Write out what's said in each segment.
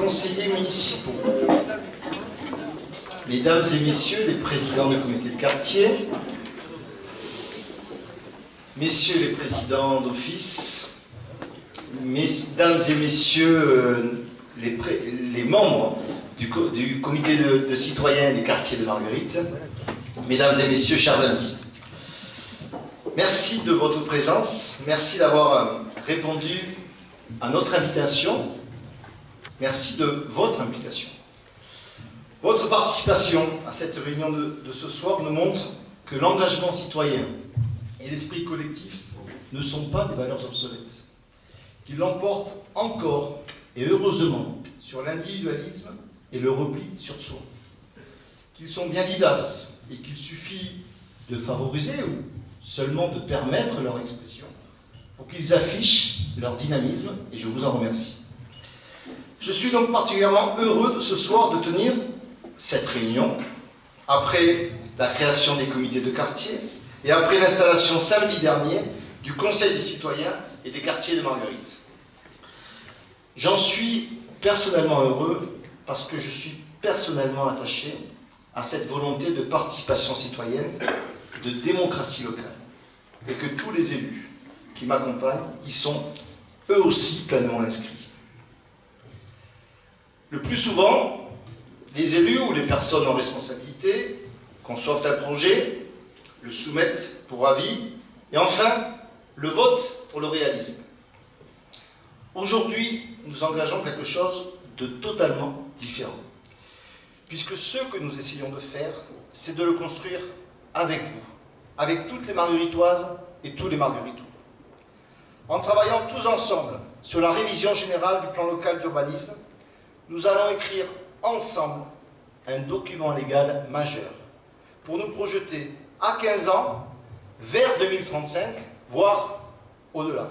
conseillers municipaux, mesdames et messieurs les présidents de comités de quartier, messieurs les présidents d'office, mesdames et messieurs les membres du comité de citoyens des quartiers de Marguerite, mesdames et messieurs, chers amis. Merci de votre présence, merci d'avoir répondu à notre invitation, merci de votre implication. Votre participation à cette réunion de ce soir nous montre que l'engagement citoyen et l'esprit collectif ne sont pas des valeurs obsolètes, qu'ils l'emportent encore et heureusement sur l'individualisme et le repli sur soi, qu'ils sont bien vivaces et qu'il suffit de favoriser ou seulement de permettre leur expression pour qu'ils affichent leur dynamisme, et je vous en remercie. Je suis donc particulièrement heureux ce soir de tenir cette réunion après la création des comités de quartier et après l'installation samedi dernier du Conseil des citoyens et des quartiers de Marguerite. J'en suis personnellement heureux parce que je suis personnellement attaché à cette volonté de participation citoyenne, de démocratie locale, et que tous les élus qui m'accompagnent y sont eux aussi pleinement inscrits. Le plus souvent, les élus ou les personnes en responsabilité conçoivent un projet, le soumettent pour avis, et enfin, le vote pour le réalisme. Aujourd'hui, nous engageons quelque chose de totalement différent, puisque ce que nous essayons de faire, c'est de le construire avec vous, avec toutes les Margueritoises et tous les Margueritois. En travaillant tous ensemble sur la révision générale du plan local d'urbanisme, nous allons écrire ensemble un document légal majeur pour nous projeter à 15 ans vers 2035, voire au-delà.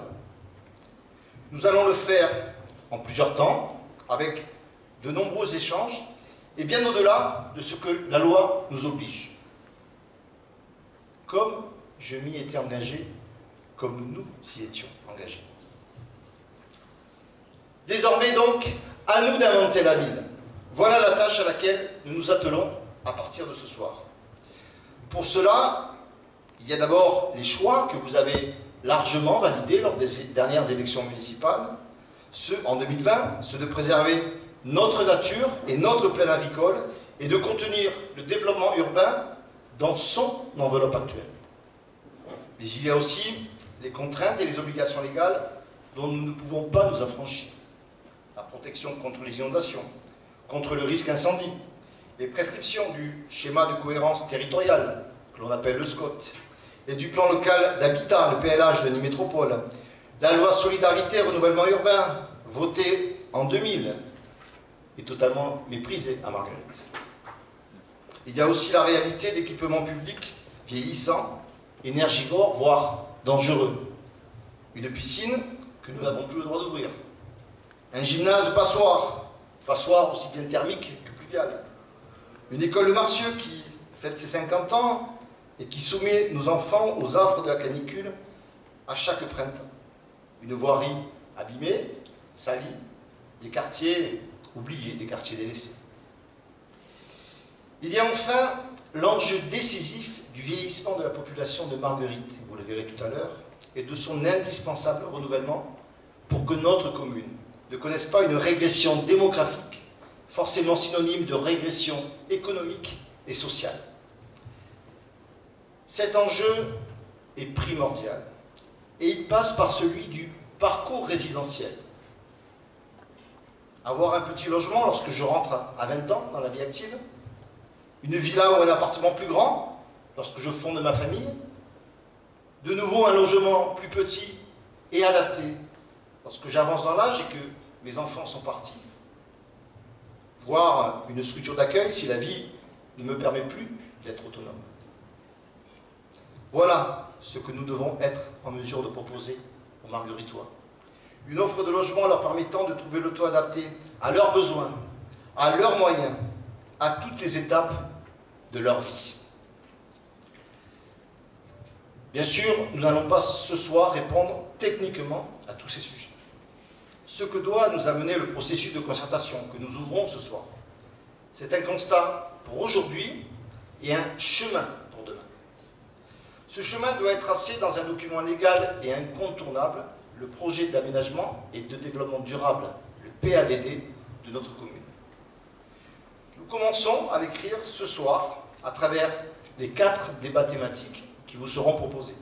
Nous allons le faire en plusieurs temps, avec de nombreux échanges, et bien au-delà de ce que la loi nous oblige. Comme je m'y étais engagé, comme nous nous y étions engagés. Désormais donc, à nous d'inventer la ville. Voilà la tâche à laquelle nous nous attelons à partir de ce soir. Pour cela, il y a d'abord les choix que vous avez largement validés lors des dernières élections municipales, ceux en 2020, ceux de préserver notre nature et notre plaine agricole et de contenir le développement urbain dans son enveloppe actuelle. Mais il y a aussi les contraintes et les obligations légales dont nous ne pouvons pas nous affranchir. La protection contre les inondations, contre le risque incendie, les prescriptions du schéma de cohérence territoriale, que l'on appelle le SCOT, et du plan local d'habitat, le PLH de Nîmes Métropole, la loi solidarité et renouvellement urbain, votée en 2000, est totalement méprisée à Marguerite. Il y a aussi la réalité d'équipements publics vieillissants, énergivores, voire dangereux. Une piscine que nous n'avons plus le droit d'ouvrir. Un gymnase passoire, passoire aussi bien thermique que pluviale. Une école de Marcieux qui fête ses 50 ans et qui soumet nos enfants aux affres de la canicule à chaque printemps. Une voirie abîmée, salie, des quartiers oubliés, des quartiers délaissés. Il y a enfin l'enjeu décisif du vieillissement de la population de Marguerite, vous le verrez tout à l'heure, et de son indispensable renouvellement pour que notre commune ne connaisse pas une régression démographique, forcément synonyme de régression économique et sociale. Cet enjeu est primordial et il passe par celui du parcours résidentiel. Avoir un petit logement lorsque je rentre à 20 ans dans la vie active, une villa ou un appartement plus grand lorsque je fonde ma famille, de nouveau un logement plus petit et adapté lorsque j'avance dans l'âge et que mes enfants sont partis, voire une structure d'accueil si la vie ne me permet plus d'être autonome. Voilà ce que nous devons être en mesure de proposer aux Margueritois. Une offre de logement leur permettant de trouver le toit adapté à leurs besoins, à leurs moyens, à toutes les étapes de leur vie. Bien sûr, nous n'allons pas ce soir répondre techniquement à tous ces sujets. ce que doit nous amener le processus de concertation que nous ouvrons ce soir. C'est un constat pour aujourd'hui et un chemin pour demain. Ce chemin doit être tracé dans un document légal et incontournable, le projet d'aménagement et de développement durable, le PADD, de notre commune. Nous commençons à l'écrire ce soir à travers les 4 débats thématiques qui vous seront proposés.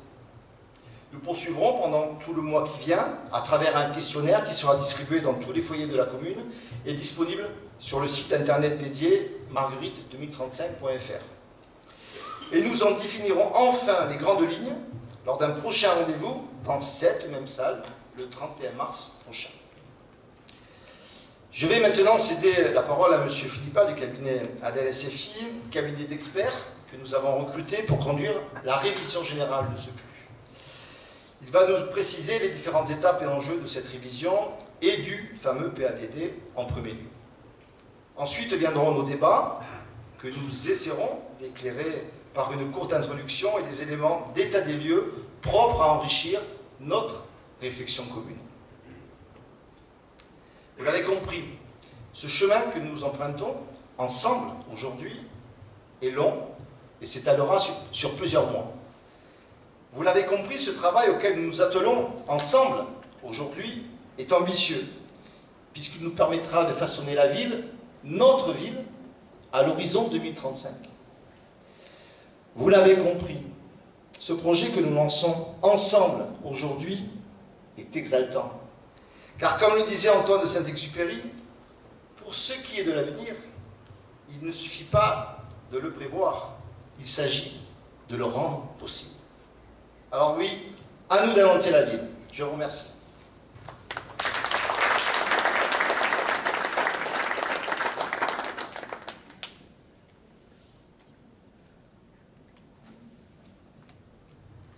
Nous poursuivrons pendant tout le mois qui vient à travers un questionnaire qui sera distribué dans tous les foyers de la commune et disponible sur le site internet dédié marguerite2035.fr. Et nous en définirons enfin les grandes lignes lors d'un prochain rendez-vous dans cette même salle le 31 mars prochain. Je vais maintenant céder la parole à M. Philippa du cabinet Adel SFI, cabinet d'experts que nous avons recruté pour conduire la révision générale de ce PLU. Il va nous préciser les différentes étapes et enjeux de cette révision et du fameux PADD en premier lieu. Ensuite viendront nos débats que nous essaierons d'éclairer par une courte introduction et des éléments d'état des lieux propres à enrichir notre réflexion commune. Vous l'avez compris, ce chemin que nous empruntons ensemble aujourd'hui est long et s'étalera sur plusieurs mois. Vous l'avez compris, ce travail auquel nous nous attelons ensemble aujourd'hui est ambitieux, puisqu'il nous permettra de façonner la ville, notre ville, à l'horizon 2035. Vous l'avez compris, ce projet que nous lançons ensemble aujourd'hui est exaltant. Car comme le disait Antoine de Saint-Exupéry, pour ce qui est de l'avenir, il ne suffit pas de le prévoir, il s'agit de le rendre possible. Alors oui, à nous d'inventer la ville. Je vous remercie.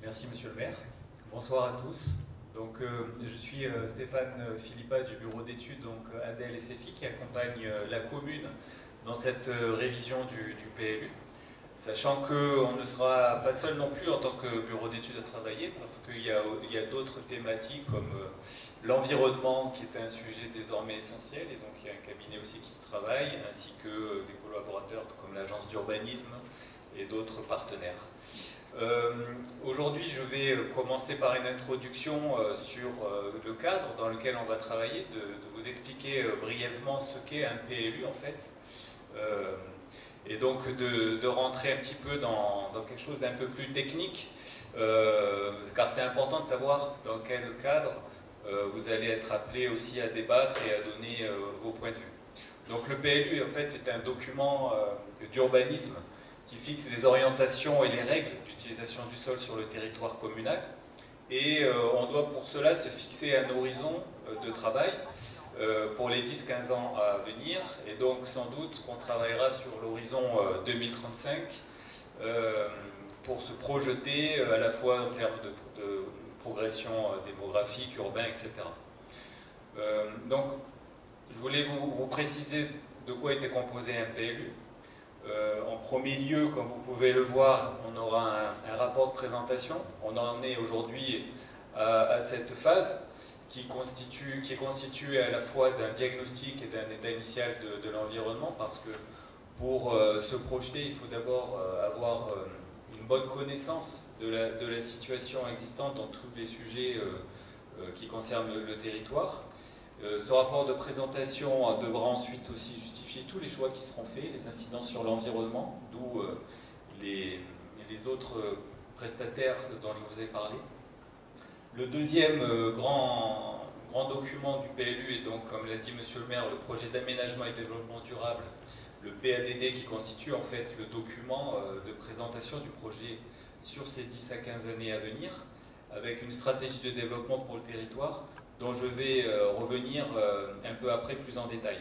Merci Monsieur le maire. Bonsoir à tous. Donc, je suis Stéphane Philippa du bureau d'études ADEL SFI qui accompagne la commune dans cette révision du PLU. Sachant qu'on ne sera pas seul non plus en tant que bureau d'études à travailler, parce qu'il y a d'autres thématiques comme l'environnement qui est un sujet désormais essentiel, et donc il y a un cabinet aussi qui travaille, ainsi que des collaborateurs comme l'agence d'urbanisme et d'autres partenaires. Aujourd'hui, je vais commencer par une introduction sur le cadre dans lequel on va travailler, de vous expliquer brièvement ce qu'est un PLU en fait. Et donc de rentrer un petit peu dans quelque chose d'un peu plus technique, car c'est important de savoir dans quel cadre vous allez être appelé aussi à débattre et à donner vos points de vue. Donc le PLU en fait c'est un document d'urbanisme qui fixe les orientations et les règles d'utilisation du sol sur le territoire communal, et on doit pour cela se fixer un horizon de travail pour les 10-15 ans à venir, et donc sans doute qu'on travaillera sur l'horizon 2035 pour se projeter à la fois en termes de progression démographique, urbain, etc. Donc je voulais vous préciser de quoi était composé un PLU. En premier lieu, comme vous pouvez le voir, on aura un rapport de présentation. On en est aujourd'hui à cette phase qui est constitué à la fois d'un diagnostic et d'un état initial de l'environnement, parce que pour se projeter, il faut d'abord avoir une bonne connaissance de la situation existante dans tous les sujets qui concernent le territoire. Ce rapport de présentation devra ensuite aussi justifier tous les choix qui seront faits, les incidences sur l'environnement, d'où les autres prestataires dont je vous ai parlé. Le deuxième grand document du PLU est donc, comme l'a dit Monsieur le maire, le projet d'aménagement et développement durable, le PADD, qui constitue en fait le document de présentation du projet sur ces 10 à 15 années à venir, avec une stratégie de développement pour le territoire, dont je vais revenir un peu après plus en détail.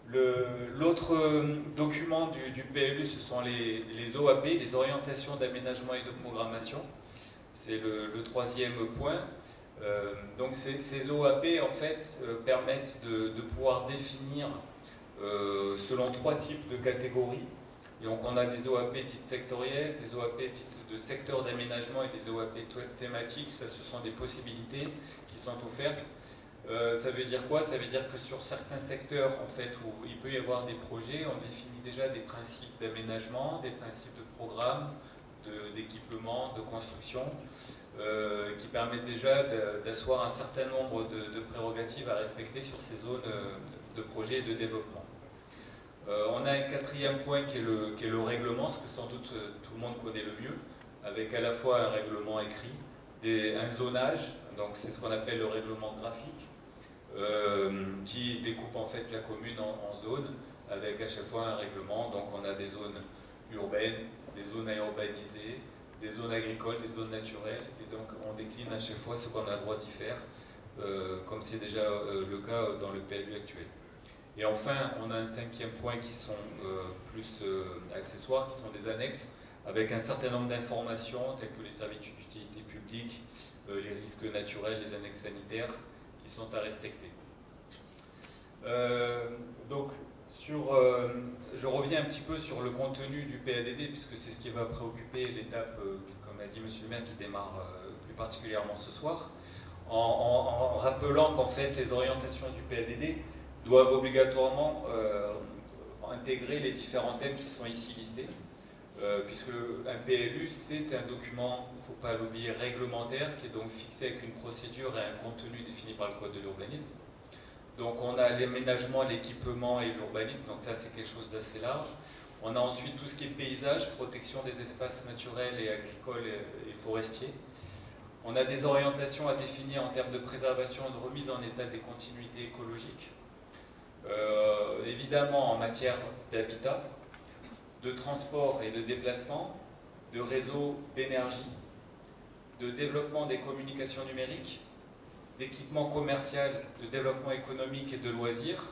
L'autre document du PLU, ce sont les OAP, les orientations d'aménagement et de programmation. C'est le troisième point. Donc ces OAP en fait permettent de pouvoir définir selon 3 types de catégories. Et donc on a des OAP dites sectorielles, des OAP dites de secteur d'aménagement et des OAP thématiques. Ça, ce sont des possibilités qui sont offertes Ça veut dire quoi? Ça veut dire que sur certains secteurs, en fait, où il peut y avoir des projets, on définit déjà des principes d'aménagement, des principes de programme, d'équipement, de construction, qui permettent déjà d'asseoir un certain nombre de prérogatives à respecter sur ces zones de projet et de développement. On a un quatrième point qui est le règlement, ce que sans doute tout le monde connaît le mieux, avec à la fois un règlement écrit, un zonage, donc c'est ce qu'on appelle le règlement graphique, qui découpe en fait la commune en zones, avec à chaque fois un règlement. Donc on a des zones urbaines, des zones à urbaniser, des zones agricoles, des zones naturelles, et donc on décline à chaque fois ce qu'on a le droit d'y faire, comme c'est déjà le cas dans le PLU actuel. Et enfin, on a un cinquième point qui sont plus accessoires, qui sont des annexes, avec un certain nombre d'informations, telles que les servitudes d'utilité publique, les risques naturels, les annexes sanitaires, qui sont à respecter. Donc, je reviens un petit peu sur le contenu du PADD, puisque c'est ce qui va préoccuper l'étape, comme a dit M. le maire, qui démarre plus particulièrement ce soir, en rappelant qu'en fait les orientations du PADD doivent obligatoirement intégrer les différents thèmes qui sont ici listés, puisque un PLU c'est un document, il ne faut pas l'oublier, réglementaire, qui est donc fixé avec une procédure et un contenu défini par le Code de l'urbanisme. Donc on a l'aménagement, l'équipement et l'urbanisme, donc ça c'est quelque chose d'assez large. On a ensuite tout ce qui est paysage, protection des espaces naturels et agricoles et forestiers. On a des orientations à définir en termes de préservation et de remise en état des continuités écologiques. Évidemment en matière d'habitat, de transport et de déplacement, de réseau d'énergie, de développement des communications numériques, d'équipement commercial, de développement économique et de loisirs.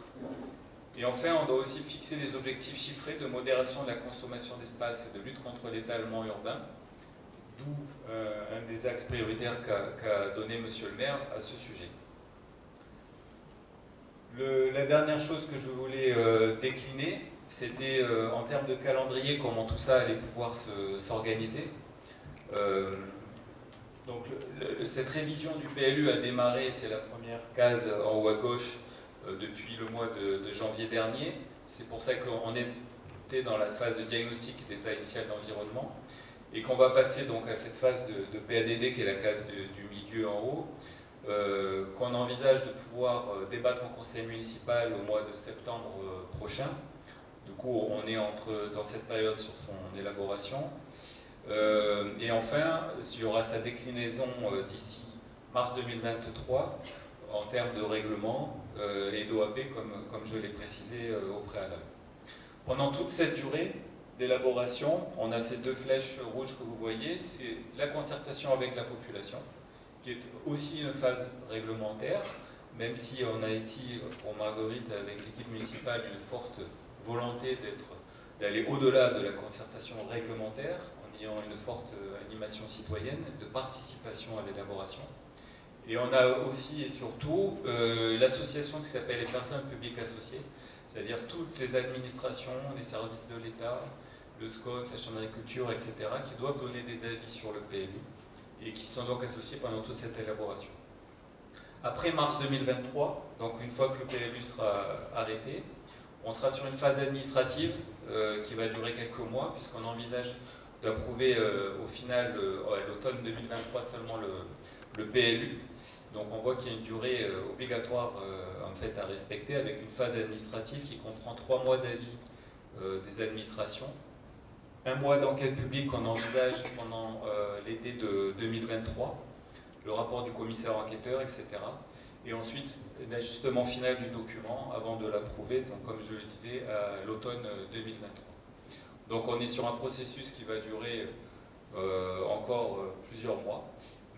Et enfin, on doit aussi fixer des objectifs chiffrés de modération de la consommation d'espace et de lutte contre l'étalement urbain, d'où un des axes prioritaires qu'a donné M. le maire à ce sujet. La dernière chose que je voulais décliner, c'était en termes de calendrier, comment tout ça allait pouvoir s'organiser. Donc cette révision du PLU a démarré, c'est la première case en haut à gauche, depuis le mois de janvier dernier. C'est pour ça qu'on était dans la phase de diagnostic et d'état initial d'environnement, et qu'on va passer donc à cette phase de PADD qui est la case du milieu en haut, qu'on envisage de pouvoir débattre en conseil municipal au mois de septembre prochain. Du coup, on est dans cette période sur son élaboration. Et enfin, il y aura sa déclinaison d'ici mars 2023 en termes de règlement et d'OAP, comme je l'ai précisé au préalable. Pendant toute cette durée d'élaboration, on a ces deux flèches rouges que vous voyez, c'est la concertation avec la population, qui est aussi une phase réglementaire, même si on a ici, pour Marguerite, avec l'équipe municipale, une forte volonté d'aller au-delà de la concertation réglementaire, en ayant une forte animation citoyenne, de participation à l'élaboration. Et on a aussi et surtout l'association qui s'appelle les personnes publiques associées, c'est-à-dire toutes les administrations, les services de l'État, le SCOT, la Chambre d'agriculture, etc., qui doivent donner des avis sur le PLU et qui sont donc associés pendant toute cette élaboration. Après mars 2023, donc une fois que le PLU sera arrêté, on sera sur une phase administrative qui va durer quelques mois, puisqu'on envisage d'approuver au final, à l'automne 2023, seulement le PLU. Donc on voit qu'il y a une durée obligatoire en fait, à respecter, avec une phase administrative qui comprend 3 mois d'avis des administrations, 1 mois d'enquête publique qu'on envisage pendant l'été de 2023, le rapport du commissaire enquêteur, etc. Et ensuite, l'ajustement final du document avant de l'approuver, donc comme je le disais, à l'automne 2023. Donc on est sur un processus qui va durer encore plusieurs mois,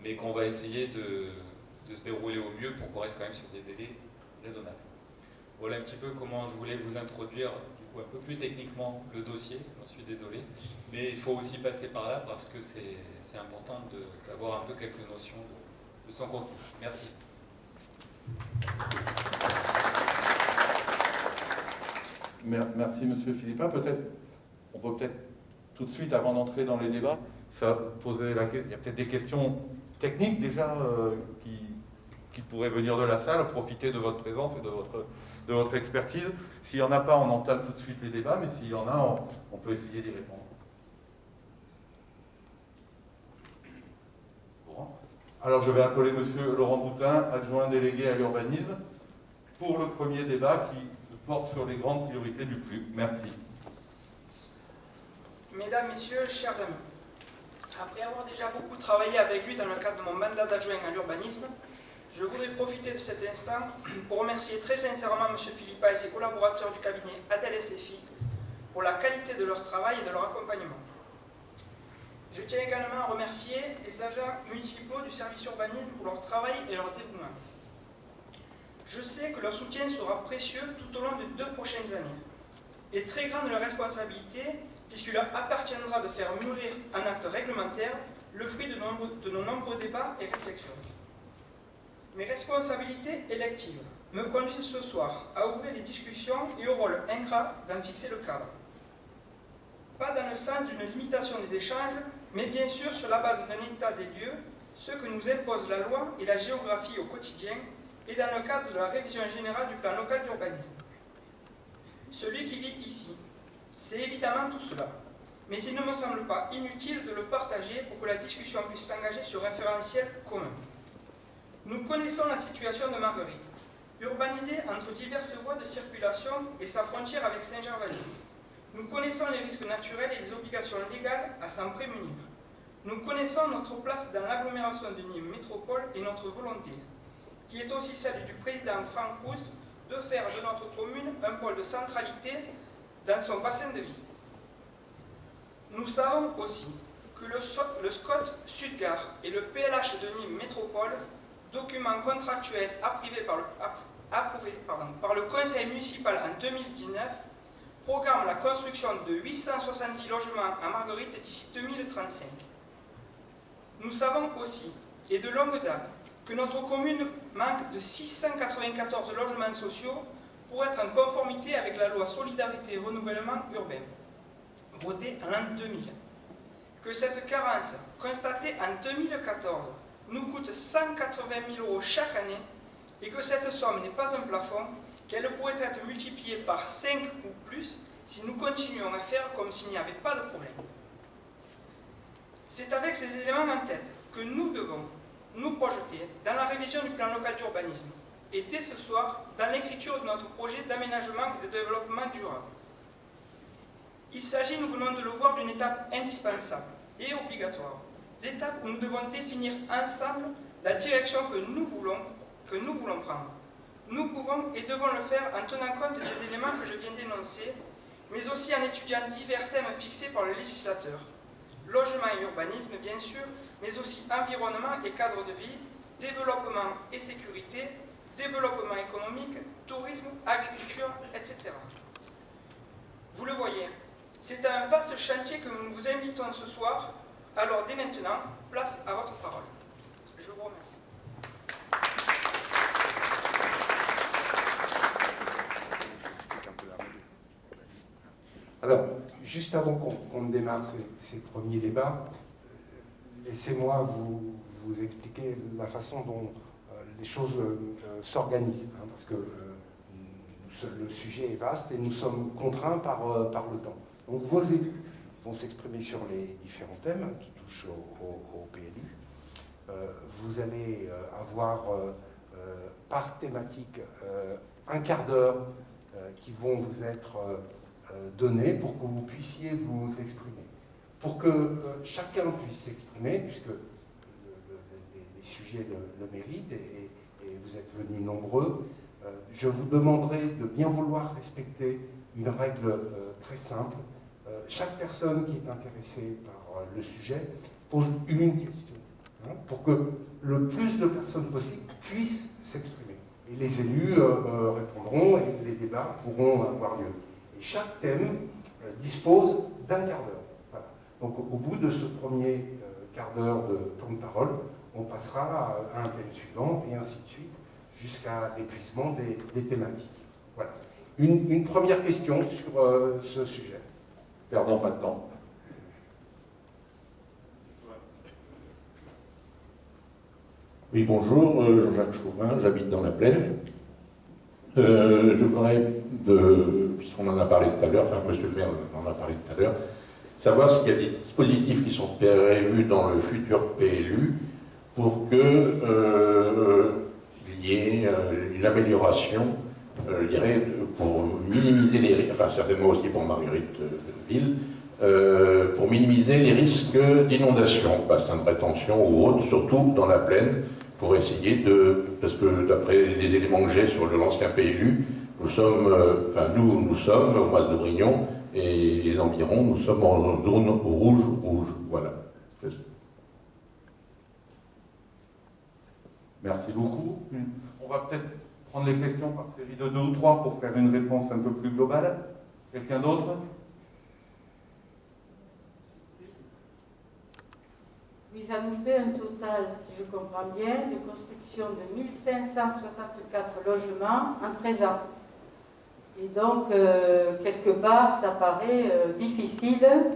mais qu'on va essayer de se dérouler au mieux pour qu'on reste quand même sur des délais raisonnables. Voilà un petit peu comment je voulais vous introduire un peu plus techniquement le dossier, j'en suis désolé, mais il faut aussi passer par là parce que c'est important d'avoir un peu quelques notions de son contenu. Merci. Merci Monsieur Philippin. On peut peut-être tout de suite, avant d'entrer dans les débats, poser il y a peut-être des questions techniques déjà qui qui pourraient venir de la salle, profiter de votre présence et de votre expertise. S'il n'y en a pas, on entame tout de suite les débats, mais s'il y en a, on peut essayer d'y répondre. Bon. Alors je vais appeler M. Laurent Boutin, adjoint délégué à l'urbanisme, pour le premier débat qui porte sur les grandes priorités du PLU. Merci. Mesdames, Messieurs, chers amis, après avoir déjà beaucoup travaillé avec lui dans le cadre de mon mandat d'adjoint à l'urbanisme, je voudrais profiter de cet instant pour remercier très sincèrement M. Philippa et ses collaborateurs du cabinet Adel SFI pour la qualité de leur travail et de leur accompagnement. Je tiens également à remercier les agents municipaux du service urbanisme pour leur travail et leur dévouement. Je sais que leur soutien sera précieux tout au long des 2 prochaines années et très grande leur responsabilité puisqu'il leur appartiendra de faire mûrir en acte réglementaire le fruit de nos nombreux débats et réflexions. Mes responsabilités électives me conduisent ce soir à ouvrir les discussions et au rôle ingrat d'en fixer le cadre. Pas dans le sens d'une limitation des échanges, mais bien sûr sur la base d'un état des lieux, ce que nous impose la loi et la géographie au quotidien, et dans le cadre de la révision générale du plan local d'urbanisme. Celui qui vit ici, c'est évidemment tout cela, mais il ne me semble pas inutile de le partager pour que la discussion puisse s'engager sur un référentiel commun. Nous connaissons la situation de Marguerite, urbanisée entre diverses voies de circulation et sa frontière avec Saint-Gervais. Nous connaissons les risques naturels et les obligations légales à s'en prémunir. Nous connaissons notre place dans l'agglomération de Nîmes Métropole et notre volonté, qui est aussi celle du président Franck Proust, de faire de notre commune un pôle de centralité dans son bassin de vie. Nous savons aussi que le SCOT Sud-Gare et le PLH de Nîmes Métropole, documents contractuels approuvés par le conseil municipal en 2019, programment la construction de 870 logements à Marguerite d'ici 2035. Nous savons aussi, et de longue date, que notre commune manque de 694 logements sociaux pour être en conformité avec la loi Solidarité et Renouvellement Urbain, votée en l'an 2000. Que cette carence, constatée en 2014, nous coûte 180 000 € chaque année et que cette somme n'est pas un plafond, qu'elle pourrait être multipliée par 5 ou plus si nous continuons à faire comme s'il n'y avait pas de problème. C'est avec ces éléments en tête que nous devons nous projeter dans la révision du plan local d'urbanisme et dès ce soir dans l'écriture de notre projet d'aménagement et de développement durable. Il s'agit, nous venons de le voir, d'une étape indispensable et obligatoire, l'étape où nous devons définir ensemble la direction que nous voulons prendre. Nous pouvons et devons le faire en tenant compte des éléments que je viens d'énoncer, mais aussi en étudiant divers thèmes fixés par le législateur. Logement et urbanisme, bien sûr, mais aussi environnement et cadre de vie, développement et sécurité, développement économique, tourisme, agriculture, etc. Vous le voyez, c'est un vaste chantier que nous vous invitons ce soir. Alors, dès maintenant, place à votre parole. Je vous remercie. Alors, juste avant qu'on démarre ces premiers débats, laissez-moi vous expliquer la façon dont les choses s'organisent, hein, parce que le sujet est vaste et nous sommes contraints par le temps. Donc vos élus vont s'exprimer sur les différents thèmes qui touchent au PLU. Vous allez avoir par thématique un quart d'heure qui vont vous être donnés pour que vous puissiez vous exprimer. Pour que chacun puisse s'exprimer, puisque les sujets le méritent et vous êtes venus nombreux, je vous demanderai de bien vouloir respecter une règle très simple. Chaque personne qui est intéressée par le sujet pose une question, hein, pour que le plus de personnes possible puissent s'exprimer. Et les élus répondront et les débats pourront avoir lieu. Et chaque thème dispose d'un quart d'heure. Voilà. Donc au bout de ce premier quart d'heure de temps de parole, on passera à un thème suivant et ainsi de suite, jusqu'à l'épuisement des thématiques. Voilà. Une première question sur ce sujet. Perdons pas de temps. Oui, bonjour, Jean-Jacques Chauvin, j'habite dans la Plaine. Je voudrais, puisqu'on en a parlé tout à l'heure, enfin monsieur le maire en a parlé tout à l'heure, savoir s'il y a des dispositifs qui sont prévus dans le futur PLU pour qu'il y ait une amélioration, je dirais, pour minimiser les risques, enfin certainement aussi pour Marguerite-Ville, pour minimiser les risques d'inondation, bassin de rétention ou autres, surtout dans la plaine, pour essayer parce que d'après les éléments que j'ai sur l'ancien PLU, nous sommes, nous sommes au Mas de Brignon et les environs, nous sommes en zone rouge, voilà. Merci beaucoup. On va peut-être prendre les questions par série de 2 ou 3 pour faire une réponse un peu plus globale. Quelqu'un d'autre? Oui, ça nous fait un total, si je comprends bien, de construction de 1564 logements en 13 ans. Et donc, quelque part, ça paraît difficile,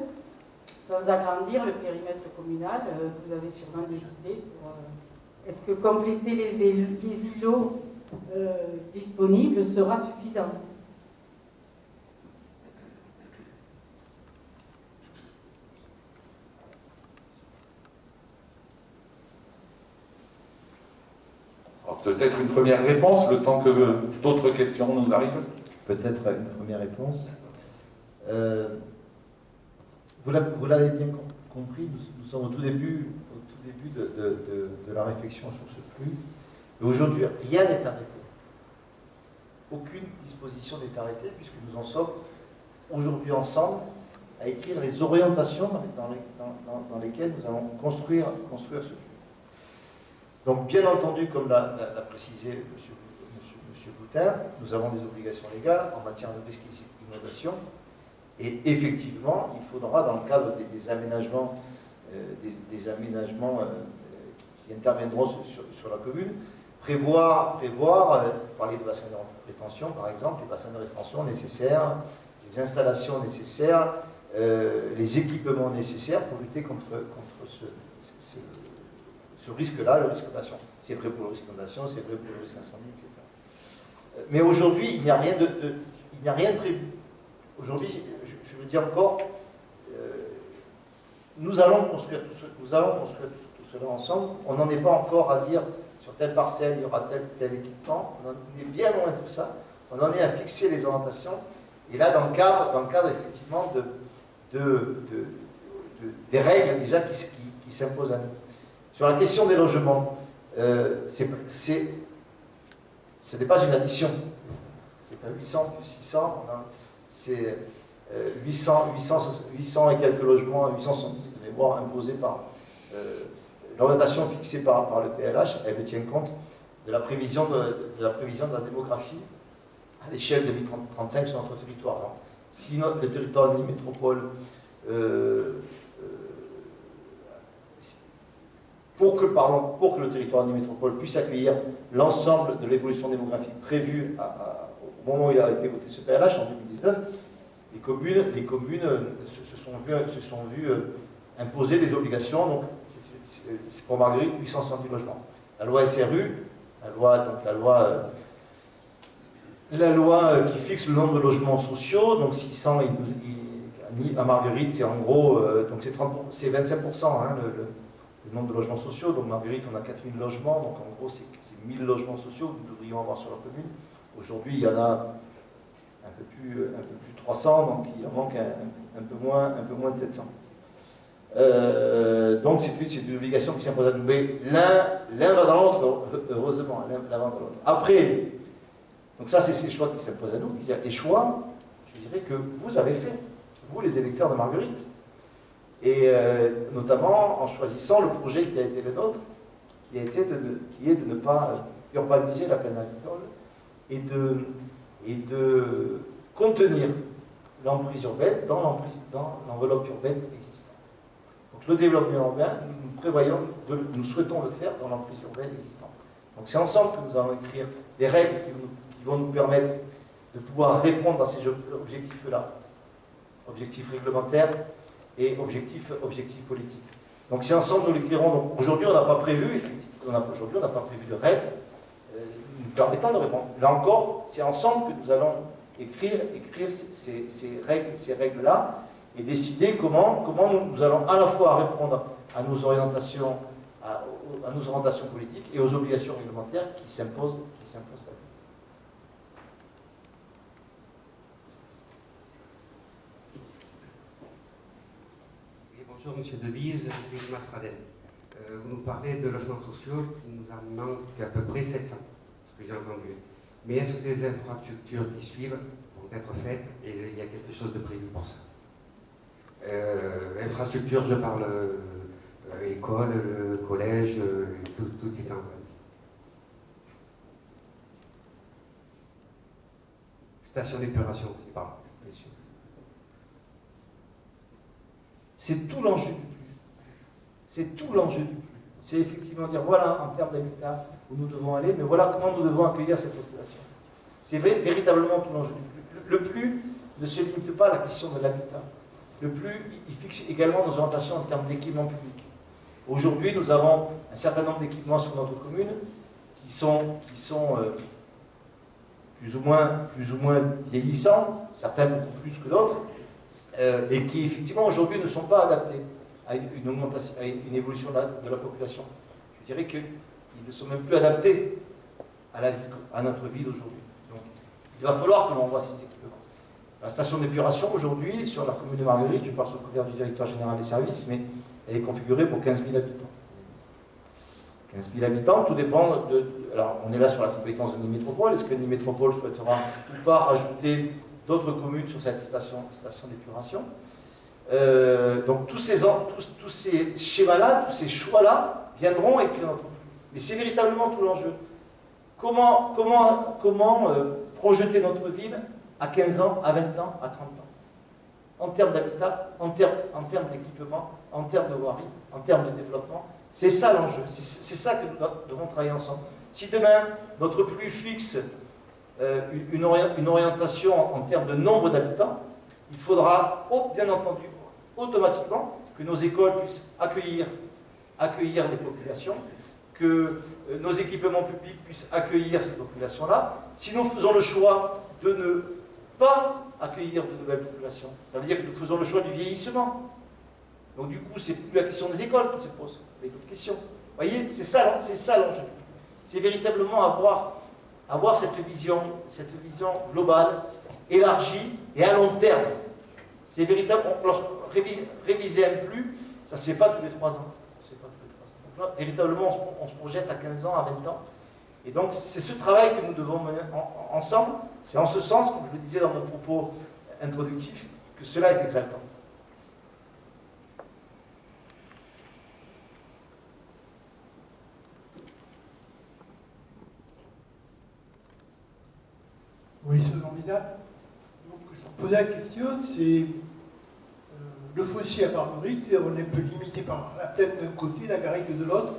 sans agrandir le périmètre communal. Vous avez sûrement des idées pour... Est-ce que compléter les îlots disponibles sera suffisant? Peut-être une première réponse, le temps que d'autres questions nous arrivent. Peut-être une première réponse. Vous l'avez bien compris, nous sommes au tout début de la réflexion sur ce flux. Et aujourd'hui, rien n'est arrêté. Aucune disposition n'est arrêtée, puisque nous en sommes aujourd'hui ensemble à écrire les orientations dans lesquelles nous allons construire ce flux. Donc, bien entendu, comme l'a précisé M. Boutin, nous avons des obligations légales en matière de risque d'inondation. Et effectivement, il faudra, dans le cadre des aménagements, qui interviendront sur la commune, prévoir parler de bassins de rétention, par exemple, les bassins de rétention nécessaires, les installations nécessaires, les équipements nécessaires pour lutter contre ce risque-là, le risque d'inondation. C'est vrai pour le risque d'inondation, c'est vrai pour le risque incendie, etc. Mais aujourd'hui, il n'y a rien de prévu. Aujourd'hui, je veux dire encore, nous allons construire tout cela ensemble. On n'en est pas encore à dire sur telle parcelle, il y aura tel équipement. On est bien loin de tout ça. On en est à fixer les orientations. Et là, dans le cadre effectivement des règles déjà qui s'imposent à nous. Sur la question des logements, ce n'est pas une addition. C'est pas 800 plus 600, c'est 800 et quelques logements, 870 de mémoire imposés par l'orientation fixée par le PLH. Elle tient compte de la prévision de la démographie à l'échelle 2035 sur notre territoire. Alors, si le territoire de métropole pour que le territoire de métropole puisse accueillir l'ensemble de l'évolution démographique prévue au moment où il a été voté ce PLH en 2019, les communes se sont vues imposer des obligations. Donc, c'est pour Marguerite 870 logements. La loi SRU, la loi qui fixe le nombre de logements sociaux, donc 600 à Marguerite, c'est en gros, donc c'est 25%, hein, le nombre de logements sociaux. Donc Marguerite, on a 4000 logements, donc en gros c'est 1000 logements sociaux que nous devrions avoir sur la commune. Aujourd'hui, il y en a un peu plus de 300, donc il en manque un peu moins de 700. Donc c'est une obligation qui s'impose à nous. Mais l'un va dans l'autre, heureusement, l'un va dans l'autre. Après, donc ça c'est ces choix qui s'imposent à nous. Il y a les choix, je dirais, que vous avez fait, vous les électeurs de Marguerite. Et notamment en choisissant le projet qui a été le nôtre, qui est de ne pas urbaniser la plaine agricole et de contenir l'emprise urbaine dans l'enveloppe urbaine existante. Donc le développement urbain, nous souhaitons le faire dans l'emprise urbaine existante. Donc c'est ensemble que nous allons écrire des règles qui vont nous permettre de pouvoir répondre à ces objectifs-là, objectifs réglementaires et objectifs politiques. Donc c'est ensemble nous l'écrirons. Donc aujourd'hui on n'a pas prévu, effectivement, aujourd'hui on n'a pas prévu de règles nous permettant de répondre. Là encore, c'est ensemble que nous allons écrire ces règles-là et décider comment nous allons à la fois répondre à nos orientations, à nos orientations politiques et aux obligations réglementaires qui s'imposent à nous. Bonjour Monsieur Devise, je suis Marc Radel. Vous nous parlez de logements sociaux, il nous en manque à peu près 700, ce que j'ai entendu. Mais est-ce que des infrastructures qui suivent vont être faites et il y a quelque chose de prévu pour ça? Infrastructures, je parle école, collège, tout est en place. Station d'épuration aussi, pardon, bien sûr. C'est tout l'enjeu du plus. C'est tout l'enjeu du plus. C'est effectivement dire, voilà, en termes d'habitat, où nous devons aller, mais voilà comment nous devons accueillir cette population. C'est véritablement tout l'enjeu du plus. Le plus ne se limite pas à la question de l'habitat. Le plus, il fixe également nos orientations en termes d'équipement public. Aujourd'hui, nous avons un certain nombre d'équipements sur notre commune qui sont plus ou moins vieillissants, certains beaucoup plus que d'autres, et qui effectivement aujourd'hui ne sont pas adaptés à une augmentation, à une évolution de la population. Je dirais qu'ils ne sont même plus adaptés à notre vie d'aujourd'hui. Donc il va falloir que l'on voit ces équipements. La station d'épuration aujourd'hui, sur la commune de Marguerite, je parle sous le couvert du directeur général des services, mais elle est configurée pour 15 000 habitants. 15 000 habitants, tout dépend de... Alors on est là sur la compétence de Nîmes-Métropole. Est-ce que Nîmes-Métropole souhaitera ou pas rajouter d'autres communes sur cette station d'épuration? Donc tous ces schémas-là, tous ces choix-là viendront écrire notre... Mais c'est véritablement tout l'enjeu. Comment projeter notre ville à 15 ans, à 20 ans, à 30 ans? En termes d'habitat, en termes d'équipement, en termes de voirie, en termes de développement. C'est ça l'enjeu. C'est ça que nous devons travailler ensemble. Si demain, notre plus fixe une orientation en termes de nombre d'habitants, il faudra, bien entendu, automatiquement, que nos écoles puissent accueillir les populations, que nos équipements publics puissent accueillir ces populations-là. Si nous faisons le choix de ne pas accueillir de nouvelles populations, ça veut dire que nous faisons le choix du vieillissement. Donc du coup, c'est plus la question des écoles qui se pose, mais d'autres questions. Vous voyez, c'est ça l'enjeu. C'est véritablement avoir cette vision globale, élargie et à long terme. C'est véritable. Réviser un plus, ça ne se fait pas tous les 3 ans. Donc là, véritablement, on se projette à 15 ans, à 20 ans. Et donc, c'est ce travail que nous devons mener ensemble. C'est en ce sens, comme je le disais dans mon propos introductif, que cela est exaltant. Oui, selon Vidal. Donc, je vous posais la question, c'est le foncier à Marguerite, on est un peu limité par la plaine d'un côté, la garrigue de l'autre.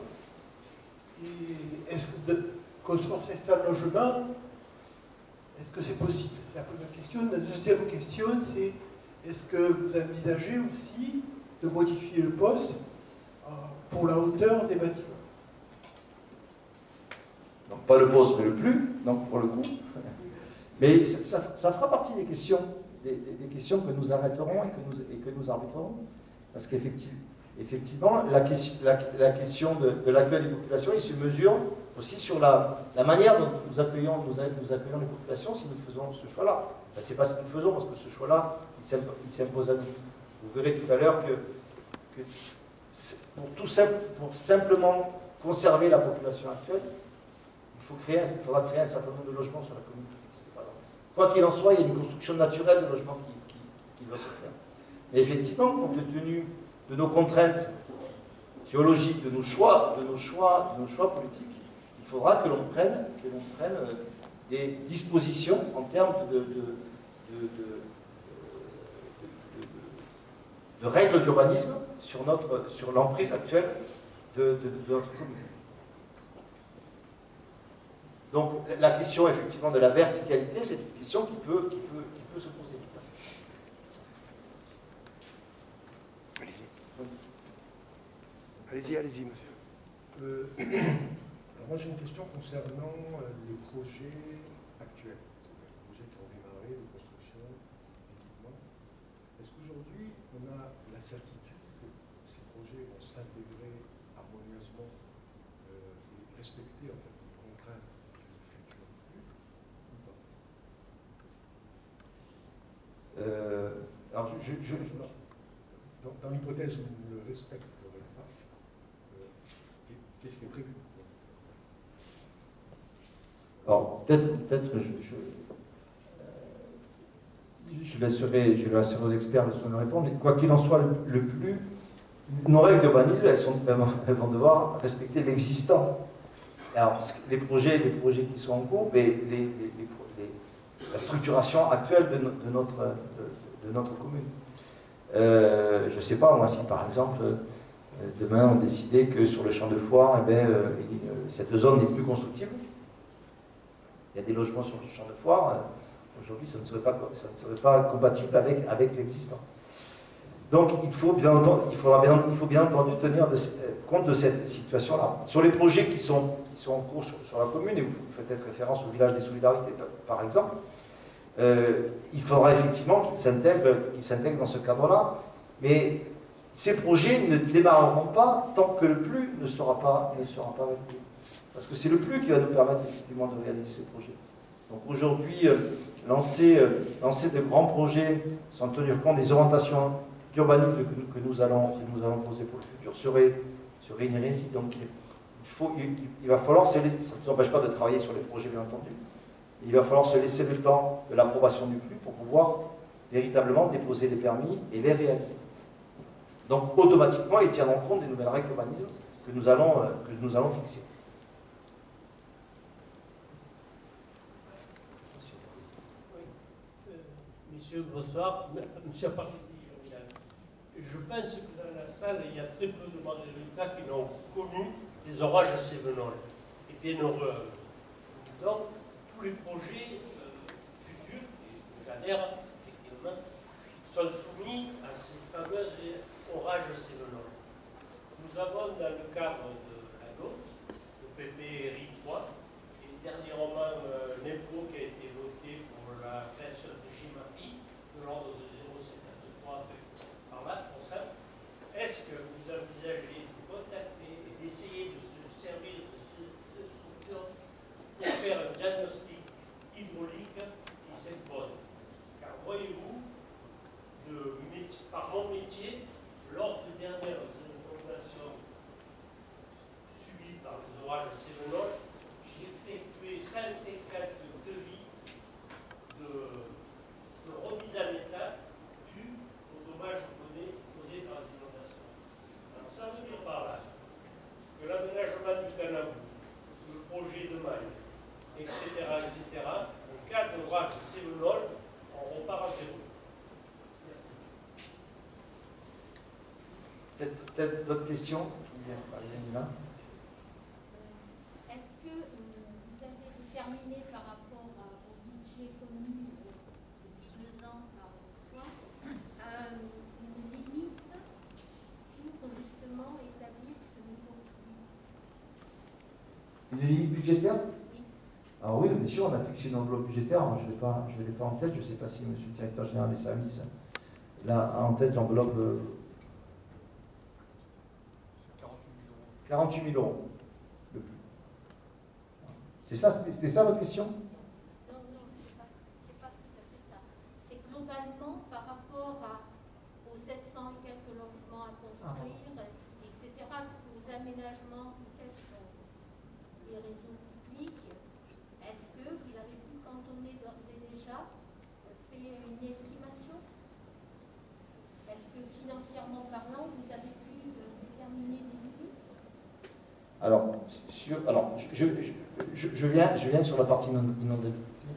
Et est-ce que de construire 700 logements, est-ce que c'est possible? C'est la première question. La deuxième question, c'est est-ce que vous envisagez aussi de modifier le poste pour la hauteur des bâtiments? Donc pas le poste, mais le plus, donc pour le coup. Mais ça fera partie des questions, des questions que nous arrêterons et que nous arbitrerons. Parce qu'effectivement, la question de l'accueil des populations, il se mesure aussi sur la manière dont nous accueillons les populations si nous faisons ce choix-là. Ben, c'est pas si nous le faisons, parce que ce choix-là, il s'impose à nous. Vous verrez tout à l'heure que pour simplement conserver la population actuelle, il faudra créer un certain nombre de logements sur la commune. Quoi qu'il en soit, il y a une construction naturelle de logements qui doit se faire. Mais effectivement, compte tenu de nos contraintes géologiques, de nos choix politiques, il faudra que l'on prenne des dispositions en termes de règles d'urbanisme sur l'emprise actuelle de notre commune. Donc la question effectivement de la verticalité, c'est une question qui peut se poser. Allez-y, allez-y, monsieur. Alors moi j'ai une question concernant les projets actuels, les projets qui ont démarré de construction, d'équipement. Est-ce qu'aujourd'hui on a la certitude que ces projets vont s'intégrer harmonieusement et respecter en fait les contraintes du futur flux ou pas? Alors dans l'hypothèse où on ne le respecterait pas, qu'est-ce qui est prévu? Alors, peut-être je laisserai aux experts de répondre, mais quoi qu'il en soit, nos règles d'urbanisme, elles vont devoir respecter l'existant. Alors, les projets qui sont en cours, mais la structuration actuelle de notre commune. Je ne sais pas, moi, si par exemple, demain, on décidait que sur le champ de Foire, cette zone n'est plus constructible. Il y a des logements sur le champ de Foire. Aujourd'hui, ça ne serait pas compatible avec l'existant. Donc, il faut bien entendu tenir compte de cette situation-là. Sur les projets qui sont en cours sur la commune, et vous faites référence au village des Solidarités, par exemple, il faudra effectivement qu'ils s'intègrent dans ce cadre-là. Mais ces projets ne démarreront pas tant que le PLU ne sera pas validé. Parce que c'est le PLU qui va nous permettre effectivement de réaliser ces projets. Donc aujourd'hui, lancer de grands projets sans tenir compte des orientations d'urbanisme que nous allons poser pour le futur serait une hérésie. Donc il va falloir, ça ne nous empêche pas de travailler sur les projets bien entendu, il va falloir se laisser le temps de l'approbation du PLU pour pouvoir véritablement déposer les permis et les réaliser. Donc automatiquement, ils tiendront compte des nouvelles règles d'urbanisme que nous allons fixer. Monsieur, bonsoir. Monsieur Parti, je pense que dans la salle, il y a très peu de résultats qui n'ont connu les orages sévenols. Et bien heureux. Donc, tous les projets futurs, j'adhère effectivement, sont soumis à ces fameux orages sévenols. Nous avons dans le cadre de la NOT, le PPRI 3, et dernièrement l'impôt qui a été voté pour la création de GIMAPI, de l'ordre de 0,73 par là, pour ça. Est-ce que vous envisagez de contacter et d'essayer de se servir de cette structure pour faire un diagnostic hydraulique qui s'impose? Car voyez-vous, par mon métier, lors des dernières inondations subies par les orages sévenols, j'ai effectué 150 devis de remise en état dû aux dommages causés par les inondations. Alors ça veut dire par là que l'aménagement du canal, le projet de maille, etc., en cas d'orage sévenol, on repart à zéro. Merci. Peut-être d'autres questions? Est-ce que vous avez déterminé par rapport au budget connu depuis 2 ans par soit une limite pour justement établir ce nouveau prix? Une limite budgétaire? Oui. Alors oui, bien sûr, on a fixé une enveloppe budgétaire. Je ne l'ai pas en tête. Je ne sais pas si monsieur le directeur général des services là, a en tête l'enveloppe. 48 000 euros. Le plus. C'était ça votre question? Non, c'est pas tout à fait ça. C'est globalement par rapport aux 700 et quelques logements à construire, etc., aux aménagements peut-être des réseaux publics. Est-ce que vous avez pu cantonner d'ores et déjà, fait une estimation? Est-ce que financièrement parlant, vous avez pu déterminer des limites? Alors, je viens sur la partie inondabilité.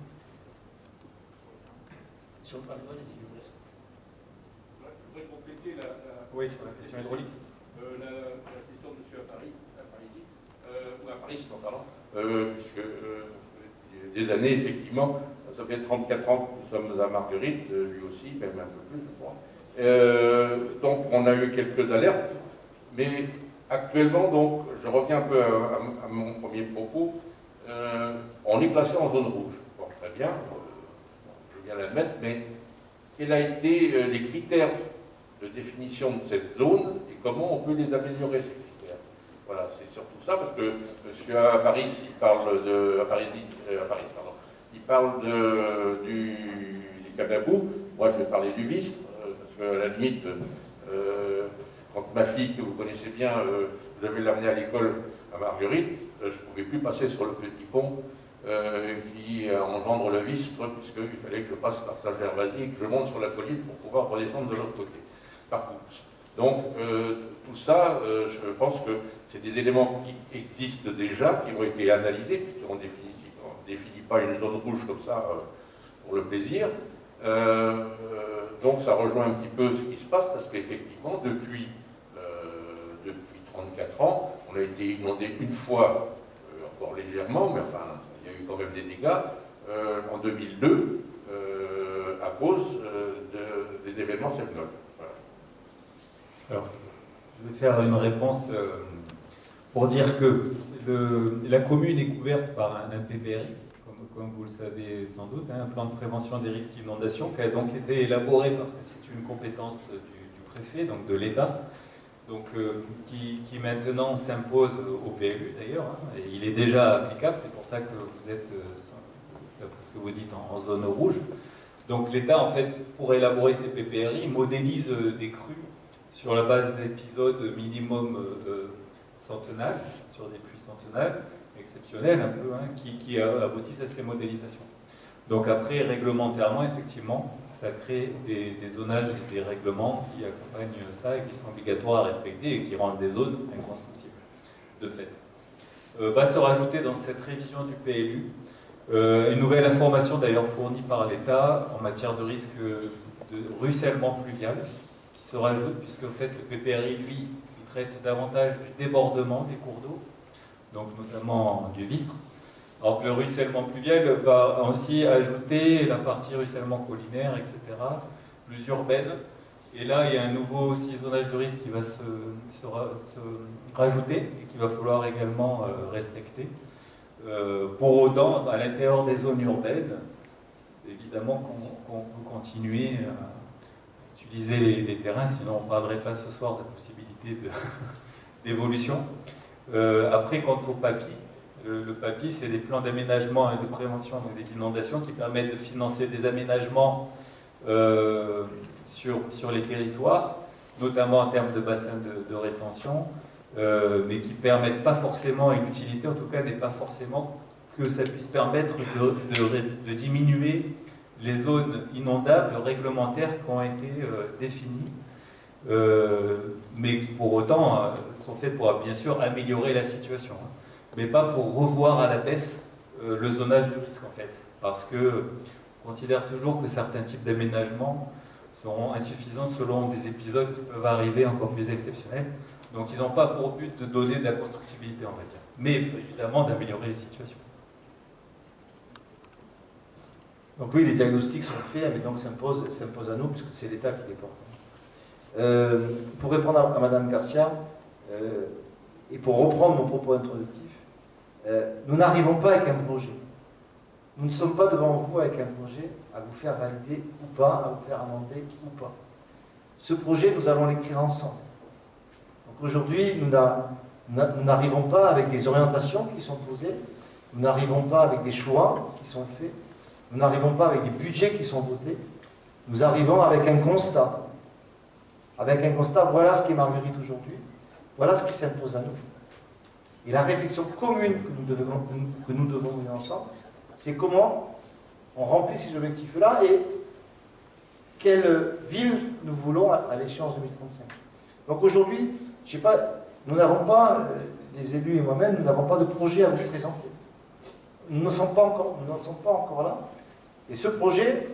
Sur le patrimoine, si vous voulez. Je voudrais compléter oui, sur la question hydraulique. La question de M. Apparis, puisque des années, effectivement, ça fait 34 ans que nous sommes à Marguerite, lui aussi, même un peu plus, je crois. Donc, on a eu quelques alertes, mais Actuellement, donc, je reviens un peu à mon premier propos, on est placé en zone rouge. Bon, très bien, je veux bien l'admettre, mais quels ont été les critères de définition de cette zone et comment on peut les améliorer, ces critères? Voilà, c'est surtout ça, parce que M. Paris, il parle de... il parle du Canabou. Moi, je vais parler du Vistre, parce qu'à la limite, quand ma fille, que vous connaissez bien, je devais l'amener à l'école à Marguerite, je ne pouvais plus passer sur le petit pont qui engendre le Vistre, puisqu'il fallait que je passe par Saint-Gervasy et que je monte sur la colline pour pouvoir redescendre de l'autre côté, par Pouce. Donc, tout ça, je pense que c'est des éléments qui existent déjà, qui ont été analysés, puisqu'on ne définit pas une zone rouge comme ça pour le plaisir. Donc ça rejoint un petit peu ce qui se passe, parce qu'effectivement, depuis 34 ans, on a été inondé une fois, encore légèrement, mais enfin, il y a eu quand même des dégâts, en 2002, à cause des événements Sevenol. Voilà. Alors, je vais faire une réponse pour dire que la commune est couverte par un PPRI, comme vous le savez sans doute, un plan de prévention des risques d'inondation qui a donc été élaboré parce que c'est une compétence du préfet, donc de l'État, donc qui maintenant s'impose au PLU d'ailleurs, et il est déjà applicable, c'est pour ça que vous êtes, d'après ce que vous dites, en zone rouge. Donc l'État, en fait, pour élaborer ces PPRI, modélise des crues sur la base d'épisodes minimum centennales, sur des pluies centennales, exceptionnelles un peu, qui aboutissent à ces modélisations. Donc après, réglementairement, effectivement, ça crée des zonages et des règlements qui accompagnent ça et qui sont obligatoires à respecter et qui rendent des zones inconstructibles, de fait. Va se rajouter dans cette révision du PLU une nouvelle information d'ailleurs fournie par l'État en matière de risque de ruissellement pluvial qui se rajoute, puisque en fait le PPRI, lui, il traite davantage du débordement des cours d'eau, donc notamment du Vistre. Alors que le ruissellement pluvial va aussi ajouter la partie ruissellement collinaire, etc., plus urbaine. Et là, il y a un nouveau aussi zonage de risque qui va se rajouter et qu'il va falloir également respecter. Pour autant, à l'intérieur des zones urbaines, évidemment qu'on peut continuer à utiliser les terrains, sinon on ne parlerait pas ce soir de la possibilité d'évolution. Après, quant au PAPI, le PAPI, c'est des plans d'aménagement et de prévention donc des inondations qui permettent de financer des aménagements sur les territoires, notamment en termes de bassins de rétention, mais qui ne permettent pas forcément, une utilité en tout cas n'est pas forcément que ça puisse permettre de diminuer les zones inondables réglementaires qui ont été définies, mais qui pour autant sont faites pour bien sûr améliorer la situation, mais pas pour revoir à la baisse le zonage du risque en fait, parce que on considère toujours que certains types d'aménagements seront insuffisants selon des épisodes qui peuvent arriver encore plus exceptionnels. Donc ils n'ont pas pour but de donner de la constructibilité, on va dire, mais évidemment d'améliorer les situations. Donc oui, les diagnostics sont faits, mais donc s'imposent à nous, puisque c'est l'État qui les porte. Pour répondre à Mme Garcia, et pour reprendre mon propos introductif, nous n'arrivons pas avec un projet. Nous ne sommes pas devant vous avec un projet à vous faire valider ou pas, à vous faire amender ou pas. Ce projet, nous allons l'écrire ensemble. Donc aujourd'hui, nous n'arrivons pas avec des orientations qui sont posées, nous n'arrivons pas avec des choix qui sont faits, nous n'arrivons pas avec des budgets qui sont votés, nous arrivons avec un constat. Avec un constat, voilà ce qu'est Marguerite aujourd'hui, voilà ce qui s'impose à nous. Et la réflexion commune que nous devons mener ensemble, c'est comment on remplit ces objectifs-là et quelle ville nous voulons à l'échéance 2035. Donc aujourd'hui, je sais pas, nous n'avons pas, les élus et moi-même, nous n'avons pas de projet à vous présenter. Nous n'en sommes pas encore là. Et ce projet,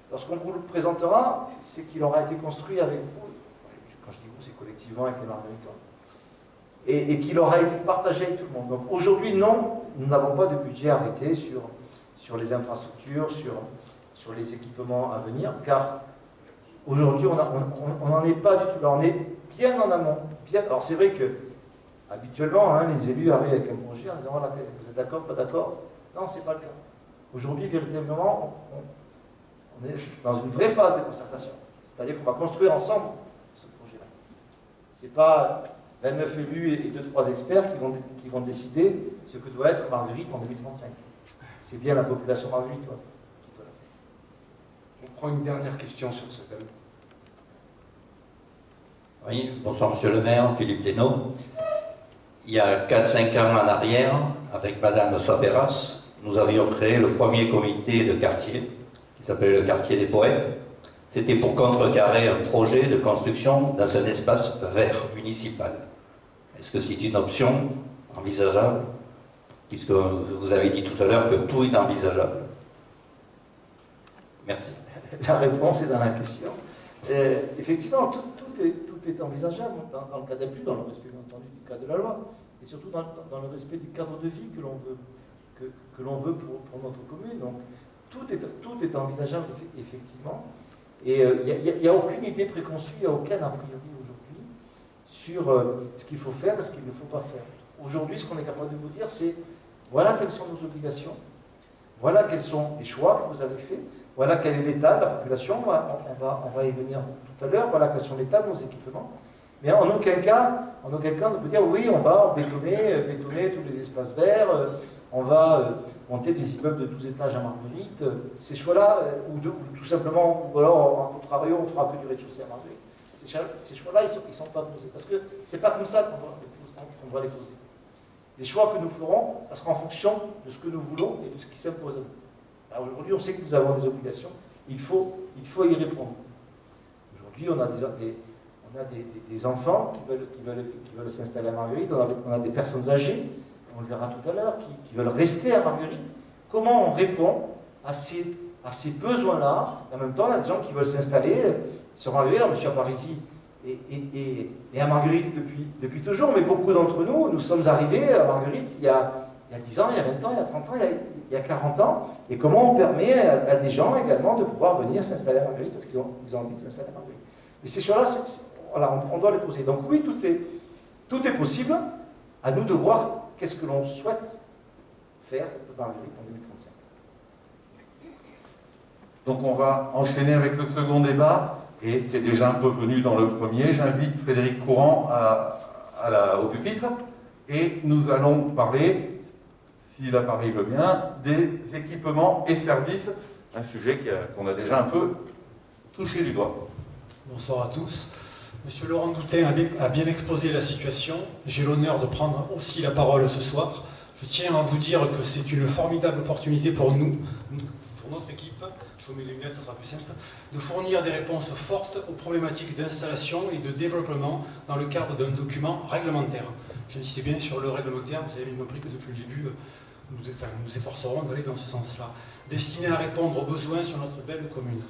lorsqu'on vous le présentera, c'est qu'il aura été construit avec vous. Quand je dis vous, c'est collectivement avec les Margueritois. Et qu'il aura été partagé avec tout le monde. Donc aujourd'hui, non, nous n'avons pas de budget arrêté sur les infrastructures, sur les équipements à venir, car aujourd'hui, on n'en est pas du tout là. On est bien en amont. Alors c'est vrai que Habituellement, hein, les élus arrivent avec un projet en disant voilà, vous êtes d'accord, pas d'accord? Non, ce n'est pas le cas. Aujourd'hui, véritablement, on est dans une vraie phase de concertation. C'est-à-dire qu'on va construire ensemble ce projet-là. Ce n'est pas 29 élus et 2-3 experts qui vont décider ce que doit être Marguerite en 2035. C'est bien la population Marguerite qui doit l'être. On prend une dernière question sur ce thème. Oui, bonsoir Monsieur le maire, Philippe Lénaud. Il y a 4-5 ans en arrière, avec Madame Saperas, nous avions créé le premier comité de quartier, qui s'appelait le quartier des poètes. C'était pour contrecarrer un projet de construction dans un espace vert municipal. Est-ce que c'est une option envisageable? Puisque vous avez dit tout à l'heure que tout est envisageable. Merci. La réponse est dans la question. Effectivement, tout est envisageable dans le cas des plus, dans le respect bien entendu du cadre de la loi, et surtout dans le respect du cadre de vie que l'on veut pour notre commune. Donc tout est envisageable effectivement. Et il n'y a aucune idée préconçue, il n'y a aucun a priori aujourd'hui sur ce qu'il faut faire et ce qu'il ne faut pas faire. Aujourd'hui, ce qu'on est capable de vous dire, c'est voilà quelles sont nos obligations, voilà quels sont les choix que vous avez faits, voilà quel est l'état de la population, on va y venir tout à l'heure, voilà quels sont l'état de nos équipements. Mais en aucun cas de vous dire oui, on va bétonner tous les espaces verts, on va monter des immeubles de 12 étages à Marguerite. Ces choix-là, ou tout simplement, ou alors en contrario, on fera que du rez-de-chaussée à Marguerite. Ces choix-là, ils ne sont pas posés. Parce que ce n'est pas comme ça qu'on doit les poser. Les choix que nous ferons, ça sera en fonction de ce que nous voulons et de ce qui s'impose à nous. Alors aujourd'hui, on sait que nous avons des obligations, il faut y répondre. Aujourd'hui, on a des enfants qui veulent s'installer à Marguerite, on a des personnes âgées, on le verra tout à l'heure, qui veulent rester à Marguerite. Comment on répond à ces besoins-là? En même temps, on a des gens qui veulent s'installer sur Marguerite. M. Parisi et à Marguerite depuis toujours, mais beaucoup d'entre nous, nous sommes arrivés à Marguerite il y a 10 ans, il y a 20 ans, il y a 30 ans, il y a 40 ans, et comment on permet à des gens également de pouvoir venir s'installer à Marguerite parce qu'ils ont envie de s'installer à Marguerite. Et ces choses-là, voilà, on doit les poser. Donc oui, tout est possible, à nous de voir qu'est-ce que l'on souhaite faire de Marguerite en 2035. Donc on va enchaîner avec le second débat, et qui est déjà un peu venu dans le premier. J'invite Frédéric Courant au pupitre, et nous allons parler, si l'appareil veut bien, des équipements et services, un sujet qu'on a déjà un peu touché du doigt. Bonsoir à tous. Monsieur Laurent Boutin a bien exposé la situation. J'ai l'honneur de prendre aussi la parole ce soir. Je tiens à vous dire que c'est une formidable opportunité pour nous, pour notre équipe, je vous mets les lunettes, ça sera plus simple, de fournir des réponses fortes aux problématiques d'installation et de développement dans le cadre d'un document réglementaire. J'insiste bien sur le réglementaire, vous avez bien compris que depuis le début, nous efforcerons d'aller dans ce sens-là, destiné à répondre aux besoins sur notre belle commune.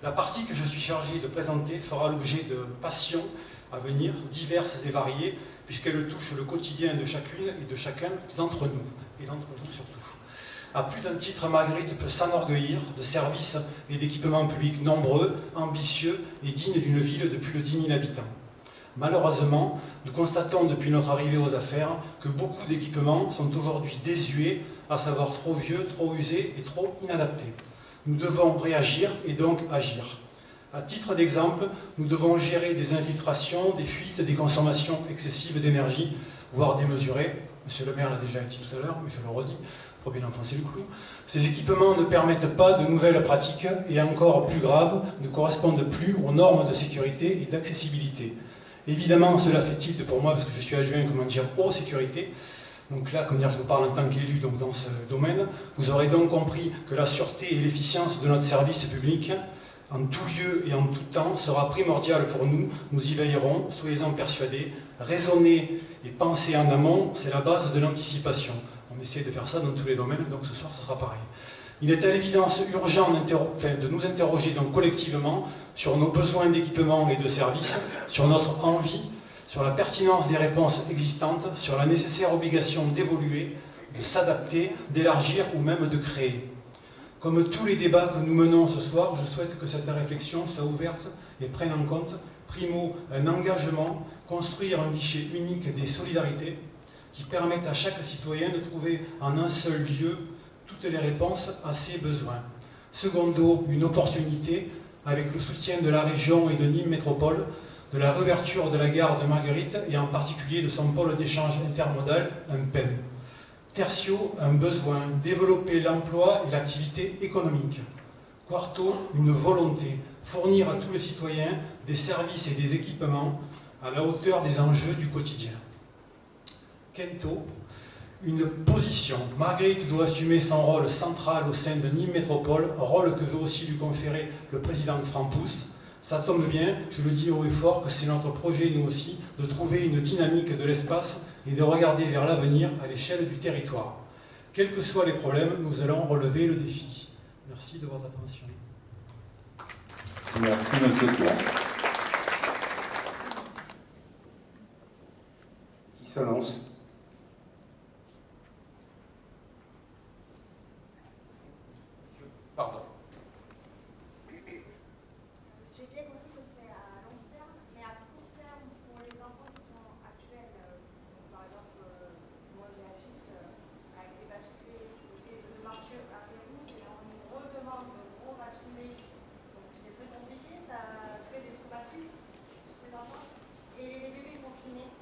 La partie que je suis chargé de présenter fera l'objet de passions à venir, diverses et variées, puisqu'elle touche le quotidien de chacune et de chacun d'entre nous, et d'entre vous surtout. À plus d'un titre, Marguerite peut s'enorgueillir de services et d'équipements publics nombreux, ambitieux et dignes d'une ville de plus de 10 000 habitants. Malheureusement, nous constatons depuis notre arrivée aux affaires que beaucoup d'équipements sont aujourd'hui désuets, à savoir trop vieux, trop usés et trop inadaptés. Nous devons réagir et donc agir. À titre d'exemple, nous devons gérer des infiltrations, des fuites, des consommations excessives d'énergie, voire démesurées. Monsieur le maire l'a déjà dit tout à l'heure, mais je le redis, pour bien enfoncer le clou. Ces équipements ne permettent pas de nouvelles pratiques et encore plus grave, ne correspondent plus aux normes de sécurité et d'accessibilité. Évidemment, cela fait tilt pour moi, parce que je suis adjoint, comment dire, aux sécurités. Donc là, comme dire, je vous parle en tant qu'élu dans ce domaine. Vous aurez donc compris que la sûreté et l'efficience de notre service public, en tout lieu et en tout temps, sera primordiale pour nous. Nous y veillerons, soyez-en persuadés. Raisonner et penser en amont, c'est la base de l'anticipation. On essaie de faire ça dans tous les domaines, donc ce soir, ce sera pareil. Il est à l'évidence urgent de nous interroger donc collectivement sur nos besoins d'équipement et de services, sur notre envie, sur la pertinence des réponses existantes, sur la nécessaire obligation d'évoluer, de s'adapter, d'élargir ou même de créer. Comme tous les débats que nous menons ce soir, je souhaite que cette réflexion soit ouverte et prenne en compte Primo, un engagement, construire un guichet unique des solidarités qui permette à chaque citoyen de trouver en un seul lieu toutes les réponses à ses besoins. Secondo, une opportunité, avec le soutien de la région et de Nîmes Métropole, de la réouverture de la gare de Marguerite et en particulier de son pôle d'échange intermodal, un PEM. Tertio, un besoin, développer l'emploi et l'activité économique. Quarto, une volonté, fournir à tous les citoyens des services et des équipements à la hauteur des enjeux du quotidien. Quinto, une position. Marguerite doit assumer son rôle central au sein de Nîmes Métropole, rôle que veut aussi lui conférer le président de Frampoust. Ça tombe bien, je le dis haut et fort, que c'est notre projet, nous aussi, de trouver une dynamique de l'espace et de regarder vers l'avenir à l'échelle du territoire. Quels que soient les problèmes, nous allons relever le défi. Merci de votre attention. Merci, monsieur Courant. Qui se lance? Pardon. J'ai bien compris que c'est à long terme, mais à court terme, pour les enfants qui sont actuels, par exemple, moi j'ai un fils avec des basculés de Marcieux à Pérou, et on nous redemande de gros basculés, donc c'est très compliqué, ça crée des traumatismes sur ces enfants. Et les bébés confinés,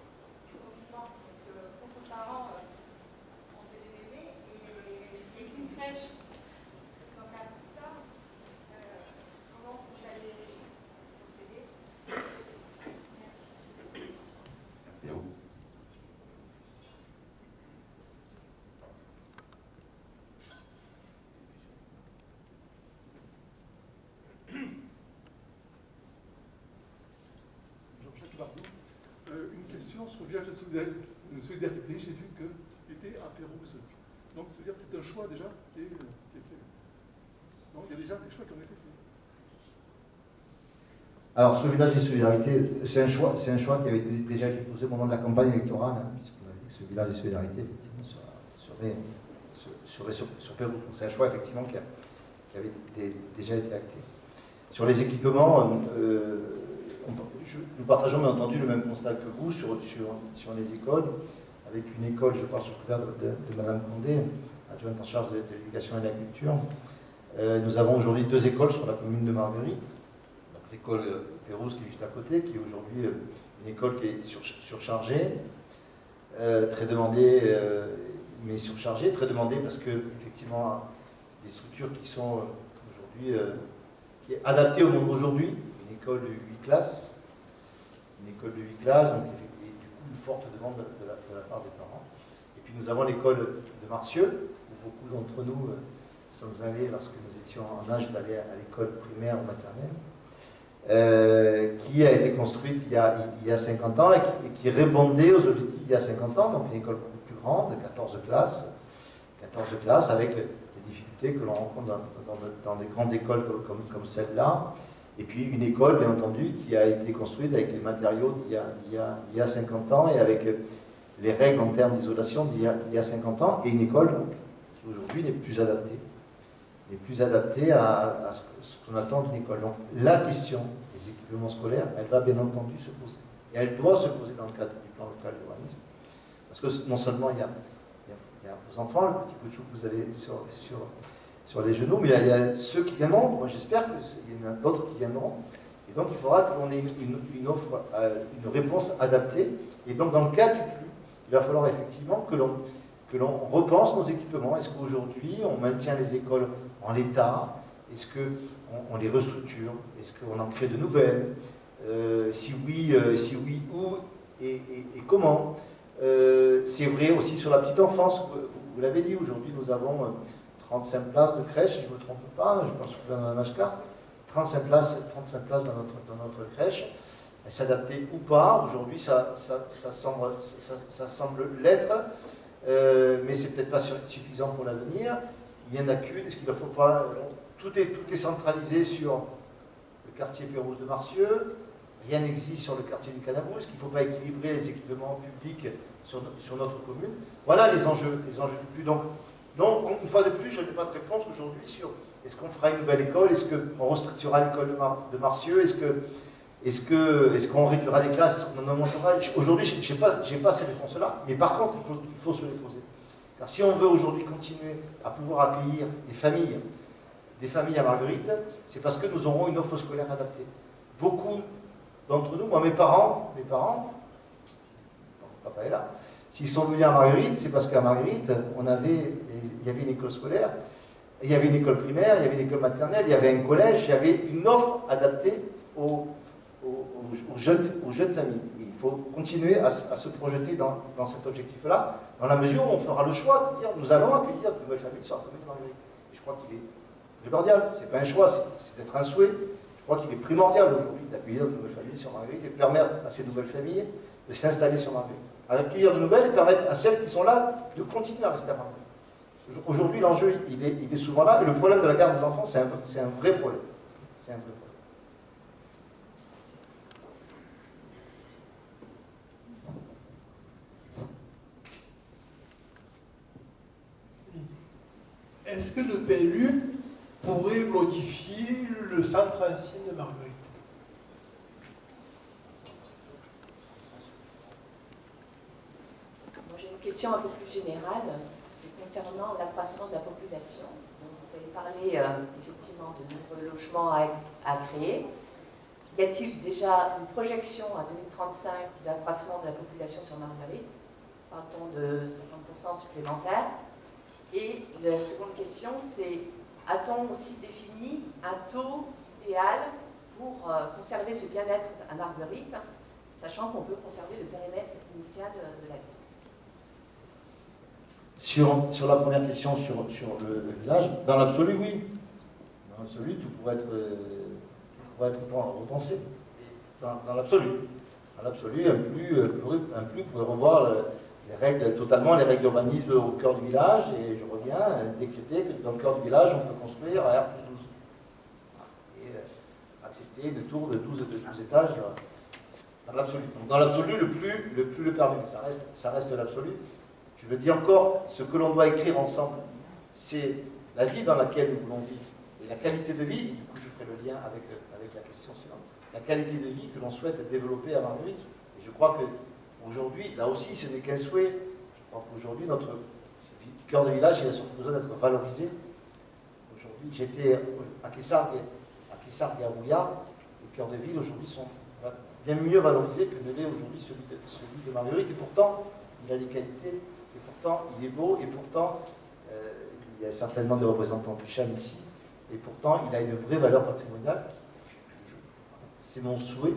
du confinement, parce que pour nos parents, on fait des bébés, et qu'une crèche. Une question sur le village de solidarité. J'ai vu qu'il était à Pérouse. Donc, c'est-à-dire que c'est un choix déjà qui est fait. Donc, il y a déjà des choix qui ont été faits. Alors, ce village de solidarité, c'est un choix qui avait déjà été posé au moment de la campagne électorale, hein, puisqu'on a dit que ce village de solidarité, effectivement, serait sur Pérouse. Donc, c'est un choix, effectivement, qui avait déjà été acté. Sur les équipements, nous partageons bien entendu le même constat que vous sur les écoles, avec une école, je crois, sur couvert de Mme Condé, adjointe en charge de l'éducation et de la culture. Nous avons aujourd'hui 2 écoles sur la commune de Marguerite. L'école Pérouse qui est juste à côté, qui est aujourd'hui une école qui est surchargée, très demandée, mais surchargée, très demandée parce que, effectivement, des structures qui sont aujourd'hui, qui est adaptée au monde aujourd'hui, une école de 8 classes, donc et du coup une forte demande de la part des parents. Et puis nous avons l'école de Marcieux, où beaucoup d'entre nous sommes allés lorsque nous étions en âge d'aller à l'école primaire ou maternelle, qui a été construite il y a 50 ans et qui répondait aux objectifs il y a 50 ans, donc une école beaucoup plus grande, 14 classes avec les difficultés que l'on rencontre dans des grandes écoles comme celle-là. Et puis une école, bien entendu, qui a été construite avec les matériaux d'il y a 50 ans et avec les règles en termes d'isolation d'il y a 50 ans, et une école donc, qui aujourd'hui n'est plus adaptée à ce qu'on attend d'une école. Donc la question des équipements scolaires, elle va bien entendu se poser. Et elle doit se poser dans le cadre du plan local d'urbanisme. Parce que non seulement il y a vos enfants, le petit bout de chou que vous avez sur les genoux, mais il y a ceux qui viendront. Moi j'espère qu'il y en a d'autres qui viendront. Et donc il faudra qu'on ait une offre, une réponse adaptée. Et donc dans le cas du PLU, il va falloir effectivement que l'on repense nos équipements. Est-ce qu'aujourd'hui on maintient les écoles en l'état? Est-ce qu'on les restructure? Est-ce qu'on en crée de nouvelles? Si oui, où et comment? C'est vrai aussi sur la petite enfance. Vous l'avez dit, aujourd'hui nous avons 35 places de crèche, si je ne me trompe pas, je pense que vous avez un HK, 35 places dans notre crèche. Elle s'adapter ou pas, aujourd'hui ça semble l'être, mais c'est peut-être pas suffisant pour l'avenir. Il y en a qu'une, est-ce qu'il ne faut pas... Tout est centralisé sur le quartier Pérouse de Marcieux, rien n'existe sur le quartier du Canabou, est-ce qu'il ne faut pas équilibrer les équipements publics sur notre commune? Voilà les enjeux du PLU. Donc, une fois de plus, je n'ai pas de réponse aujourd'hui sur est-ce qu'on fera une nouvelle école, est-ce qu'on restructurera l'école de Marcieux, est-ce Est-ce qu'on réduira les classes? Est-ce qu'on en augmentera? Aujourd'hui, je n'ai pas ces réponses-là, mais par contre, il faut se les poser. Car si on veut aujourd'hui continuer à pouvoir accueillir des familles à Marguerite, c'est parce que nous aurons une offre scolaire adaptée. Beaucoup d'entre nous, moi mes parents, papa est là, s'ils sont venus à Marguerite, c'est parce qu'à Marguerite, il y avait une école scolaire, il y avait une école primaire, il y avait une école maternelle, il y avait un collège, il y avait une offre adaptée aux jeunes familles. Il faut continuer à se projeter dans cet objectif-là, dans la mesure où on fera le choix de dire nous allons accueillir de nouvelles familles sur la commune de Marguerite. Et je crois qu'il est primordial, ce n'est pas un choix, c'est peut-être un souhait. Je crois qu'il est primordial aujourd'hui d'accueillir de nouvelles familles sur Marguerite et de permettre à ces nouvelles familles de s'installer sur Marguerite. À accueillir de nouvelles et permettre à celles qui sont là de continuer à rester à Marguerite. Aujourd'hui, l'enjeu, il est souvent là, et le problème de la garde des enfants, c'est un vrai problème. C'est un vrai problème. Est-ce que le PLU pourrait modifier le centre ancien de Marguerite? Moi, j'ai une question un peu plus générale. C'est concernant l'accroissement de la population. Donc, vous avez parlé effectivement de nombreux logements à créer. Y a-t-il déjà une projection à 2035 d'accroissement de la population sur Marguerite? Parle-t-on de 50% supplémentaires? Et la seconde question, c'est, a-t-on aussi défini un taux idéal pour conserver ce bien-être à Marguerite, sachant qu'on peut conserver le périmètre initial de la ville? Sur la première question, sur le village, dans l'absolu, oui. Dans l'absolu, tout pourrait être repensé. Dans l'absolu. Dans l'absolu, un plus pourrait revoir totalement les règles d'urbanisme au cœur du village, et je reviens décréter que dans le cœur du village, on peut construire à R+12. Et accepter des tours de 12 étages dans l'absolu. Donc dans l'absolu, le plus le permet. Ça reste l'absolu. Je le dis encore, ce que l'on doit écrire ensemble, c'est la vie dans laquelle nous voulons vivre, et la qualité de vie, et du coup je ferai le lien avec la question suivante, la qualité de vie que l'on souhaite développer à Marguerite. Et je crois que aujourd'hui, là aussi, ce n'est qu'un souhait. Je crois qu'aujourd'hui, notre cœur de village, il a surtout besoin d'être valorisé. Aujourd'hui, j'étais à Kessargues et à Rouillard. Les cœurs de ville, aujourd'hui, sont bien mieux valorisés que ne l'est aujourd'hui celui de Marguerite. Et pourtant, il a des qualités, et pourtant, il est beau, et pourtant, il y a certainement des représentants du CHAM ici, et pourtant, il a une vraie valeur patrimoniale. C'est mon souhait.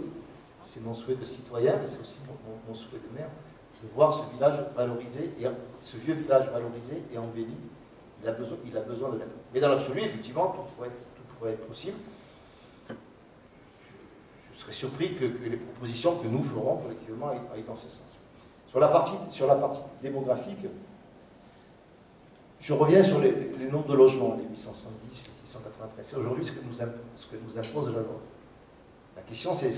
C'est mon souhait de citoyen, mais c'est aussi mon souhait de maire, de voir ce village valorisé, et ce vieux village valorisé et embelli. Il a besoin de l'être. Mais dans l'absolu, effectivement, tout pourrait être possible. Je serais surpris que les propositions que nous ferons collectivement aillent dans ce sens. Sur la partie démographique, je reviens sur les nombres de logements, les 870, les 693. C'est aujourd'hui ce que nous impose la loi. La question, c'est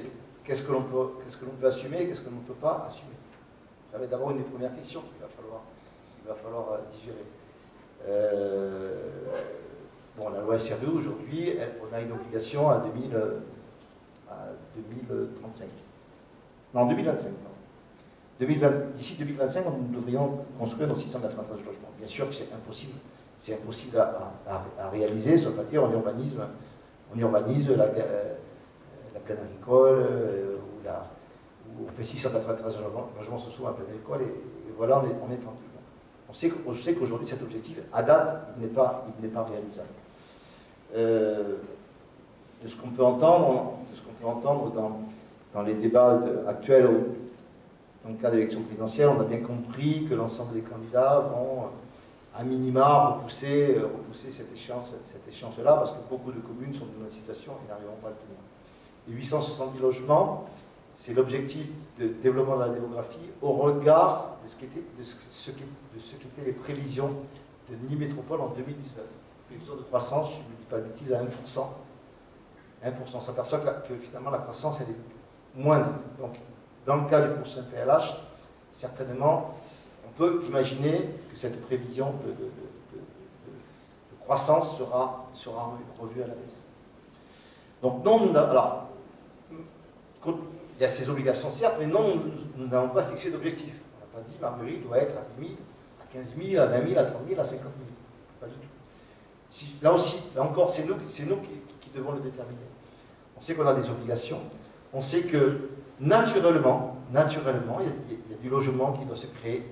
qu'est-ce que l'on peut assumer et qu'est-ce que l'on ne peut pas assumer? Ça va être d'abord une des premières questions qu'il va falloir digérer. Bon, la loi SRU, aujourd'hui, on a une obligation à 2035. Non, 2025. D'ici 2025, nous devrions construire nos 693 logements. Bien sûr que c'est impossible à réaliser, sauf à dire on urbanise la plaine agricole, où on fait 693 logements sociaux à la plaine agricole, et voilà, on est tranquille. Je sais qu'aujourd'hui, cet objectif, à date, il n'est pas réalisable. De ce qu'on peut entendre dans les débats actuels, dans le cas de l'élection présidentielle, on a bien compris que l'ensemble des candidats vont, à minima, repousser cette échéance-là, parce que beaucoup de communes sont dans une situation et n'arriveront pas à le tenir. Les 870 logements, c'est l'objectif de développement de la démographie au regard de ce qu'étaient les prévisions de Nîmes Métropole en 2019. Prévision de croissance, je ne dis pas de bêtises, à 1%. 1%. On s'aperçoit que finalement la croissance elle est moindre. Donc, dans le cas du prochain PLH, certainement, on peut imaginer que cette prévision de croissance sera revue à la baisse. Donc, non, alors, il y a ces obligations certes, mais non, nous n'avons pas fixé d'objectif. On n'a pas dit Marguerite doit être à 10 000, à 15 000, à 20 000, à 30 000, à 50 000. Pas du tout. Là aussi, là encore, c'est nous qui devons le déterminer. On sait qu'on a des obligations. On sait que naturellement, il y a du logement qui doit se créer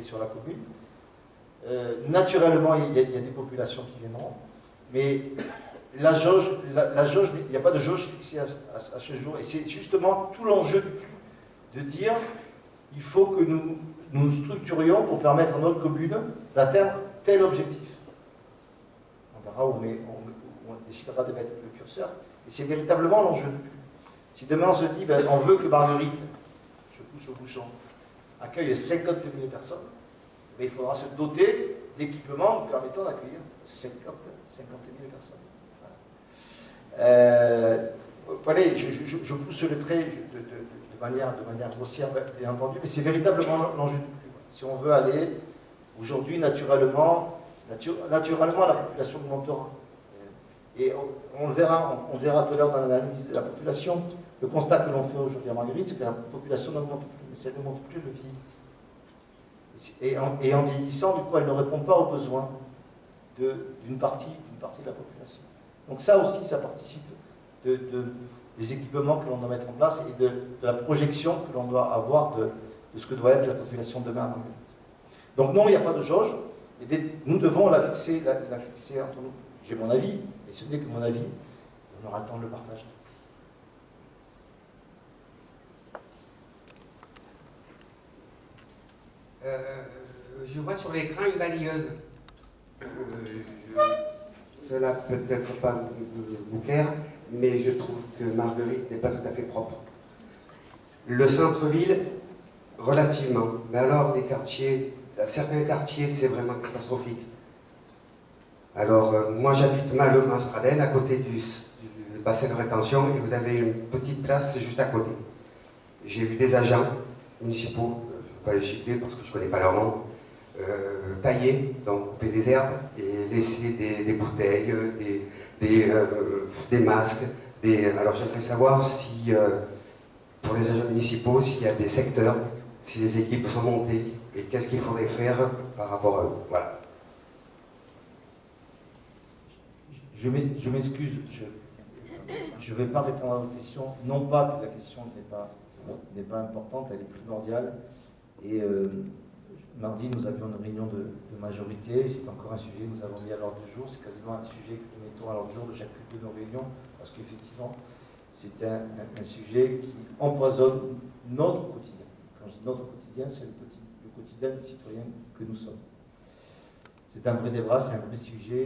sur la commune. Naturellement, il y a des populations qui viendront. Mais la jauge, il n'y a pas de jauge fixée à ce jour. Et c'est justement tout l'enjeu de dire il faut que nous nous structurions pour permettre à notre commune d'atteindre tel objectif. On verra où on décidera de mettre le curseur. Et c'est véritablement l'enjeu. Si demain on se dit ben, on veut que Marguerite, je pousse au bouchon, accueille 50 000 personnes, ben, il faudra se doter d'équipements permettant d'accueillir 50 000 personnes. Voilà, je pousse le trait de manière grossière, bien entendu, mais c'est véritablement l'enjeu du prix. Si on veut aller, aujourd'hui, naturellement, la population augmentera. Et on verra tout à l'heure dans l'analyse de la population, le constat que l'on fait aujourd'hui à Marguerite, c'est que la population n'augmente plus, mais si elle n'augmente plus, elle vieillit. Et en vieillissant, du coup, elle ne répond pas aux besoins d'une partie de la population. Donc ça aussi, ça participe des équipements que l'on doit mettre en place et de la projection que l'on doit avoir de ce que doit être la population demain à Marguerite. Donc non, il n'y a pas de jauge. Nous devons la fixer entre nous. J'ai mon avis, et ce n'est que mon avis. On aura le temps de le partager. Je vois sur l'écran une balayeuse. Cela peut-être pas vous plaire, mais je trouve que Marguerite n'est pas tout à fait propre. Le centre-ville, relativement, mais alors les quartiers, certains quartiers, c'est vraiment catastrophique. Alors, moi j'habite Malheureux à Stradel, à côté du bassin de rétention, et vous avez une petite place juste à côté. J'ai vu des agents municipaux, je ne vais pas les citer parce que je ne connais pas leur nom, tailler, donc couper des herbes et laisser des bouteilles, des masques. Alors j'aimerais savoir si, pour les agents municipaux, s'il y a des secteurs, si les équipes sont montées et qu'est-ce qu'il faudrait faire par rapport à eux. Voilà. Je m'excuse, je ne vais pas répondre à votre question. Non pas que la question n'est pas importante, elle est primordiale. Et mardi, nous avions une réunion de majorité. C'est encore un sujet que nous avons mis à l'ordre du jour. C'est quasiment un sujet que nous mettons à l'ordre du jour de chacune de nos réunions. Parce qu'effectivement, c'est un sujet qui empoisonne notre quotidien. Quand je dis notre quotidien, c'est le quotidien des citoyens que nous sommes. C'est un vrai débat, c'est un vrai sujet.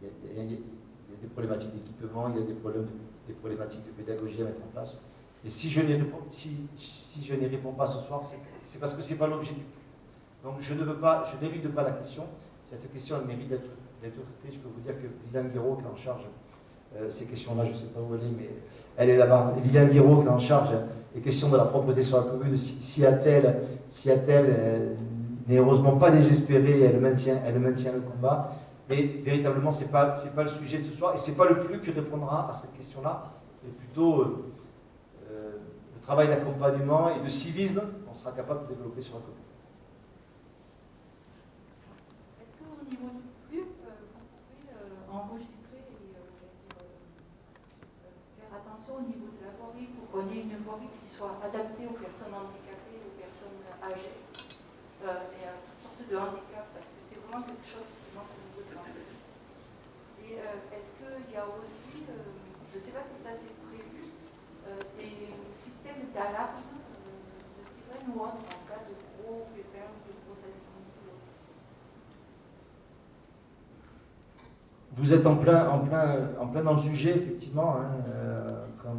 Il y a des problématiques d'équipement, il y a des problématiques de pédagogie à mettre en place. Et si je n'y réponds pas ce soir, c'est parce que ce n'est pas l'objet du coup. Donc je n'élude pas la question. Cette question, elle mérite d'être traitée. Je peux vous dire que Liliane Guiraud, qui est en charge ces questions-là, je ne sais pas où elle est, mais elle est là-bas. Liliane Guiraud, qui est en charge des questions de la propreté sur la commune, si a-t-elle n'est heureusement pas désespérée, elle maintient le combat. Mais véritablement, ce n'est pas le sujet de ce soir, et ce n'est pas le plus qui répondra à cette question-là, mais plutôt le travail d'accompagnement et de civisme qu'on sera capable de développer sur la commune. Est-ce qu'au niveau du PLUP, vous pouvez enregistrer et faire attention au niveau de la voirie pour qu'on ait une voirie qui soit adaptée aux personnes handicapées, aux personnes âgées, et à toutes sortes de handicaps, parce que c'est vraiment quelque chose qui manque au niveau de l'enjeu. Et est-ce qu'il y a aussi, je ne sais pas si ça s'est prévu, des systèmes d'alarme de sirène ou autre en cas de gros pépins, de gros incendies? Vous êtes en plein dans le sujet, effectivement, hein, quand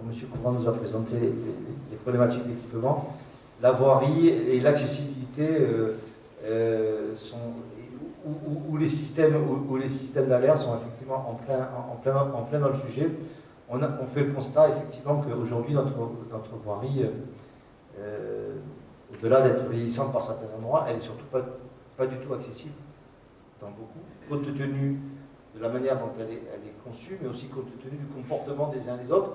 M. Courant nous a présenté les problématiques d'équipement. La voirie et l'accessibilité où les systèmes d'alerte sont effectivement en plein dans le sujet. On fait le constat effectivement qu'aujourd'hui notre voirie, au-delà d'être vieillissante par certains endroits, elle n'est surtout pas du tout accessible dans beaucoup, compte tenu de la manière dont elle est conçue, mais aussi compte tenu du comportement des uns et des autres.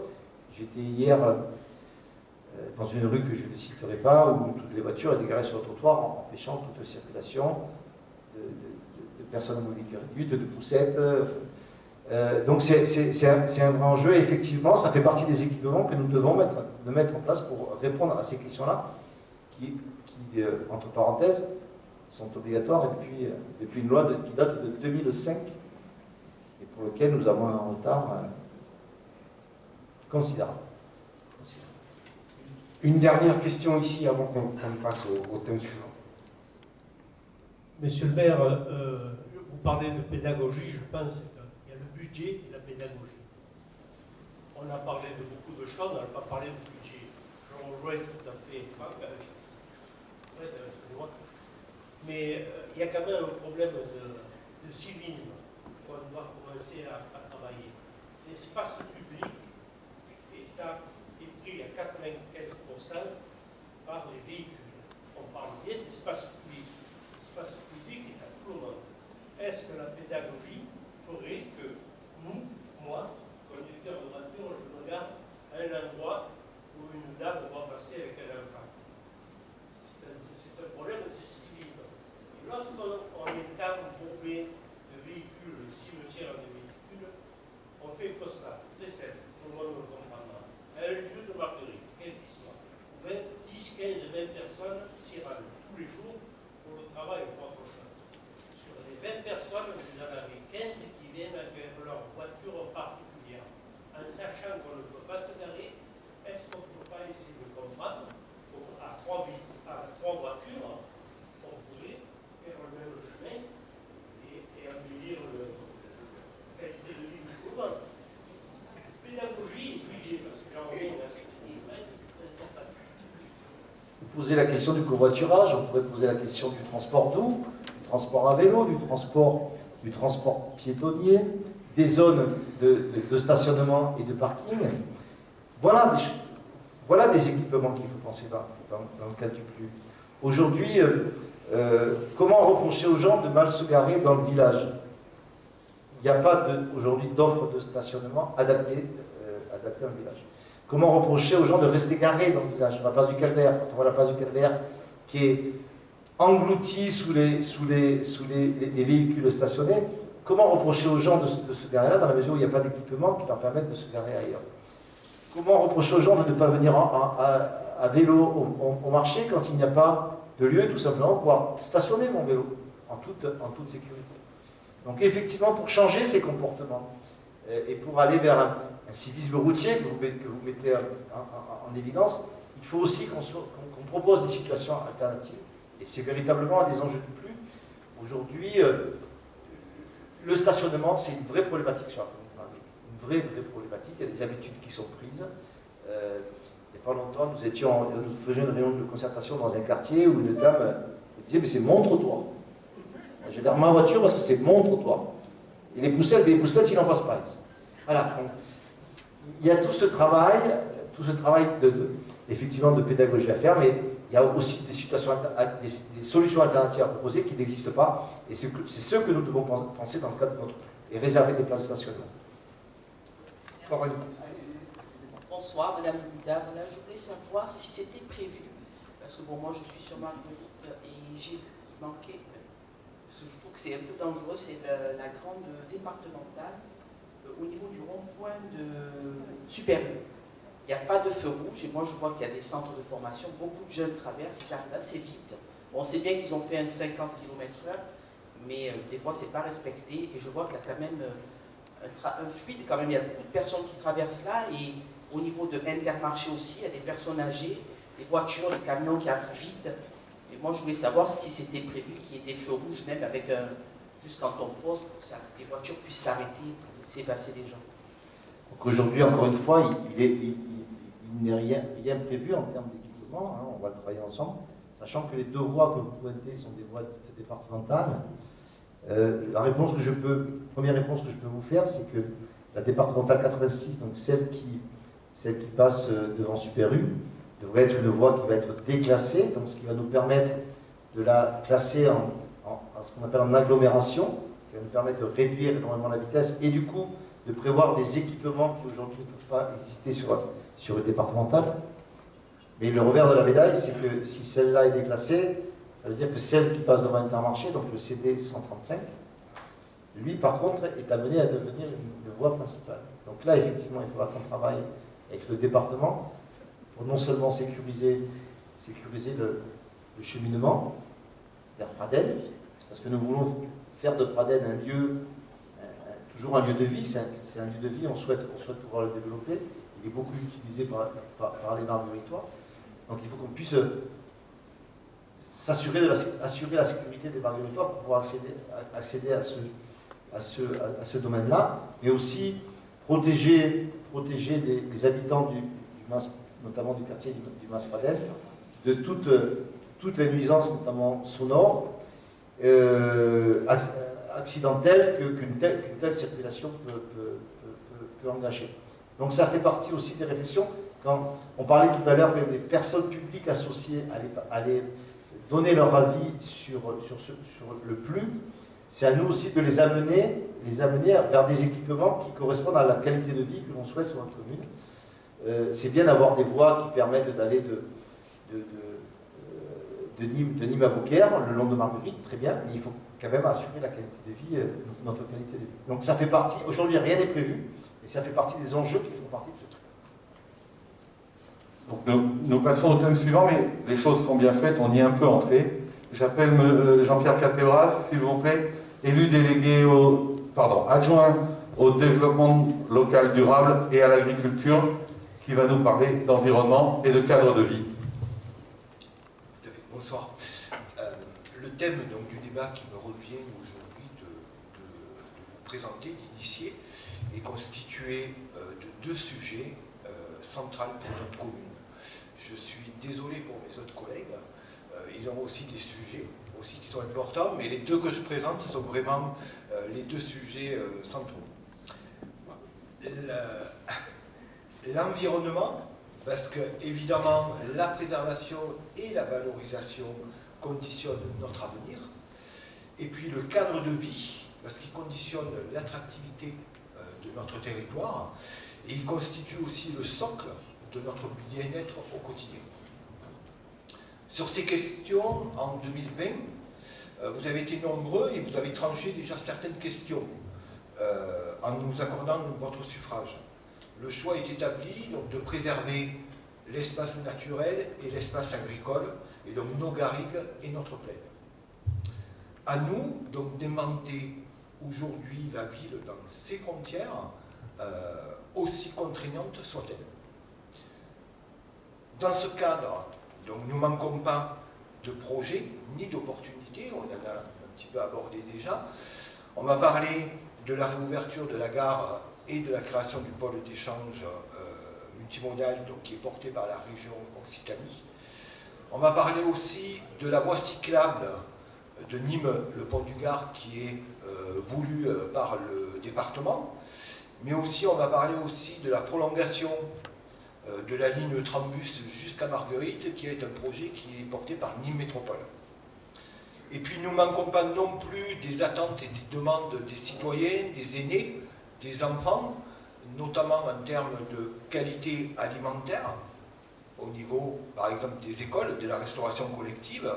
J'étais hier dans une rue que je ne citerai pas, où toutes les voitures étaient garées sur le trottoir, empêchant toute circulation de personnes à mobilité réduite, de poussettes. Donc c'est un vrai enjeu, et effectivement, ça fait partie des équipements que nous devons mettre en place pour répondre à ces questions-là, qui, entre parenthèses, sont obligatoires depuis une loi qui date de 2005, et pour lequel nous avons un retard considérable. Une dernière question ici avant qu'on passe au thème suivant. Monsieur le maire, vous parlez de pédagogie, je pense qu'il y a le budget et la pédagogie. On a parlé de beaucoup de choses, on n'a pas parlé de budget. Je rejoins tout à fait Franck, excusez-moi. Mais il y a quand même un problème de civisme qu'on doit commencer à travailler. L'espace public est pris à 95% par les véhicules. On parle bien d'espace public. L'espace public est à tout le monde. Est-ce que la pédagogie ferait que moi, conducteur de voiture, je me garde à un endroit où une dame va passer avec un enfant? C'est un problème de civisme. Et lorsqu'on est embourbé de véhicules, de cimetières de véhicules, on fait que ça, très simple, tout le monde le comprendra. Un lieu de marguerite, quel qu'il soit, où 10, 15, 20 personnes s'y rendent tous les jours pour le travail ou pour autre chose. Sur les 20 personnes, vous en avez 15 qui viennent avec leur voiture particulière. En sachant qu'on ne peut pas se garer, est-ce qu'on ne peut pas essayer de comprendre à trois voitures, on pourrait faire le même chemin et améliorer la qualité de vie du monde. Pédagogie et budget, parce que j'en reviens à ce qui est très important. Vous posez la question du covoiturage, on pourrait poser la question du transport doux, du transport à vélo, du transport piétonnier, des zones de stationnement et de parking. Voilà des équipements qu'il faut penser dans le cadre du PLU. Aujourd'hui, comment reprocher aux gens de mal se garer dans le village? Il n'y a pas aujourd'hui d'offre de stationnement adaptée à un village. Comment reprocher aux gens de rester garés dans le village, sur la place du Calvaire? Quand on voit la place du Calvaire qui est engloutie sous les véhicules stationnés, comment reprocher aux gens de se garer là, dans la mesure où il n'y a pas d'équipement qui leur permettent de se garer ailleurs? Comment reprocher aux gens de ne pas venir à vélo au marché quand il n'y a pas de lieu, tout simplement, pour pouvoir stationner mon vélo en toute sécurité? Donc effectivement, pour changer ces comportements et pour aller vers un civisme routier que vous mettez en évidence, il faut aussi qu'on propose des situations alternatives. Et c'est véritablement un des enjeux du PLU. Aujourd'hui, le stationnement, c'est une vraie problématique sur la commune de Marguerite. Une vraie problématique. Il y a des habitudes qui sont prises. Il n'y a pas longtemps, nous faisions une réunion de concertation dans un quartier où une dame me disait « mais c'est mon trottoir ». Je garde ma voiture parce que c'est mon trottoir. Et les poussettes, ils n'en passent pas ici. Voilà. Donc, il y a tout ce travail effectivement de pédagogie à faire, mais il y a aussi des solutions alternatives à proposer qui n'existent pas. Et c'est ce que nous devons penser dans le cadre de notre et réserver des places de stationnement. Bonsoir, Madame Lida. Voilà, je voulais savoir si c'était prévu, parce que bon, moi je suis sur Marguerite et j'ai vu qu'il manquait, parce que je trouve que c'est un peu dangereux, c'est la grande départementale au niveau du rond-point de Super-U. Il n'y a pas de feu rouge et moi je vois qu'il y a des centres de formation, beaucoup de jeunes traversent, ils arrivent assez vite. Bon, on sait bien qu'ils ont fait un 50 km/h, mais des fois c'est pas respecté et je vois qu'il y a quand même un fluide quand même, il y a beaucoup de personnes qui traversent là et au niveau de Intermarché aussi, il y a des personnes âgées, des voitures, des camions qui arrivent vite. Et moi je voulais savoir si c'était prévu qu'il y ait des feux rouges même avec juste quand on pose pour que les voitures puissent s'arrêter pour laisser passer les gens. Donc aujourd'hui, encore une fois, il n'est rien prévu en termes d'équipement, hein, on va travailler ensemble, sachant que les deux voies que vous pointez sont des voies départementales. Première réponse que je peux vous faire, c'est que la départementale 86, donc celle qui passe devant Super-U, devrait être une voie qui va être déclassée, donc ce qui va nous permettre de la classer en ce qu'on appelle en agglomération, qui va nous permettre de réduire énormément la vitesse et du coup de prévoir des équipements qui aujourd'hui ne peuvent pas exister sur le départemental. Mais le revers de la médaille, c'est que si celle-là est déclassée, ça veut dire que celle qui passe devant Intermarché, donc le CD 135, lui par contre est amené à devenir une voie principale. Donc là effectivement il faudra qu'on travaille avec le département pour non seulement sécuriser le cheminement vers Pradelles, parce que nous voulons faire de Pradelles un lieu, toujours un lieu de vie, c'est un lieu de vie, on souhaite pouvoir le développer, il est beaucoup utilisé par les margueritoires, donc il faut qu'on puisse assurer la sécurité des margueritoires pour pouvoir accéder à ce domaine-là, mais aussi protéger les habitants du Mas, notamment du quartier du Mas-Pradelles, de toutes les nuisances, notamment sonores, accidentelles qu'une telle circulation peut engager. Donc ça fait partie aussi des réflexions. Quand on parlait tout à l'heure que les personnes publiques associées allaient donner leur avis sur le flux, c'est à nous aussi de les amener vers des équipements qui correspondent à la qualité de vie que l'on souhaite sur notre commune. C'est bien d'avoir des voies qui permettent d'aller de Nîmes à Beaucaire, le long de Marguerite, très bien, mais il faut quand même assurer la qualité de vie, notre qualité de vie. Donc ça fait partie, aujourd'hui rien n'est prévu, et ça fait partie des enjeux qui font partie de ce truc. Donc nous passons au thème suivant, mais les choses sont bien faites, on y est un peu entré. J'appelle Jean-Pierre Catebras, s'il vous plaît, élu délégué adjoint au développement local durable et à l'agriculture, qui va nous parler d'environnement et de cadre de vie. Bonsoir. Le thème donc, du débat qui me revient aujourd'hui de vous présenter, d'initier, est constitué de deux sujets centraux pour notre commune. Je suis désolé pour mes autres collègues, ils ont aussi des sujets aussi qui sont importants, mais les deux que je présente sont vraiment les deux sujets centraux. L'environnement, parce que évidemment la préservation et la valorisation conditionnent notre avenir, et puis le cadre de vie, parce qu'il conditionne l'attractivité de notre territoire, et il constitue aussi le socle de notre bien-être au quotidien. Sur ces questions, en 2020, vous avez été nombreux et vous avez tranché déjà certaines questions en nous accordant votre suffrage. Le choix est établi donc, de préserver l'espace naturel et l'espace agricole, et donc nos garrigues et notre plaine. À nous donc d'aimanter aujourd'hui la ville dans ses frontières, aussi contraignantes soient-elles. Dans ce cadre, donc, nous ne manquons pas de projets ni d'opportunités, on en a un petit peu abordé déjà. On va parler de la réouverture de la gare et de la création du pôle d'échange multimodal donc, qui est porté par la région Occitanie. On va parler aussi de la voie cyclable de Nîmes, le pont du Gard, qui est voulu par le département. Mais aussi, on va parler aussi de la prolongation de la ligne Trambus jusqu'à Marguerite, qui est un projet qui est porté par Nîmes Métropole. Et puis, nous ne manquons pas non plus des attentes et des demandes des citoyens, des aînés, des enfants, notamment en termes de qualité alimentaire, au niveau, par exemple, des écoles, de la restauration collective,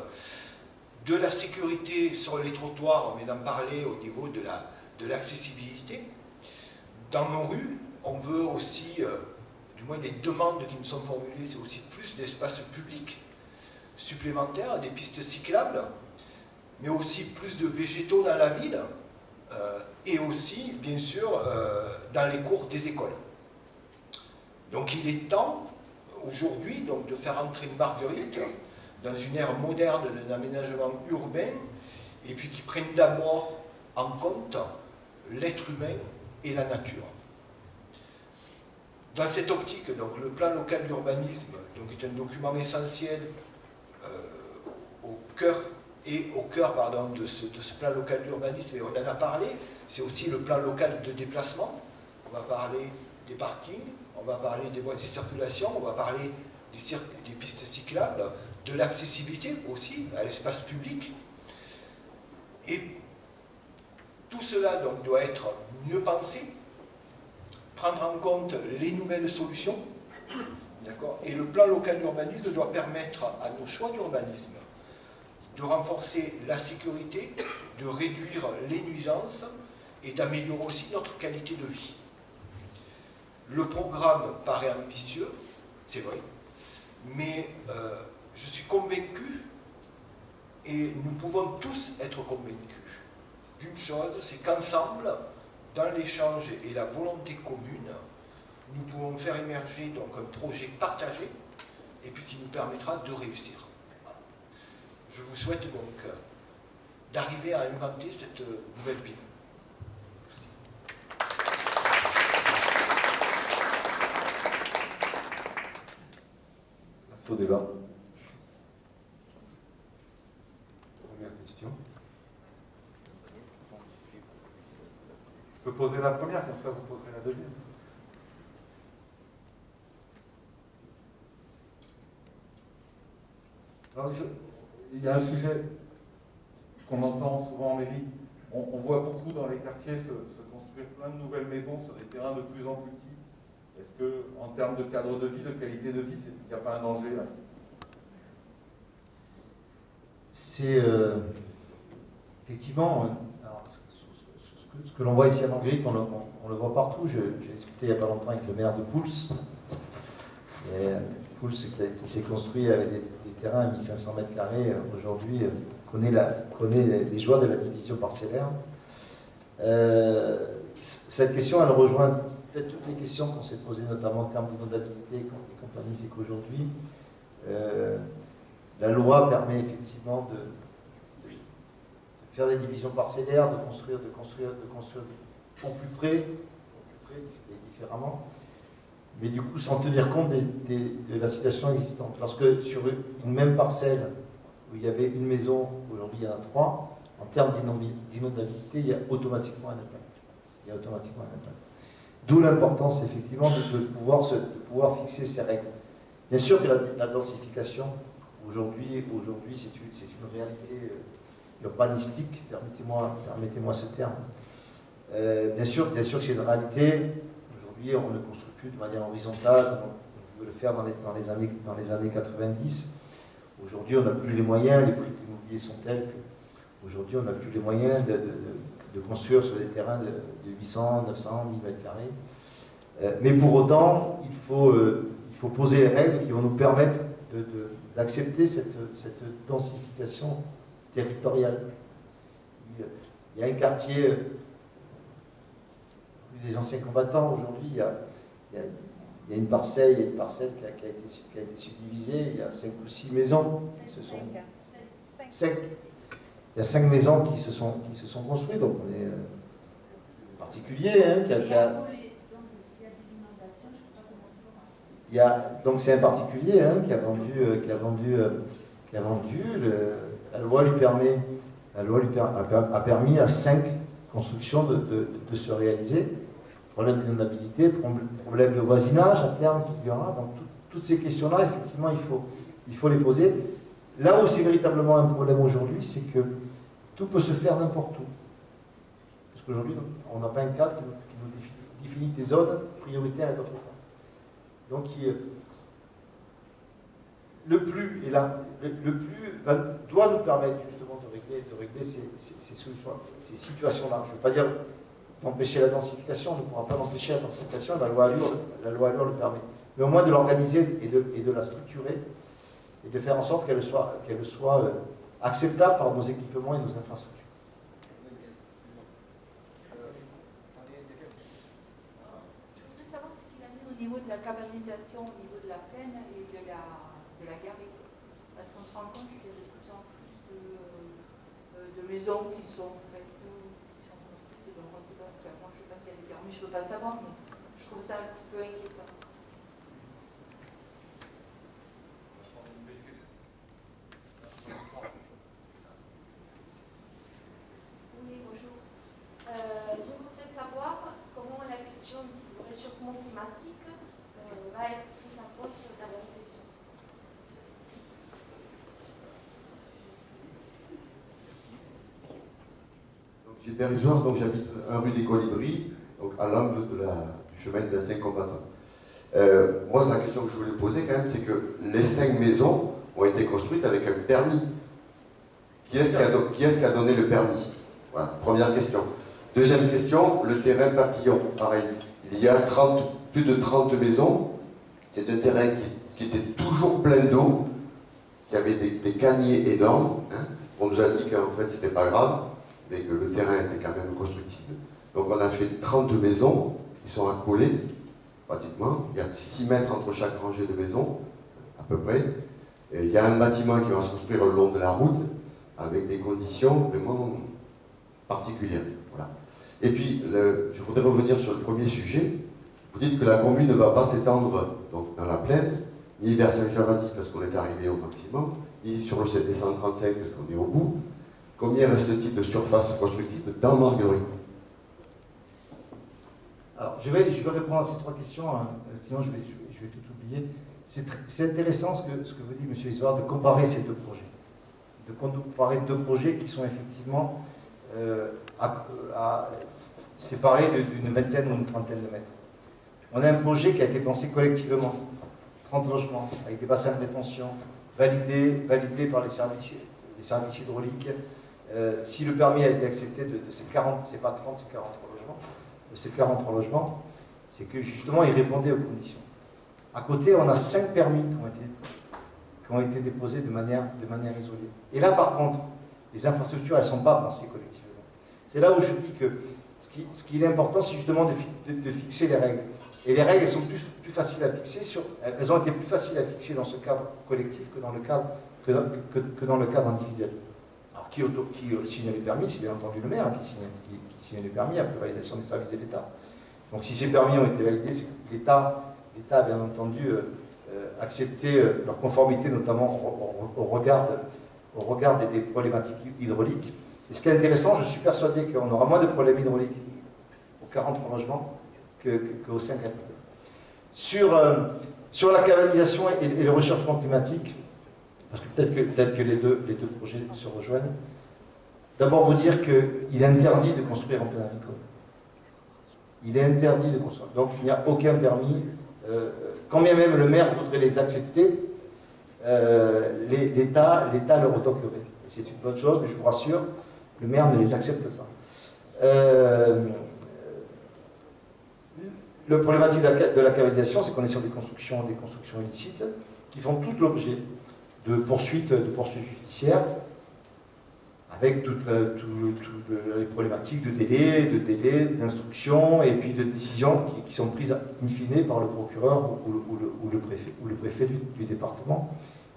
de la sécurité sur les trottoirs, on vient d'en parler au niveau de l'accessibilité. Dans nos rues, on veut aussi, du moins les demandes qui nous sont formulées, c'est aussi plus d'espaces publics supplémentaires, des pistes cyclables, mais aussi plus de végétaux dans la ville, et aussi, bien sûr, dans les cours des écoles. Donc il est temps, aujourd'hui, de faire entrer Marguerite dans une ère moderne d'aménagement urbain, et puis qui prenne d'abord en compte l'être humain et la nature. Dans cette optique, donc, le plan local d'urbanisme est un document essentiel au cœur de ce plan local d'urbanisme, et on en a parlé, c'est aussi le plan local de déplacement. On va parler des parkings, on va parler des voies de circulation, on va parler des pistes cyclables, de l'accessibilité aussi à l'espace public. Et Tout cela donc, doit être mieux pensé, prendre en compte les nouvelles solutions, et le plan local d'urbanisme doit permettre à nos choix d'urbanisme de renforcer la sécurité, de réduire les nuisances et d'améliorer aussi notre qualité de vie. Le programme paraît ambitieux, c'est vrai, mais je suis convaincu, et nous pouvons tous être convaincus, d'une chose, c'est qu'ensemble, dans l'échange et la volonté commune, nous pouvons faire émerger donc un projet partagé et puis qui nous permettra de réussir. Je vous souhaite donc d'arriver à inventer cette nouvelle ville. Place au débat. Première question. Je peux poser la première, comme ça vous poserez la deuxième. Alors, il y a un sujet qu'on entend souvent en mairie. On voit beaucoup dans les quartiers se construire plein de nouvelles maisons sur des terrains de plus en plus petits. Est-ce que, en termes de cadre de vie, de qualité de vie, il n'y a pas un danger là? C'est effectivement, alors, ce que l'on voit ici à Marguerite, on le voit partout. J'ai discuté il n'y a pas longtemps avec le maire de Pouls. Pouls qui s'est construit avec des terrains à 1500 mètres carrés, aujourd'hui connaît les joies de la division parcellaire. Cette question, elle rejoint peut-être toutes les questions qu'on s'est posées, notamment en termes d'inondabilité et compagnie, c'est qu'aujourd'hui, la loi permet effectivement de faire des divisions parcellaires, de construire au plus près, et différemment, mais du coup sans tenir compte de la situation existante. Lorsque sur une même parcelle où il y avait une maison, aujourd'hui il y en a 3, en termes d'inondabilité, il y a automatiquement un impact. D'où l'importance effectivement de pouvoir fixer ces règles. Bien sûr que la densification, aujourd'hui c'est une réalité urbanistique, permettez-moi ce terme. Bien sûr que c'est une réalité. Aujourd'hui, on ne construit plus de manière horizontale, comme on pouvait le faire dans les années 90. Aujourd'hui, on n'a plus les moyens, les prix de l'immobilier sont tels qu'aujourd'hui, on n'a plus les moyens de construire sur des terrains de 800, 900, 1000 mètres carrés. Mais pour autant, il faut poser les règles qui vont nous permettre d'accepter cette densification territoriale. Il y a un quartier des anciens combattants, aujourd'hui, il y a une parcelle qui a été subdivisée, il y a 5 ou 6 maisons qui se sont... 5. Il y a 5 maisons qui se sont construites, donc on est particulier, qui a... Donc c'est un particulier qui a vendu, la loi a permis à 5 constructions de se réaliser. Problème d'inondabilité, problème de voisinage à terme qu'il y aura. Donc toutes ces questions-là, effectivement, il faut les poser. Là où c'est véritablement un problème aujourd'hui, c'est que tout peut se faire n'importe où. Parce qu'aujourd'hui, on n'a pas un cadre qui nous définit des zones prioritaires et d'autres pas. Donc le plus doit nous permettre justement de régler ces solutions, ces situations-là. Je ne veux pas dire d'empêcher la densification, on ne pourra pas empêcher la densification, la loi Allure le permet. Mais au moins de l'organiser et de la structurer et de faire en sorte qu'elle soit acceptable par nos équipements et nos infrastructures. Je voudrais savoir ce qu'il a mis au niveau de la cabanisation, au niveau de la plaine et de la garrigue. Parce qu'on se rend compte qu'il y a de plus en plus de maisons qui sont faites. Moi, je ne sais pas s'il y a des permis, je ne veux pas savoir, mais je trouve ça un petit peu inquiétant. Oui, bonjour. Je voudrais savoir comment la question du réchauffement climatique va être prise en compte dans la réflexion. suis Pierre Isoire, donc j'habite 1 rue des Colibris, donc à l'angle du chemin des anciens combattants. Moi, la question que je voulais poser quand même, c'est que les 5 maisons ont été construites avec un permis. Qui est-ce qui a donné le permis? Voilà, première question. Deuxième question, le terrain papillon, pareil. Il y a plus de 30 maisons. C'est un terrain qui était toujours plein d'eau, qui avait des caniers énormes. Hein. On nous a dit qu'en fait, c'était pas grave, mais que le terrain était quand même constructible. Donc on a fait 30 maisons qui sont accolées, pratiquement. Il y a 6 mètres entre chaque rangée de maisons, à peu près. Et il y a un bâtiment qui va se construire le long de la route, avec des conditions vraiment particulières. Voilà. Et puis, je voudrais revenir sur le premier sujet. Vous dites que la commune ne va pas s'étendre dans la plaine, ni vers Saint-Gervasy parce qu'on est arrivé au maximum, ni sur le CD 135 parce qu'on est au bout. Combien reste-t-il de surface constructive dans Marguerite? Alors, je vais répondre à ces 3 questions, hein. Sinon je vais tout oublier. C'est intéressant ce que vous dit M. Isoire, de comparer ces 2 projets. De comparer 2 projets qui sont effectivement séparés d'une vingtaine ou une trentaine de mètres. On a un projet qui a été pensé collectivement, 30 logements, avec des bassins de rétention, validés par les services hydrauliques. Si le permis a été accepté de ces 40, c'est pas 30, c'est 43 logements, de ces 43 logements, c'est que justement ils répondaient aux conditions. À côté, on a 5 permis qui ont été déposés de manière isolée. Et là, par contre, les infrastructures, elles ne sont pas pensées collectivement. C'est là où je dis que ce qui est important, c'est justement de fixer les règles. Et les règles, elles sont plus faciles à fixer, elles ont été plus faciles à fixer dans ce cadre collectif que dans le cadre individuel. Alors, qui signe les permis? C'est bien entendu le maire qui signe les permis après validation des services de l'État. Donc si ces permis ont été validés, c'est que l'État a bien entendu accepté leur conformité, notamment au regard des problématiques hydrauliques. Et ce qui est intéressant, je suis persuadé qu'on aura moins de problèmes hydrauliques aux 43 logements qu'aux 5 à côté. Sur la cavanisation et le réchauffement climatique, parce que peut-être que les deux projets se rejoignent, d'abord vous dire qu'il est interdit de construire en plein agricole. Il est interdit de construire. Donc il n'y a aucun permis. Quand bien même le maire voudrait les accepter, l'État leur autocurait. C'est une bonne chose, mais je vous rassure, le maire ne les accepte pas. Le problématique de la cavanisation, c'est qu'on est sur des constructions illicites qui font tout l'objet de poursuites judiciaires, avec toutes les problématiques de délai, d'instruction et puis de décisions qui sont prises in fine par le procureur ou le préfet du département.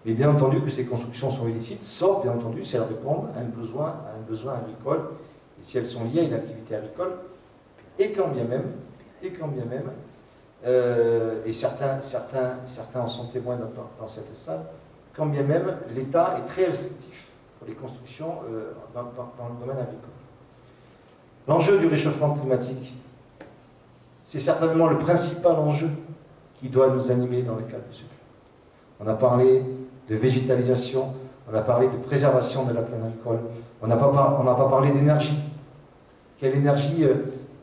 Mais bien entendu que ces constructions sont illicites, sauf bien entendu si elles répondent à un besoin agricole et si elles sont liées à une activité agricole, et quand bien même, et certains en sont témoins dans cette salle, quand bien même l'État est très restrictif pour les constructions dans le domaine agricole. L'enjeu du réchauffement climatique, c'est certainement le principal enjeu qui doit nous animer dans le cadre de ce plan. On a parlé de végétalisation, on a parlé de préservation de la plaine agricole, on n'a pas parlé d'énergie. Quelle énergie,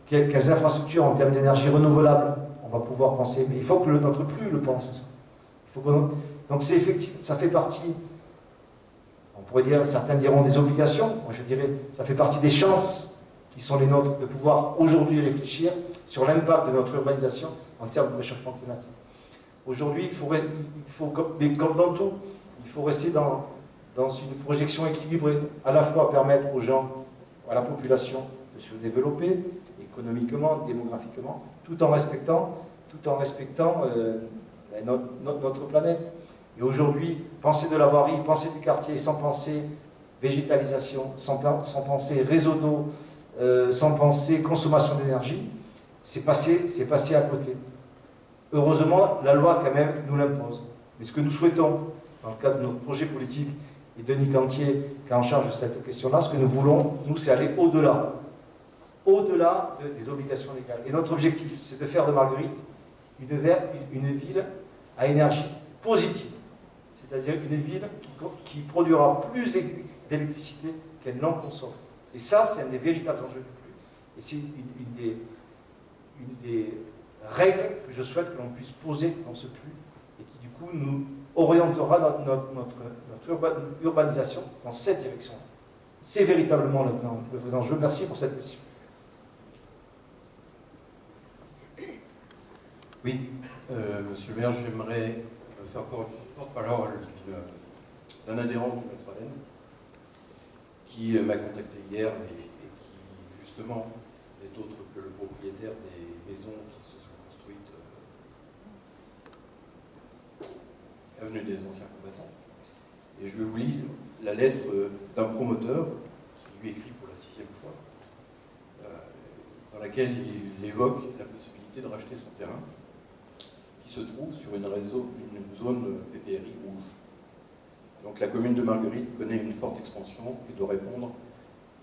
quelles infrastructures en termes d'énergie renouvelable on va pouvoir penser, mais il faut que notre plus le pense. Donc c'est effectif, ça fait partie, on pourrait dire, certains diront des obligations, moi je dirais, ça fait partie des chances qui sont les nôtres de pouvoir aujourd'hui réfléchir sur l'impact de notre urbanisation en termes de réchauffement climatique. Aujourd'hui, mais comme dans tout, il faut rester dans une projection équilibrée, à la fois permettre aux gens, à la population, de se développer économiquement, démographiquement, tout en respectant notre planète. Et aujourd'hui, penser de la voirie, penser du quartier, sans penser végétalisation, sans penser réseau d'eau, sans penser consommation d'énergie, c'est passé à côté. Heureusement, la loi, quand même, nous l'impose. Mais ce que nous souhaitons, dans le cadre de notre projet politique, et Denis Cantier, qui est en charge de cette question-là, ce que nous voulons, nous, c'est aller au-delà. Au-delà des obligations légales. Et notre objectif, c'est de faire de Marguerite une ville à énergie positive. C'est-à-dire une ville qui produira plus d'électricité qu'elle n'en consomme. Et ça, c'est un des véritables enjeux du PLU. Et c'est une des règles que je souhaite que l'on puisse poser dans ce PLU et qui, du coup, nous orientera notre urbanisation dans cette direction. C'est véritablement le vrai enjeu. Merci pour cette question. Oui, monsieur le maire, j'aimerais faire porte-parole d'un adhérent du Masralen qui m'a contacté hier et qui, justement, n'est autre que le propriétaire des maisons qui se sont construites avenue des Anciens Combattants. Et je vais vous lire la lettre d'un promoteur qui lui écrit pour la 6e fois, dans laquelle il évoque la possibilité de racheter son terrain qui se trouve sur une zone PPRI rouge. Donc la commune de Marguerite connaît une forte expansion et doit répondre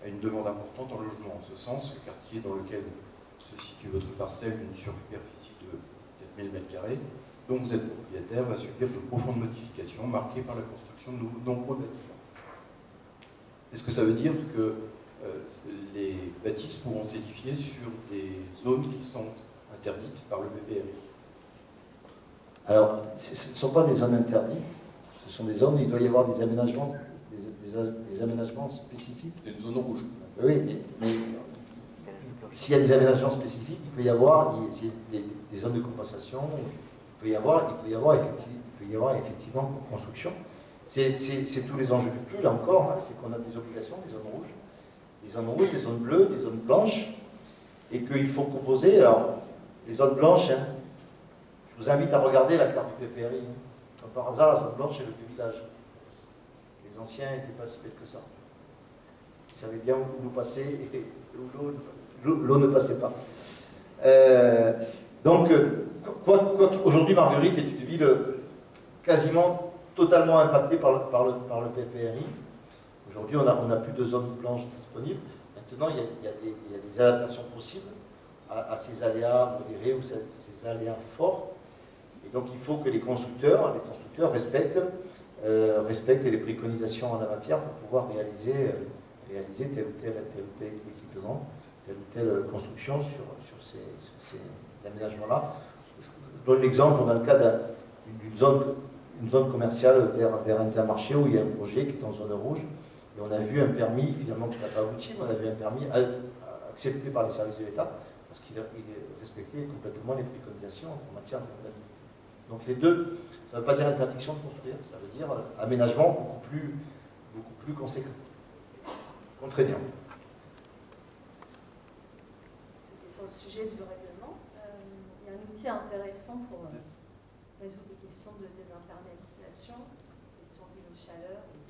à une demande importante en logement. En ce sens, le quartier dans lequel se situe votre parcelle, une superficie de 4000 m², dont vous êtes propriétaire, va subir de profondes modifications marquées par la construction de nombreux bâtiments. Est-ce que ça veut dire que les bâtisses pourront s'édifier sur des zones qui sont interdites par le PPRI? Alors, ce ne sont pas des zones interdites, ce sont des zones où il doit y avoir des aménagements, des aménagements spécifiques. C'est une zone rouge. Oui, mais s'il y a des aménagements spécifiques, il peut y avoir des zones de compensation, il peut y avoir effectivement construction. C'est tous les enjeux du PLU, là encore, hein, c'est qu'on a des obligations, des zones rouges, des zones bleues, des zones blanches, et qu'il faut composer. Alors, les zones blanches, hein, je vous invite à regarder la carte du PPRI. Comme par hasard, la zone blanche, c'est le vieux village. Les anciens n'étaient pas si bêtes que ça. Ils savaient bien où l'eau passait et où l'eau ne passait pas. Donc, aujourd'hui, Marguerite est une ville quasiment totalement impactée par le PPRI. Aujourd'hui, on n'a plus de zones blanches disponibles. Maintenant, il y a des adaptations possibles à ces aléas modérés ou ces aléas forts. Et donc, il faut que les constructeurs respectent les préconisations en la matière pour pouvoir réaliser tel ou tel équipement, telle ou telle construction sur ces aménagements-là. Je donne l'exemple, on a le cas d'une zone commerciale vers Intermarché où il y a un projet qui est en zone rouge et on a vu un permis, finalement qui n'a pas abouti, mais on a vu un permis accepté par les services de l'État parce qu'il respectait complètement les préconisations en matière de rentabilité. Donc les deux, ça ne veut pas dire interdiction de construire, ça veut dire aménagement beaucoup plus conséquent, contraignant. C'était sur le sujet du règlement. Il y a un outil intéressant pour résoudre les questions de désimperméabilisation, les questions d'îlots de chaleur, et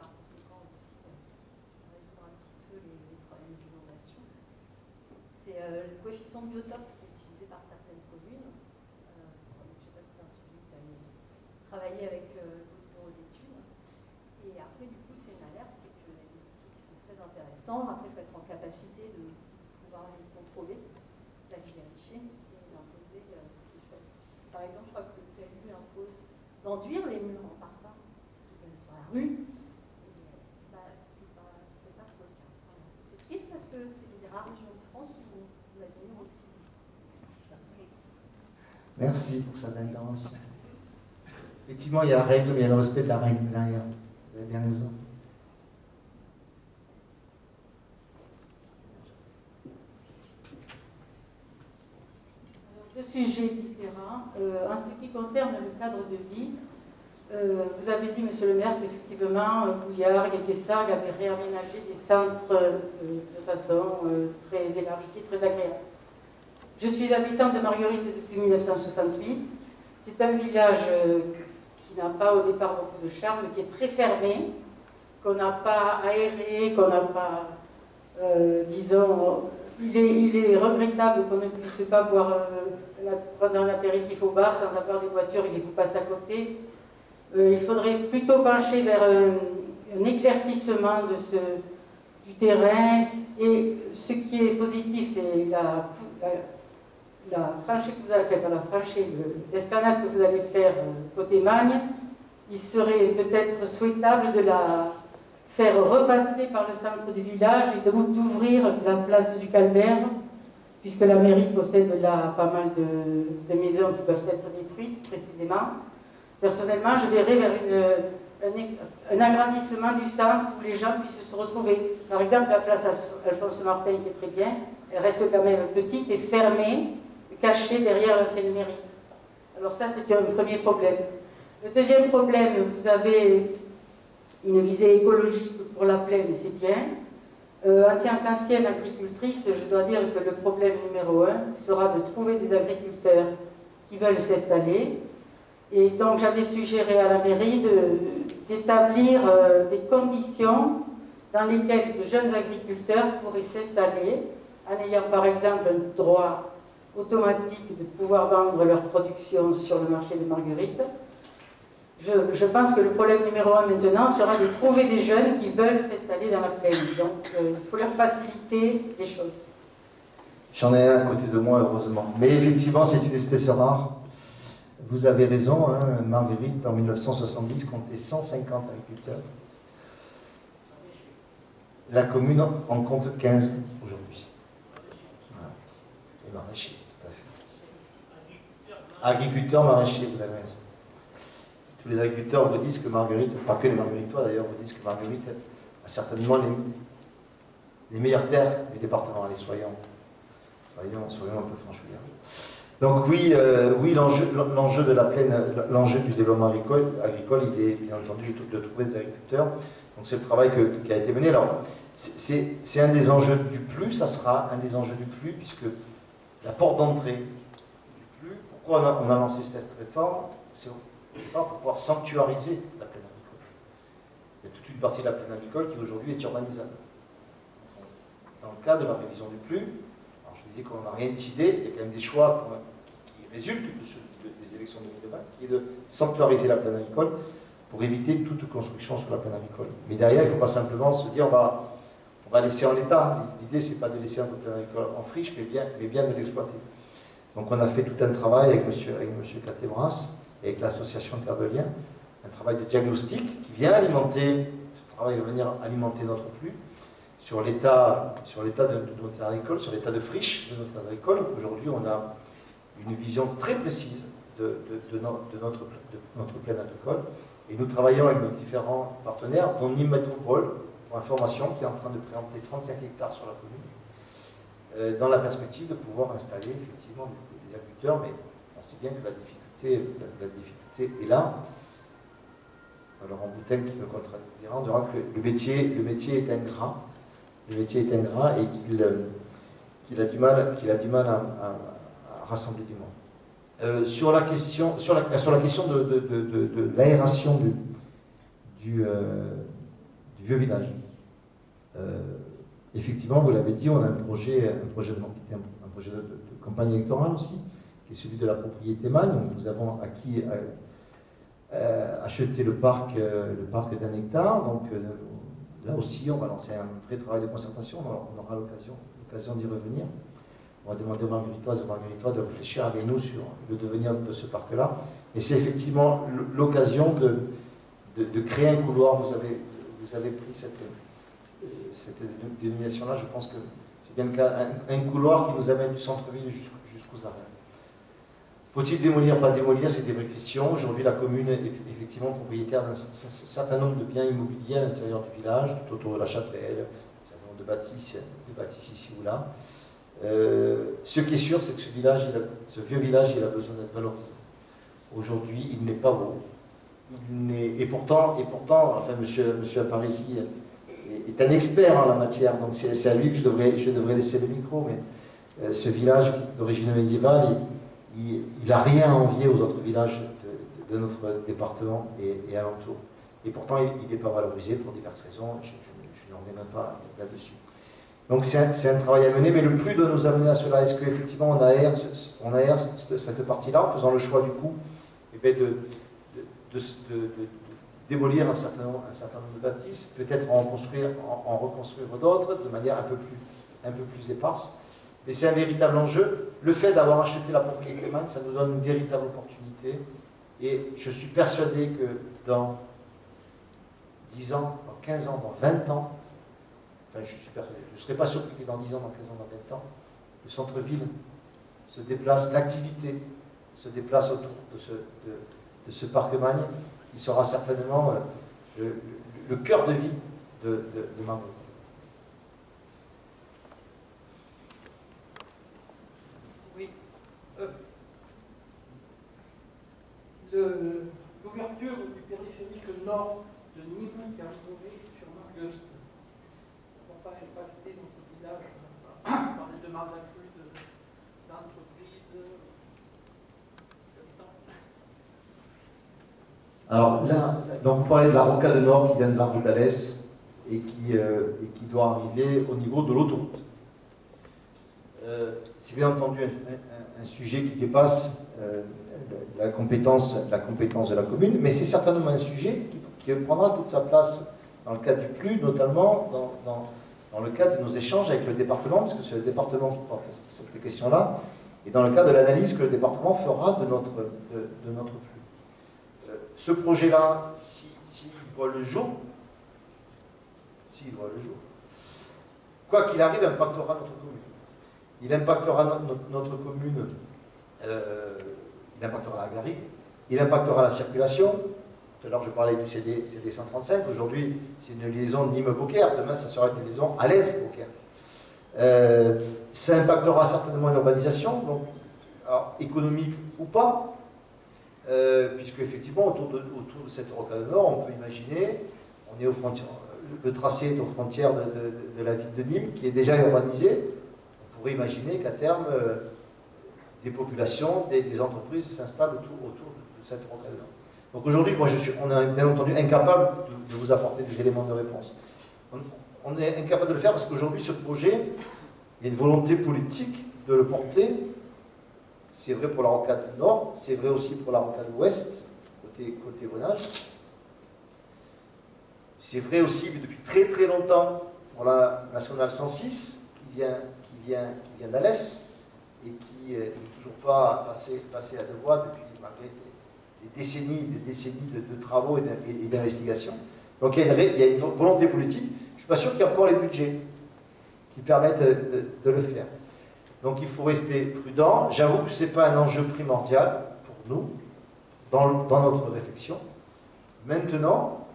par conséquent aussi résoudre un petit peu les problèmes d'inondation. C'est le coefficient de biotope utilisé par certaines communes. Travailler avec d'autres bureaux d'études. Et après, du coup, c'est une alerte, c'est qu'il y a des outils qui sont très intéressants. Après, il faut être en capacité de pouvoir les contrôler, les vérifier et d'imposer ce qu'il faut. Par exemple, je crois que le PLU impose d'enduire les murs en parpaing qui viennent sur la rue. Et, c'est pas trop le cas. Voilà. C'est triste parce que c'est des rares régions de France où on a des murs aussi. Merci pour cette intervention. Effectivement, il y a la règle, mais il y a le respect de la règle derrière. Vous avez bien raison. Deux sujets différents. En ce qui concerne le cadre de vie, vous avez dit, monsieur le maire, qu'effectivement, Bouillard et Kessargues avaient réaménagé des centres de façon très élargie, très agréable. Je suis habitante de Marguerite depuis 1968. C'est un village qui n'a pas au départ beaucoup de charme, qui est très fermé, qu'on n'a pas aéré, qu'on n'a pas, disons, il est regrettable qu'on ne puisse pas boire pendant un apéritif au bar sans avoir des voitures qui vous passent à côté. Il faudrait plutôt pencher vers un éclaircissement du terrain. Et ce qui est positif, c'est la franchise que vous allez faire, l'esplanade que vous allez faire côté Magne. Il serait peut-être souhaitable de la faire repasser par le centre du village et d'ouvrir la place du Calvaire, puisque la mairie possède là pas mal de maisons qui peuvent être détruites précisément. Personnellement, je verrais vers un agrandissement du centre où les gens puissent se retrouver. Par exemple, la place Alphonse Martin, qui est très bien, elle reste quand même petite et fermée, cachée derrière l'ancienne mairie. Alors ça, c'est un premier problème. Le deuxième problème, vous avez une visée écologique pour la plaine, c'est bien. En tant qu'ancienne agricultrice, je dois dire que le problème numéro 1 sera de trouver des agriculteurs qui veulent s'installer. Et donc j'avais suggéré à la mairie d'établir des conditions dans lesquelles de jeunes agriculteurs pourraient s'installer en ayant par exemple un droit automatique de pouvoir vendre leur production sur le marché de Marguerite. Je pense que le problème numéro 1 maintenant sera de trouver des jeunes qui veulent s'installer dans la plaine. Donc il faut leur faciliter les choses. J'en ai un à côté de moi, heureusement. Mais effectivement, c'est une espèce rare. Vous avez raison, hein, Marguerite, en 1970, comptait 150 agriculteurs. La commune en compte 15 aujourd'hui. Voilà. Et maraîchers, tout à fait. Agriculteurs, maraîchers, vous avez raison. Tous les agriculteurs vous disent que Marguerite, pas que les Margueritois d'ailleurs, vous disent que Marguerite a certainement les meilleures terres du département. Allez, soyons un peu franchouillards. Donc oui, l'enjeu de la plaine, l'enjeu du développement agricole, il est bien entendu de trouver des agriculteurs. Donc c'est le travail qui a été mené. Alors c'est un des enjeux du plus, ça sera un des enjeux du plus, puisque la porte d'entrée du plus, pourquoi on a lancé cette réforme, c'est pour pouvoir sanctuariser la plaine agricole. Il y a toute une partie de la plaine agricole qui aujourd'hui est urbanisable. Dans le cas de la révision du plus, je disais qu'on n'a rien décidé, il y a quand même des choix qui résultent des élections de 2020, qui est de sanctuariser la plaine agricole pour éviter toute construction sur la plaine agricole. Mais derrière, il ne faut pas simplement se dire on va laisser en l'état. L'idée, ce n'est pas de laisser un plaine agricole en friche, mais bien de l'exploiter. Donc on a fait tout un travail avec M. Catébras et avec l'association Terre de Liens, un travail de diagnostic qui vient alimenter, ce travail va venir alimenter notre flux, sur l'état de nos terres agricoles, sur l'état de friche de nos terres agricoles. Aujourd'hui, on a une vision très précise de notre plaine agricole. Et nous travaillons avec nos différents partenaires, dont Nîmes Métropole, pour information, qui est en train de préempter 35 hectares sur la commune, dans la perspective de pouvoir installer effectivement des agriculteurs. Mais on sait bien que la difficulté est là. Alors en bouteille qui me contredira, on dira que le métier est ingrat. Le métier est ingrat et qu'il a du mal à rassembler du monde. Sur la question de l'aération du vieux village, effectivement, vous l'avez dit, on a un projet de campagne électorale aussi, qui est celui de la propriété MAN. Nous avons acheté le parc d'un hectare. Donc, là aussi, on va lancer un vrai travail de concertation, on aura l'occasion d'y revenir. On va demander aux Margueritoises et aux Margueritois de réfléchir avec nous sur le devenir de ce parc-là. Et c'est effectivement l'occasion de créer un couloir. Vous avez pris cette dénomination-là, je pense que c'est bien le cas, un couloir qui nous amène du centre-ville jusqu'aux arènes. Faut-il démolir, pas démolir, c'est des vraies questions. Aujourd'hui, la commune est effectivement propriétaire d'un certain nombre de biens immobiliers à l'intérieur du village, tout autour de la chapelle, un certain nombre de bâtisses ici ou là. Ce qui est sûr, c'est que ce vieux village, il a besoin d'être valorisé. Aujourd'hui, il n'est pas beau. Et pourtant, enfin, monsieur Aparici est un expert en la matière, donc c'est à lui que je devrais laisser le micro, mais ce village d'origine médiévale, il n'a rien à envier aux autres villages de notre département et alentour. Et pourtant, il n'est pas valorisé pour diverses raisons, je n'en reviens même pas là-dessus. Donc c'est un travail à mener, mais le plus doit nous amener à cela. Est-ce qu'effectivement on aère cette partie-là en faisant le choix du coup de démolir un certain nombre de bâtisses, peut-être en reconstruire d'autres de manière un peu plus éparse. Mais c'est un véritable enjeu. Le fait d'avoir acheté la propriété MAN, ça nous donne une véritable opportunité. Et je suis persuadé que 10 ans, dans 15 ans, dans 20 ans, enfin je suis persuadé, je ne serais pas surpris que dans 10 ans, dans 15 ans, dans 20 ans, le centre-ville se déplace, l'activité se déplace autour de ce parc Magne, qui sera certainement le cœur de vie de Marguerite. Oui. L'ouverture du périphérique nord de Nîmes qui arriverait sur Marguerite ne va pas impacter notre village par les demandes accrues d'entreprises, d'habitants. Alors là, donc vous parlez de la rocade nord qui vient de l'Arbre d'Alès et qui doit arriver au niveau de l'autoroute. C'est bien entendu un sujet qui dépasse la compétence de la commune, mais c'est certainement un sujet qui prendra toute sa place dans le cadre du PLU, notamment dans le cadre de nos échanges avec le département, parce que c'est le département qui porte cette question-là, et dans le cadre de l'analyse que le département fera de notre PLU. Ce projet-là, s'il voit le jour, quoi qu'il arrive, impactera notre commune. Il impactera notre commune, il impactera la garrigue, il impactera la circulation. Tout à l'heure, je parlais du CD 135. Aujourd'hui, c'est une liaison Nîmes-Beaucaire. Demain, ça sera une liaison Alès-Beaucaire. Ça impactera certainement l'urbanisation, donc alors, économique ou pas, puisque effectivement, autour de cette rocade nord, on peut imaginer, on est aux frontières, le tracé est aux frontières de la ville de Nîmes, qui est déjà urbanisée. On pourrait imaginer qu'à terme, des populations, des entreprises s'installent autour de cette rocade nord. Donc aujourd'hui, on est bien entendu incapable de vous apporter des éléments de réponse. On est incapable de le faire parce qu'aujourd'hui, ce projet, il y a une volonté politique de le porter. C'est vrai pour la rocade nord, c'est vrai aussi pour la rocade ouest, côté Vonage. C'est vrai aussi depuis très très longtemps pour la nationale 106 qui vient d'Alès et qui n'est toujours pas passé à deux voies depuis malgré des décennies de travaux et d'investigations. Donc il y a une volonté politique. Je ne suis pas sûr qu'il y ait encore les budgets qui permettent de le faire. Donc il faut rester prudent. J'avoue que ce n'est pas un enjeu primordial pour nous dans notre réflexion. Maintenant,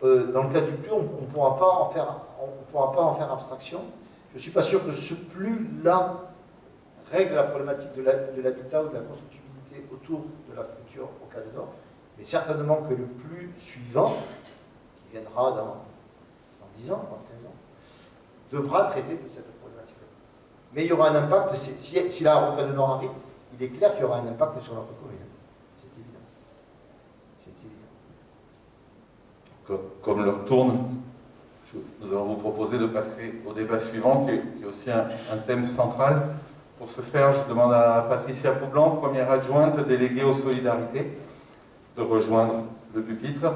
dans le cas du PLU, on ne pourra pas en faire abstraction. Je ne suis pas sûr que ce PLU-là règle la problématique de l'habitat ou de la constructibilité autour de la future rocade nord, mais certainement que le PLU suivant, qui viendra dans 10 ans, dans 15 ans, devra traiter de cette problématique-là. Mais il y aura un impact, si la rocade nord arrive, il est clair qu'il y aura un impact sur notre commune. C'est évident. C'est évident. Comme l'heure tourne, nous allons vous proposer de passer au débat suivant, qui est aussi un thème central. Pour ce faire, je demande à Patricia Poublan, première adjointe déléguée aux solidarités, de rejoindre le pupitre.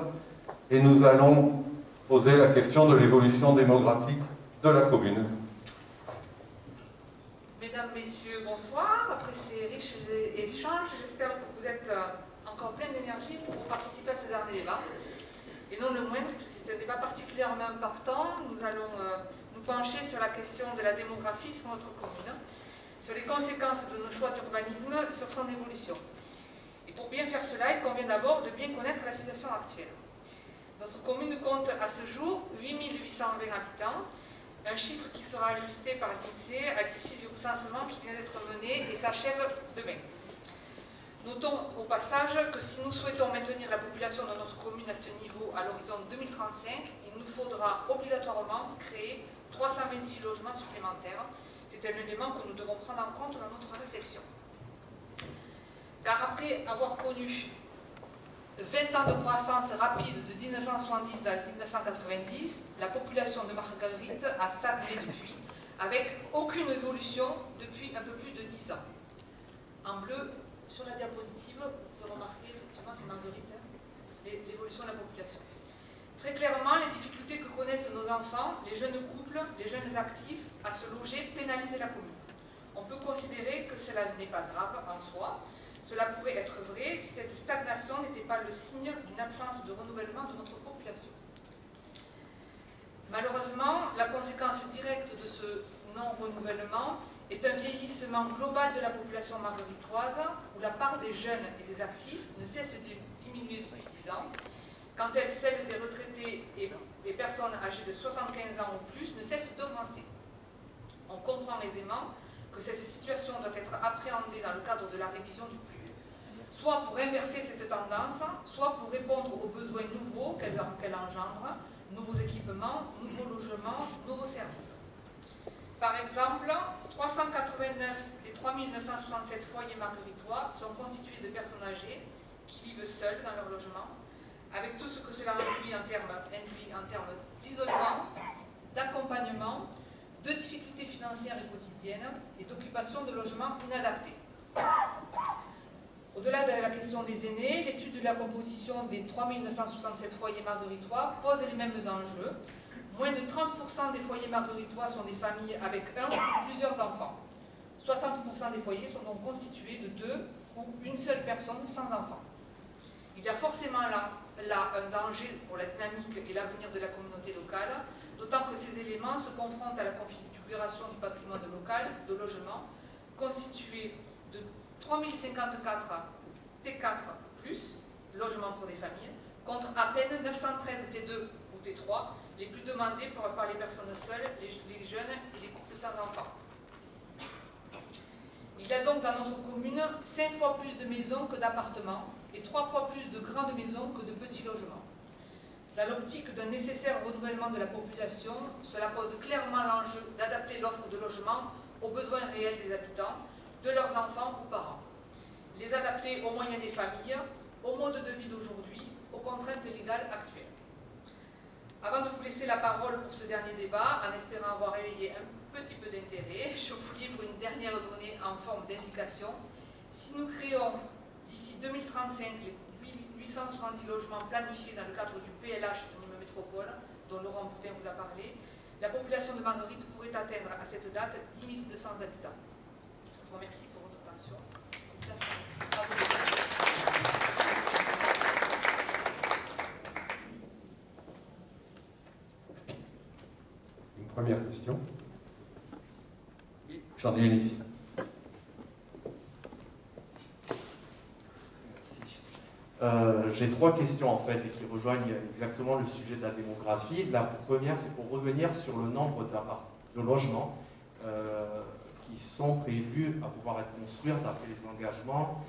Et nous allons poser la question de l'évolution démographique de la commune. Mesdames, Messieurs, bonsoir. Après ces riches échanges, j'espère que vous êtes encore plein d'énergie pour participer à ce dernier débat. Et non le moindre, puisque c'est un débat particulièrement important, nous allons nous pencher sur la question de la démographie sur notre commune, sur les conséquences de nos choix d'urbanisme, sur son évolution. Et pour bien faire cela, il convient d'abord de bien connaître la situation actuelle. Notre commune compte à ce jour 8820 habitants, un chiffre qui sera ajusté par l'INSEE à l'issue du recensement qui vient d'être mené et s'achève demain. Notons au passage que si nous souhaitons maintenir la population de notre commune à ce niveau à l'horizon 2035, il nous faudra obligatoirement créer 326 logements supplémentaires. C'est un élément que nous devons prendre en compte dans notre réflexion. Car après avoir connu 20 ans de croissance rapide de 1970 à 1990, la population de Marguerite a stagné depuis, avec aucune évolution depuis un peu plus de 10 ans. En bleu, sur la diapositive, vous pouvez remarquer, effectivement, c'est Marguerite, l'évolution de la population. Très clairement, les difficultés que connaissent nos enfants, les jeunes couples, les jeunes actifs, à se loger pénalisent la commune. On peut considérer que cela n'est pas grave en soi. Cela pourrait être vrai si cette stagnation n'était pas le signe d'une absence de renouvellement de notre population. Malheureusement, la conséquence directe de ce non-renouvellement est un vieillissement global de la population margueritoise, où la part des jeunes et des actifs ne cesse de diminuer depuis 10 ans, quand celle des retraités et personnes âgées de 75 ans ou plus ne cesse d'augmenter. On comprend aisément que cette situation doit être appréhendée dans le cadre de la révision du PLU, soit pour inverser cette tendance, soit pour répondre aux besoins nouveaux qu'elle engendre, nouveaux équipements, nouveaux logements, nouveaux services. Par exemple, 389 des 3967 foyers margueritois sont constitués de personnes âgées qui vivent seules dans leur logement, avec tout ce que cela induit en termes d'isolement, d'accompagnement, de difficultés financières et quotidiennes et d'occupation de logements inadaptés. Au-delà de la question des aînés, l'étude de la composition des 3967 foyers margueritois pose les mêmes enjeux. Moins de 30% des foyers margueritois sont des familles avec un ou plusieurs enfants. 60% des foyers sont donc constitués de 2 ou une seule personne sans enfant. Il y a forcément là un danger pour la dynamique et l'avenir de la communauté locale, d'autant que ces éléments se confrontent à la configuration du patrimoine local de logement, constitué de 3054 T4+, logements pour des familles, contre à peine 913 T2 ou T3, les plus demandés par les personnes seules, les jeunes et les couples sans enfants. Il y a donc dans notre commune 5 fois plus de maisons que d'appartements et 3 fois plus de grandes maisons que de petits logements. Dans l'optique d'un nécessaire renouvellement de la population, cela pose clairement l'enjeu d'adapter l'offre de logement aux besoins réels des habitants, de leurs enfants ou parents. Les adapter aux moyens des familles, au mode de vie d'aujourd'hui, aux contraintes légales actuelles. Avant de vous laisser la parole pour ce dernier débat, en espérant avoir éveillé un petit peu d'intérêt, je vous livre une dernière donnée en forme d'indication. Si nous créons d'ici 2035 les 870 logements planifiés dans le cadre du PLH Nîmes Métropole, dont Laurent Boutin vous a parlé, la population de Marguerite pourrait atteindre à cette date 10 200 habitants. Je vous remercie pour votre attention. Une première question. J'en ai une ici. J'ai 3 questions en fait et qui rejoignent exactement le sujet de la démographie. La première, c'est pour revenir sur le nombre de logements qui sont prévus à pouvoir être construits d'après les engagements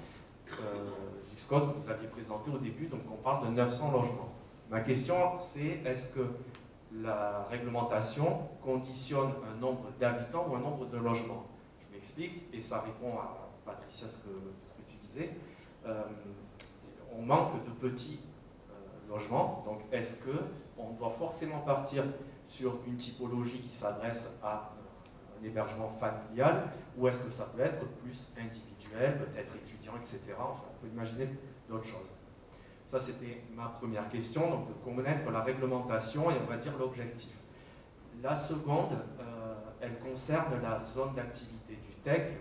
du SCOT que vous aviez présenté au début. Donc on parle de 900 logements. Ma question, c'est est-ce que la réglementation conditionne un nombre d'habitants ou un nombre de logements? Je m'explique, et ça répond à Patricia ce que tu disais. On manque de petits logements, donc est-ce qu'on doit forcément partir sur une typologie qui s'adresse à un hébergement familial, ou est-ce que ça peut être plus individuel, peut-être étudiant, etc. Enfin, on peut imaginer d'autres choses. Ça, c'était ma première question, donc de connaître la réglementation et on va dire l'objectif. La seconde, elle concerne la zone d'activité du TEC,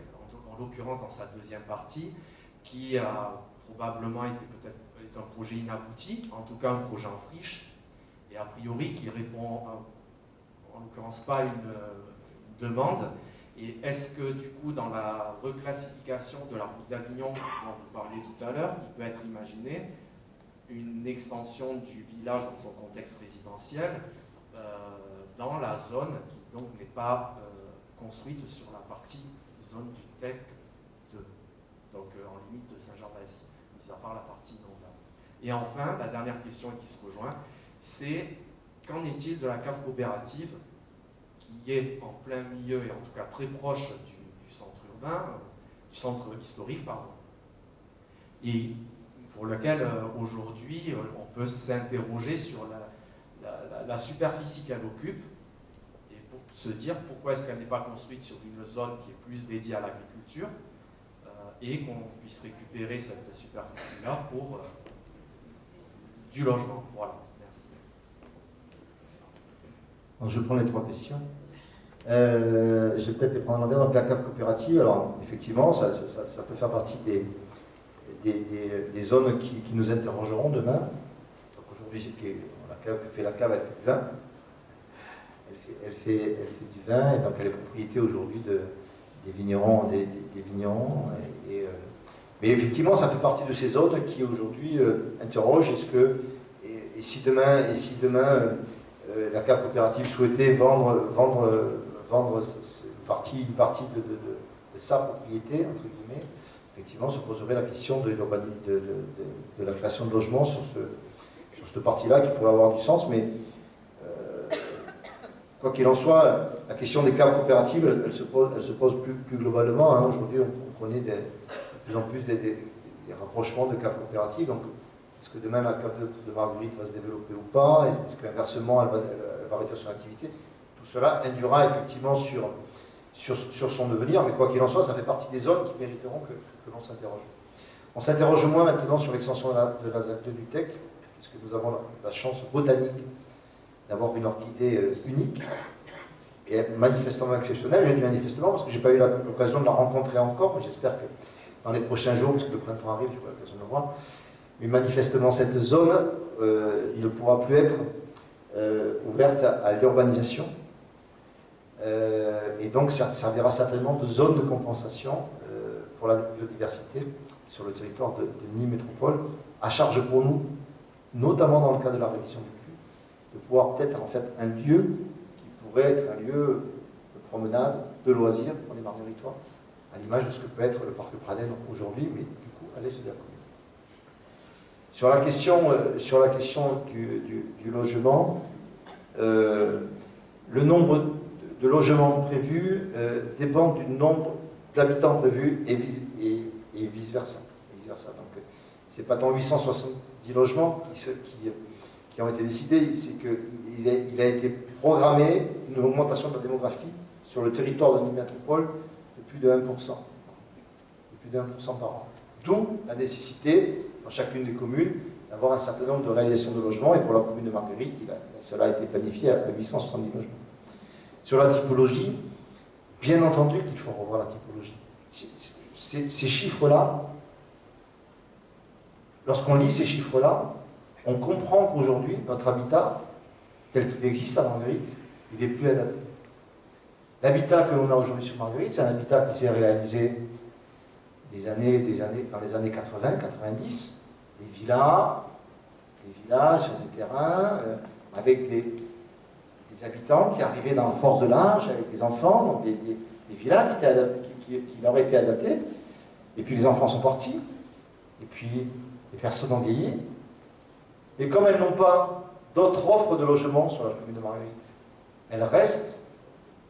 en l'occurrence dans sa deuxième partie, qui a probablement été peut-être un projet inabouti, en tout cas un projet en friche, et a priori qui répond en l'occurrence pas à une demande. Et est-ce que du coup dans la reclassification de la route d'Avignon dont vous parliez tout à l'heure, il peut être imaginé une extension du village dans son contexte résidentiel dans la zone qui donc n'est pas construite sur la partie zone du TEC 2, donc en limite de Saint-Jean-d'Azy, mis à part la partie non. Et enfin, la dernière question qui se rejoint, c'est qu'en est-il de la cave coopérative qui est en plein milieu et en tout cas très proche du centre urbain, du centre historique, pardon, et pour lequel aujourd'hui on peut s'interroger sur la superficie qu'elle occupe et pour se dire pourquoi est-ce qu'elle n'est pas construite sur une zone qui est plus dédiée à l'agriculture et qu'on puisse récupérer cette superficie-là pour du logement. Voilà, merci. Donc je prends les 3 questions. Je vais peut-être les prendre en l'envers. Donc la cave coopérative, alors effectivement, ça peut faire partie des zones qui nous interrogeront demain. Donc aujourd'hui, la cave, elle fait du vin. elle fait du vin, et donc elle est propriété aujourd'hui des vignerons. Mais effectivement, ça fait partie de ces zones qui aujourd'hui interrogent et si demain la cave coopérative souhaitait vendre une partie de sa propriété, entre guillemets, effectivement se poserait la question de la création de logements sur cette partie-là qui pourrait avoir du sens, mais quoi qu'il en soit, la question des caves coopératives, elle se pose plus globalement. Hein. Aujourd'hui, on connaît de plus en plus des rapprochements de caves coopératives. Donc, est-ce que demain la cave de Marguerite va se développer ou pas? Est-ce qu'inversement, elle va réduire son activité? Tout cela induira effectivement sur son devenir, mais quoi qu'il en soit, ça fait partie des zones qui mériteront que l'on s'interroge. On s'interroge moins maintenant sur l'extension de la ZAC 2 du TEC, puisque nous avons la chance botanique d'avoir une orchidée unique et manifestement exceptionnelle. Je dis manifestement parce que je n'ai pas eu l'occasion de la rencontrer encore, mais j'espère que dans les prochains jours, puisque le printemps arrive, je vais l'occasion de le voir. Mais manifestement, cette zone ne pourra plus être ouverte à l'urbanisation. Et donc, ça servira certainement de zone de compensation pour la biodiversité sur le territoire de Nîmes Métropole, à charge pour nous, notamment dans le cadre de la révision du PLU, de pouvoir peut-être en fait un lieu qui pourrait être un lieu de promenade, de loisirs pour les Margueritois, à l'image de ce que peut être le parc Pradenne aujourd'hui, mais du coup à l'est de la commune. Sur la question du logement, le nombre de logements prévus dépend du nombre d'habitants prévus et vice-versa. Donc, c'est pas tant 870 logements qui ont été décidés, c'est qu'il a été programmé une augmentation de la démographie sur le territoire de Nîmes Métropole de plus de 1%. De plus de 1% par an. D'où la nécessité, dans chacune des communes, d'avoir un certain nombre de réalisations de logements, et pour la commune de Marguerite, cela a été planifié à 870 logements. Sur la typologie, bien entendu qu'il faut revoir la typologie. Ces chiffres-là, lorsqu'on lit ces chiffres-là, on comprend qu'aujourd'hui, notre habitat, tel qu'il existe à Marguerite, il n'est plus adapté. L'habitat que l'on a aujourd'hui sur Marguerite, c'est un habitat qui s'est réalisé dans les années 80, 90, des villas sur des terrains, avec des habitants qui arrivaient dans la force de l'âge, avec des enfants, donc des villas qui leur étaient adaptées. Et puis les enfants sont partis, et puis les personnes ont vieilli. Et comme elles n'ont pas d'autres offres de logement sur la commune de Marguerite, elles restent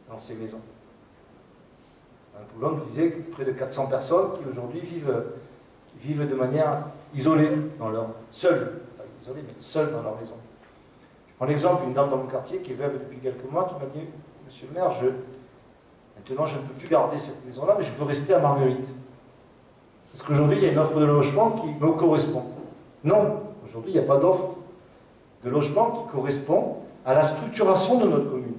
dans ces maisons. Poulon nous disait près de 400 personnes qui aujourd'hui vivent de manière isolée, seules dans leur maison. Je prends l'exemple d'une dame dans mon quartier qui est veuve depuis quelques mois qui m'a dit « Monsieur le maire, maintenant je ne peux plus garder cette maison-là, mais je veux rester à Marguerite. Est-ce qu'aujourd'hui il y a une offre de logement qui me correspond ?» Non, aujourd'hui il n'y a pas d'offre de logement qui correspond à la structuration de notre commune.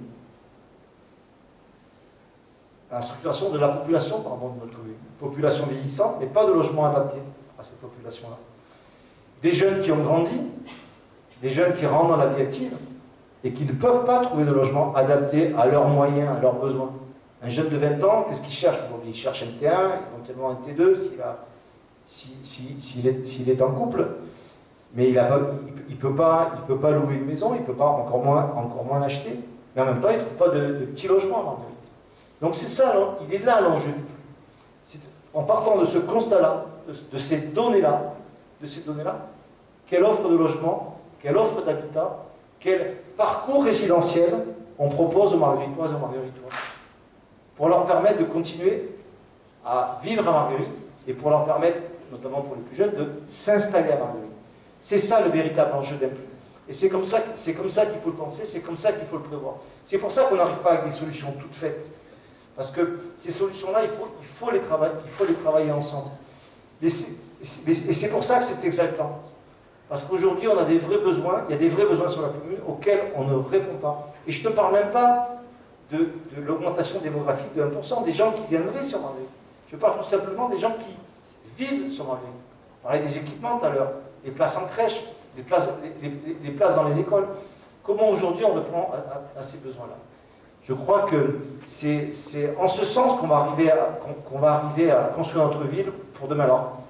À la structuration de la population, de notre commune. Population vieillissante, mais pas de logement adapté à cette population-là. Des jeunes qui ont grandi, des jeunes qui rentrent dans la vie active et qui ne peuvent pas trouver de logement adapté à leurs moyens, à leurs besoins. Un jeune de 20 ans, qu'est-ce qu'il cherche aujourd'hui? Il cherche un T1, éventuellement un T2 s'il est en couple, mais il ne peut pas louer une maison, il ne peut pas encore moins l'acheter, mais en même temps il ne trouve pas de petit logement à Marguerite. Donc c'est ça, il est là l'enjeu. En partant de ce constat-là, de ces données-là, quelle offre de logement, quelle offre d'habitat, quel parcours résidentiel on propose aux Margueritoises et aux Margueritois pour leur permettre de continuer à vivre à Marguerite et pour leur permettre, notamment pour les plus jeunes, de s'installer à Marguerite. C'est ça le véritable enjeu d'un PLU. Et c'est comme ça qu'il faut le penser, c'est comme ça qu'il faut le prévoir. C'est pour ça qu'on n'arrive pas avec des solutions toutes faites. Parce que ces solutions-là, il faut les travailler ensemble. Et c'est pour ça que c'est exaltant. Parce qu'aujourd'hui, on a des vrais besoins, il y a des vrais besoins sur la commune auxquels on ne répond pas. Et je ne te parle même pas de l'augmentation démographique de 1%, des gens qui viendraient sur Marguerite. Je parle tout simplement des gens qui vivent sur Marguerite. On parlait des équipements tout à l'heure, les places en crèche, les places dans les écoles. Comment aujourd'hui on répond à ces besoins-là? Je crois que c'est en ce sens qu'on va arriver à construire notre ville pour demain. Alors,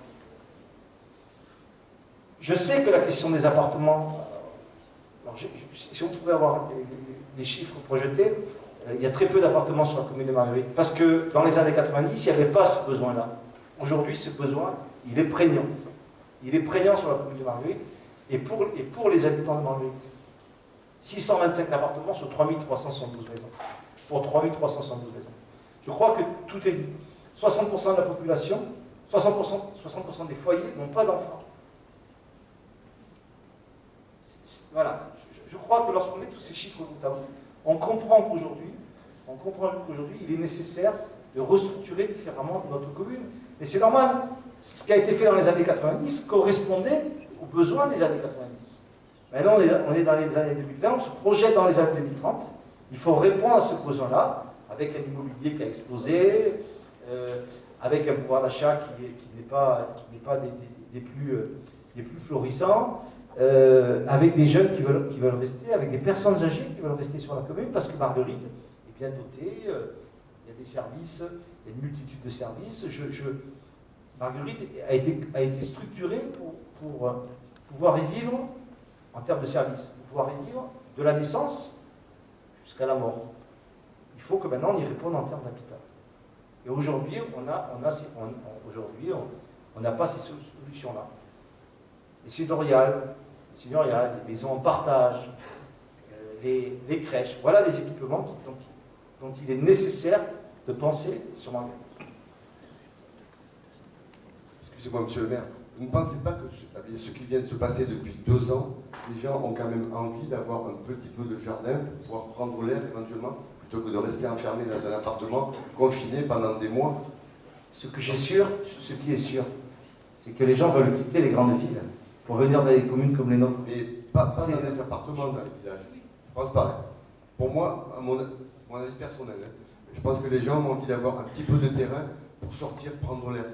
je sais que la question des appartements, si on pouvait avoir les chiffres projetés, il y a très peu d'appartements sur la commune de Marguerite, parce que dans les années 90, il n'y avait pas ce besoin-là. Aujourd'hui, ce besoin, il est prégnant. Il est prégnant sur la commune de Marguerite, et pour les habitants de Marguerite. 625 appartements sur 3372 maisons. Pour 3372 maisons. Je crois que tout est dit. 60% de la population, 60% des foyers n'ont pas d'enfants. Voilà. Je crois que lorsqu'on met tous ces chiffres bout à bout, on comprend qu'aujourd'hui, il est nécessaire de restructurer différemment notre commune. Et c'est normal. Ce qui a été fait dans les années 90 correspondait aux besoins des années 90. Maintenant, on est dans les années 2020, on se projette dans les années 2030. Il faut répondre à ce besoin-là, avec un immobilier qui a explosé, avec un pouvoir d'achat qui n'est pas des plus florissants, avec des jeunes qui veulent rester, avec des personnes âgées qui veulent rester sur la commune, parce que Marguerite est bien dotée, il y a des services, il y a une multitude de services. Marguerite a été structurée pour pouvoir y vivre en termes de services, pour pouvoir y vivre de la naissance jusqu'à la mort. Il faut que maintenant on y réponde en termes d'habitat. Et aujourd'hui, on n'a pas ces solutions-là. Les seigneuriales, les maisons en partage, les crèches, voilà des équipements dont il est nécessaire de penser sur Marguerite. Excusez-moi, monsieur le maire, vous ne pensez pas que ce qui vient de se passer depuis 2 ans, les gens ont quand même envie d'avoir un petit peu de jardin pour pouvoir prendre l'air éventuellement, plutôt que de rester enfermé dans un appartement, confiné pendant des mois? Ce qui est sûr, c'est que les gens veulent quitter les grandes villes pour venir dans des communes comme les nôtres. Mais pas dans des appartements dans les villages. Je pense pas. Pour moi, à mon avis personnel, je pense que les gens ont envie d'avoir un petit peu de terrain pour sortir, prendre l'air.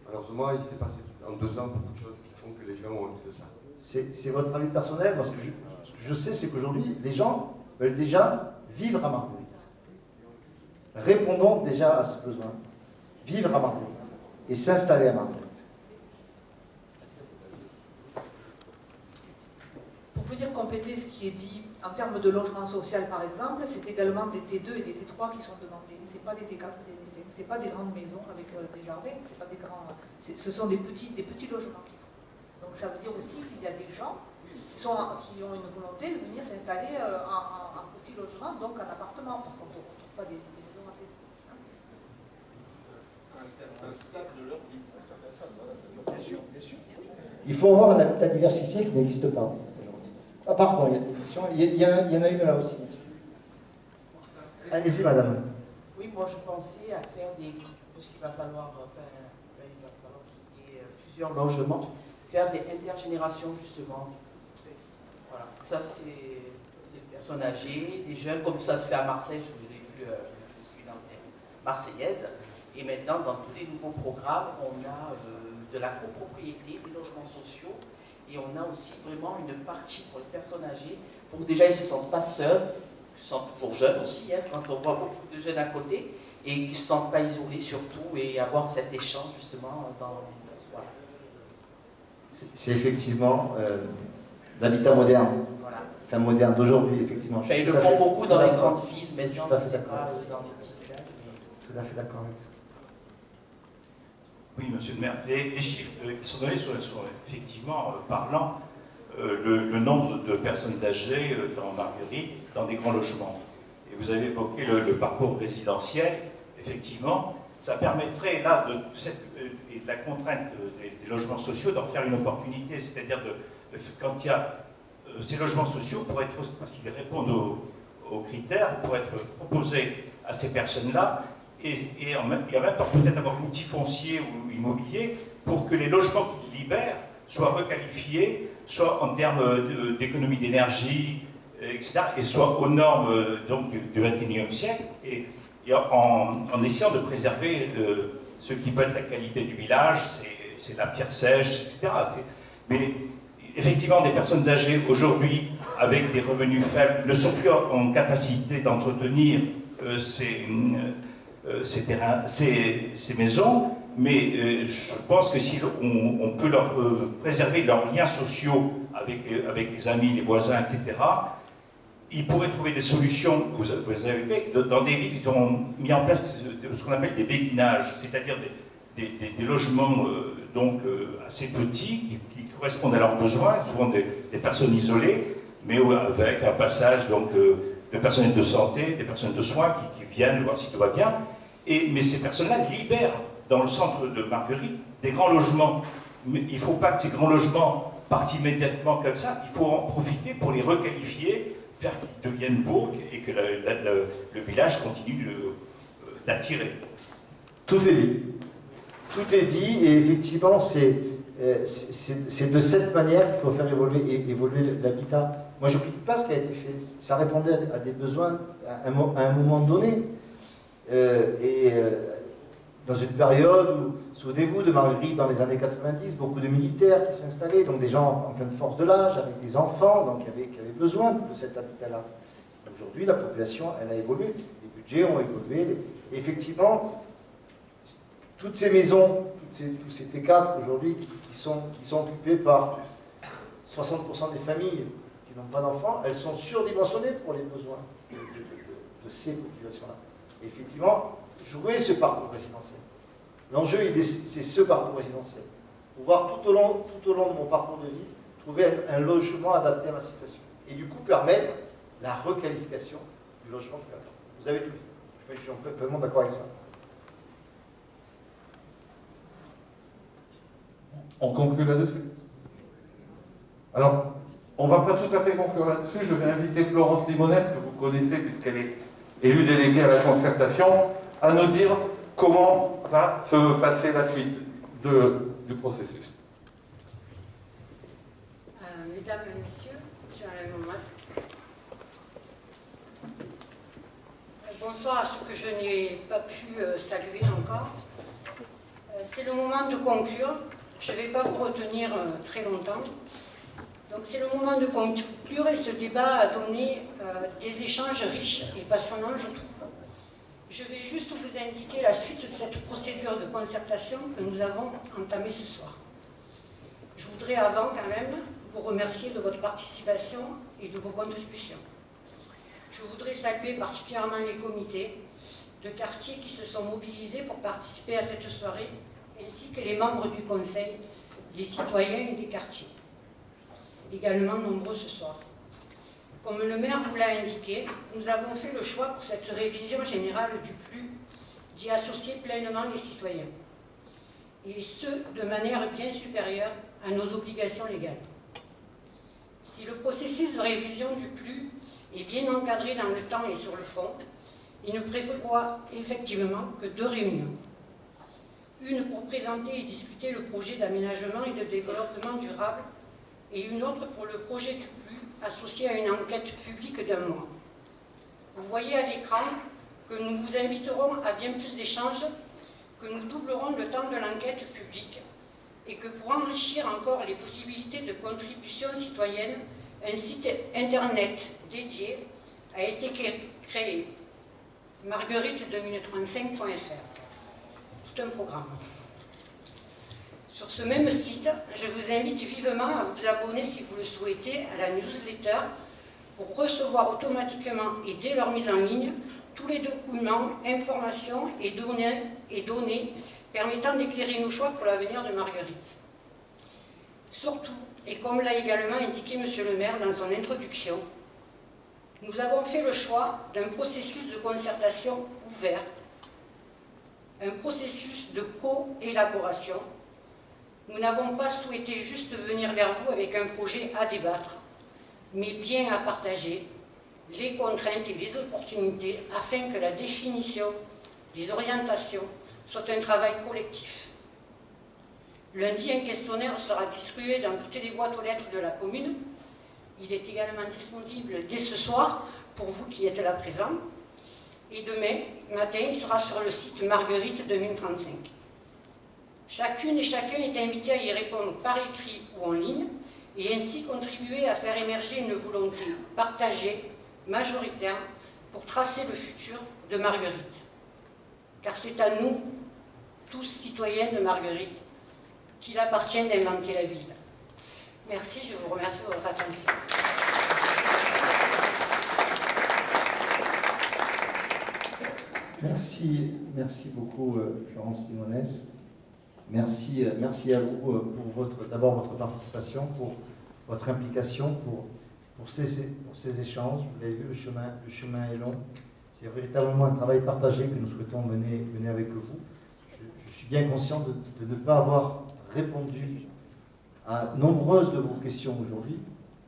Malheureusement, il s'est passé en 2 ans beaucoup de choses qui font que les gens ont envie de ça. C'est votre avis personnel. Moi, ce que je sais, c'est qu'aujourd'hui, les gens veulent déjà vivre à Marguerite. Répondons déjà à ce besoin. Vivre à Marguerite et s'installer à Marguerite. Pour vous dire, compléter ce qui est dit en termes de logement social, par exemple, c'est également des T2 et des T3 qui sont demandés. Ce n'est pas des T4 et des T5. Ce n'est pas des grandes maisons avec des jardins. C'est pas des grands. Ce sont des petits logements qu'il faut. Donc ça veut dire aussi qu'il y a des gens qui ont une volonté de venir s'installer en petit logement, donc en appartement, parce qu'on ne trouve pas des maisons en T2. Un stade de leur vie. Bien sûr, bien sûr. Il faut avoir un habitat diversifié qui n'existe pas aujourd'hui. Ah, pardon, il y a des questions. Il y en a une là aussi. Allez-y, madame. Oui, moi je pensais à faire puisqu'il va falloir, qu'il y ait plusieurs logements, faire des intergénérations justement. Voilà, ça c'est des personnes âgées, des jeunes, comme ça se fait à Marseille, je suis dans Marseillaise. Et maintenant, dans tous les nouveaux programmes, on a de la copropriété, des logements sociaux, et on a aussi vraiment une partie pour les personnes âgées, pour que déjà ils ne se sentent pas seuls, ils se sentent toujours jeunes aussi, hein, quand on voit beaucoup de jeunes à côté, et qu'ils ne se sentent pas isolés surtout, et avoir cet échange justement dans... Voilà. C'est effectivement l'habitat moderne. Voilà. Enfin, moderne d'aujourd'hui, effectivement. Ils le font beaucoup dans les grandes villes, maintenant, dans les petites villages. Tout à fait d'accord avec ça. Oui, monsieur le maire, les chiffres qui sont donnés sont effectivement parlants. Le nombre de personnes âgées dans Marguerite, dans des grands logements. Et vous avez évoqué le parcours résidentiel. Effectivement, ça permettrait, là, et de la contrainte des logements sociaux, d'en faire une opportunité. C'est-à-dire, quand il y a ces logements sociaux, parce qu'ils répondent aux critères, pour être proposés à ces personnes-là, et en même temps peut-être avoir l'outil foncier ou immobilier pour que les logements qu'ils libèrent soient requalifiés, soit en termes d'économie d'énergie, etc., et soient aux normes donc, du XXIe siècle, et en essayant de préserver ce qui peut être la qualité du village, c'est la pierre sèche, etc. Mais effectivement, des personnes âgées aujourd'hui, avec des revenus faibles, ne sont plus en capacité d'entretenir ces maisons, mais je pense que si on peut leur préserver leurs liens sociaux avec les amis, les voisins, etc., ils pourraient trouver des solutions. Vous avez, dans des villes, ils ont mis en place ce qu'on appelle des béguinages, c'est-à-dire des logements donc, assez petits qui correspondent à leurs besoins, souvent des personnes isolées, mais avec un passage donc, de personnel de santé, des personnes de soins qui viennent voir si tout va bien. Mais ces personnes-là libèrent dans le centre de Marguerite des grands logements. Mais il ne faut pas que ces grands logements partent immédiatement comme ça, il faut en profiter pour les requalifier, faire qu'ils deviennent beaux et que le village continue d'attirer. Tout est dit. Tout est dit, et effectivement, c'est de cette manière qu'il faut faire évoluer l'habitat. Moi, je ne critique pas ce qui a été fait. Ça répondait à des besoins à un moment donné. Dans une période où, souvenez-vous de Marguerite, dans les années 90, beaucoup de militaires qui s'installaient, donc des gens en pleine force de l'âge, avec des enfants, donc qui avaient besoin de cet habitat-là. Aujourd'hui, la population, elle a évolué, les budgets ont évolué. Et effectivement, toutes ces maisons, tous ces P4 aujourd'hui, qui sont occupées par 60% des familles qui n'ont pas d'enfants, elles sont surdimensionnées pour les besoins de ces populations-là. Effectivement, jouer ce parcours résidentiel. L'enjeu, c'est ce parcours résidentiel. Pouvoir tout au long de mon parcours de vie, trouver un logement adapté à ma situation. Et du coup, permettre la requalification du logement que vous avez tout dit. Je suis complètement d'accord avec ça. On conclut là-dessus. Alors, on ne va pas tout à fait conclure là-dessus. Je vais inviter Florence Limonès, que vous connaissez puisqu'elle est élue déléguée à la concertation, à nous dire comment va se passer la suite du processus. Mesdames et messieurs, je enlève mon masque. Bonsoir à ceux que je n'ai pas pu saluer encore. C'est le moment de conclure. Je ne vais pas vous retenir très longtemps. Donc c'est le moment de conclure et ce débat a donné des échanges riches et passionnants, je trouve. Je vais juste vous indiquer la suite de cette procédure de concertation que nous avons entamée ce soir. Je voudrais avant quand même vous remercier de votre participation et de vos contributions. Je voudrais saluer particulièrement les comités de quartier qui se sont mobilisés pour participer à cette soirée, ainsi que les membres du conseil, des citoyens et des quartiers, également nombreux ce soir. Comme le maire vous l'a indiqué, nous avons fait le choix pour cette révision générale du PLU d'y associer pleinement les citoyens, et ce, de manière bien supérieure à nos obligations légales. Si le processus de révision du PLU est bien encadré dans le temps et sur le fond, il ne prévoit effectivement que 2 réunions. Une pour présenter et discuter le projet d'aménagement et de développement durable, et une autre pour le projet du PLU associé à une enquête publique d'1 mois. Vous voyez à l'écran que nous vous inviterons à bien plus d'échanges, que nous doublerons le temps de l'enquête publique et que pour enrichir encore les possibilités de contribution citoyenne, un site internet dédié a été créé, marguerite2035.fr. Tout un programme. Sur ce même site, je vous invite vivement à vous abonner si vous le souhaitez à la newsletter pour recevoir automatiquement et dès leur mise en ligne tous les documents, informations et données permettant d'éclairer nos choix pour l'avenir de Marguerite. Surtout, et comme l'a également indiqué Monsieur le maire dans son introduction, nous avons fait le choix d'un processus de concertation ouvert, un processus de co-élaboration. Nous n'avons pas souhaité juste venir vers vous avec un projet à débattre, mais bien à partager les contraintes et les opportunités afin que la définition des orientations soit un travail collectif. Lundi, un questionnaire sera distribué dans toutes les boîtes aux lettres de la commune. Il est également disponible dès ce soir pour vous qui êtes là présents. Et demain matin, il sera sur le site Marguerite 2035. Chacune et chacun est invité à y répondre par écrit ou en ligne, et ainsi contribuer à faire émerger une volonté partagée, majoritaire, pour tracer le futur de Marguerite. Car c'est à nous, tous citoyens de Marguerite, qu'il appartient d'inventer la ville. Merci, je vous remercie de votre attention. Merci beaucoup Florence Limonès. Merci à vous pour d'abord votre participation, pour votre implication, pour ces échanges. Vous l'avez vu, le chemin est long. C'est véritablement un travail partagé que nous souhaitons mener avec vous. Je suis bien conscient de ne pas avoir répondu à nombreuses de vos questions aujourd'hui,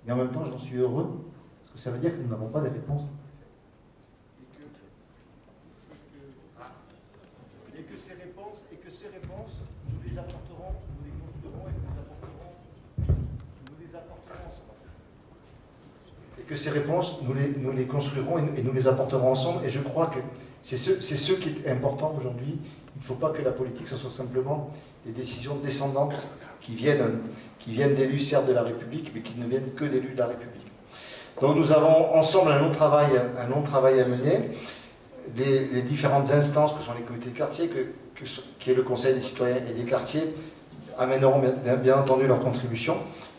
mais en même temps j'en suis heureux, parce que ça veut dire que nous n'avons pas de réponses. Et que ces réponses, nous les apporterons, nous les construirons et nous les apporterons ensemble. Et que ces réponses, nous les construirons et nous les apporterons ensemble. Et je crois que c'est ce qui est important aujourd'hui. Il ne faut pas que la politique, ce soit simplement des décisions descendantes qui viennent d'élus, certes de la République, mais qui ne viennent que d'élus de la République. Donc nous avons ensemble un long travail à mener. Les différentes instances que sont les comités de quartier, qui est le Conseil des citoyens et des quartiers, amèneront bien entendu leur contribution.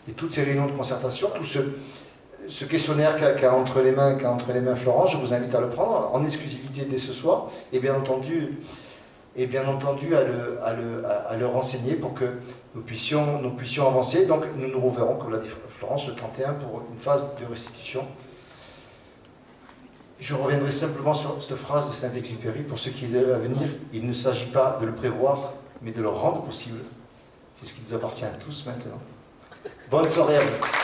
Et toutes ces réunions de concertation, tout ce questionnaire qu'a entre les mains Florence, je vous invite à le prendre en exclusivité dès ce soir, et bien entendu à le renseigner pour que nous puissions avancer. Donc nous nous reverrons, comme l'a dit Florence, le 31 pour une phase de restitution. Je reviendrai simplement sur cette phrase de Saint-Exupéry. Pour ce qui est de l'avenir, il ne s'agit pas de le prévoir, mais de le rendre possible. C'est ce qui nous appartient à tous maintenant. Bonne soirée à vous.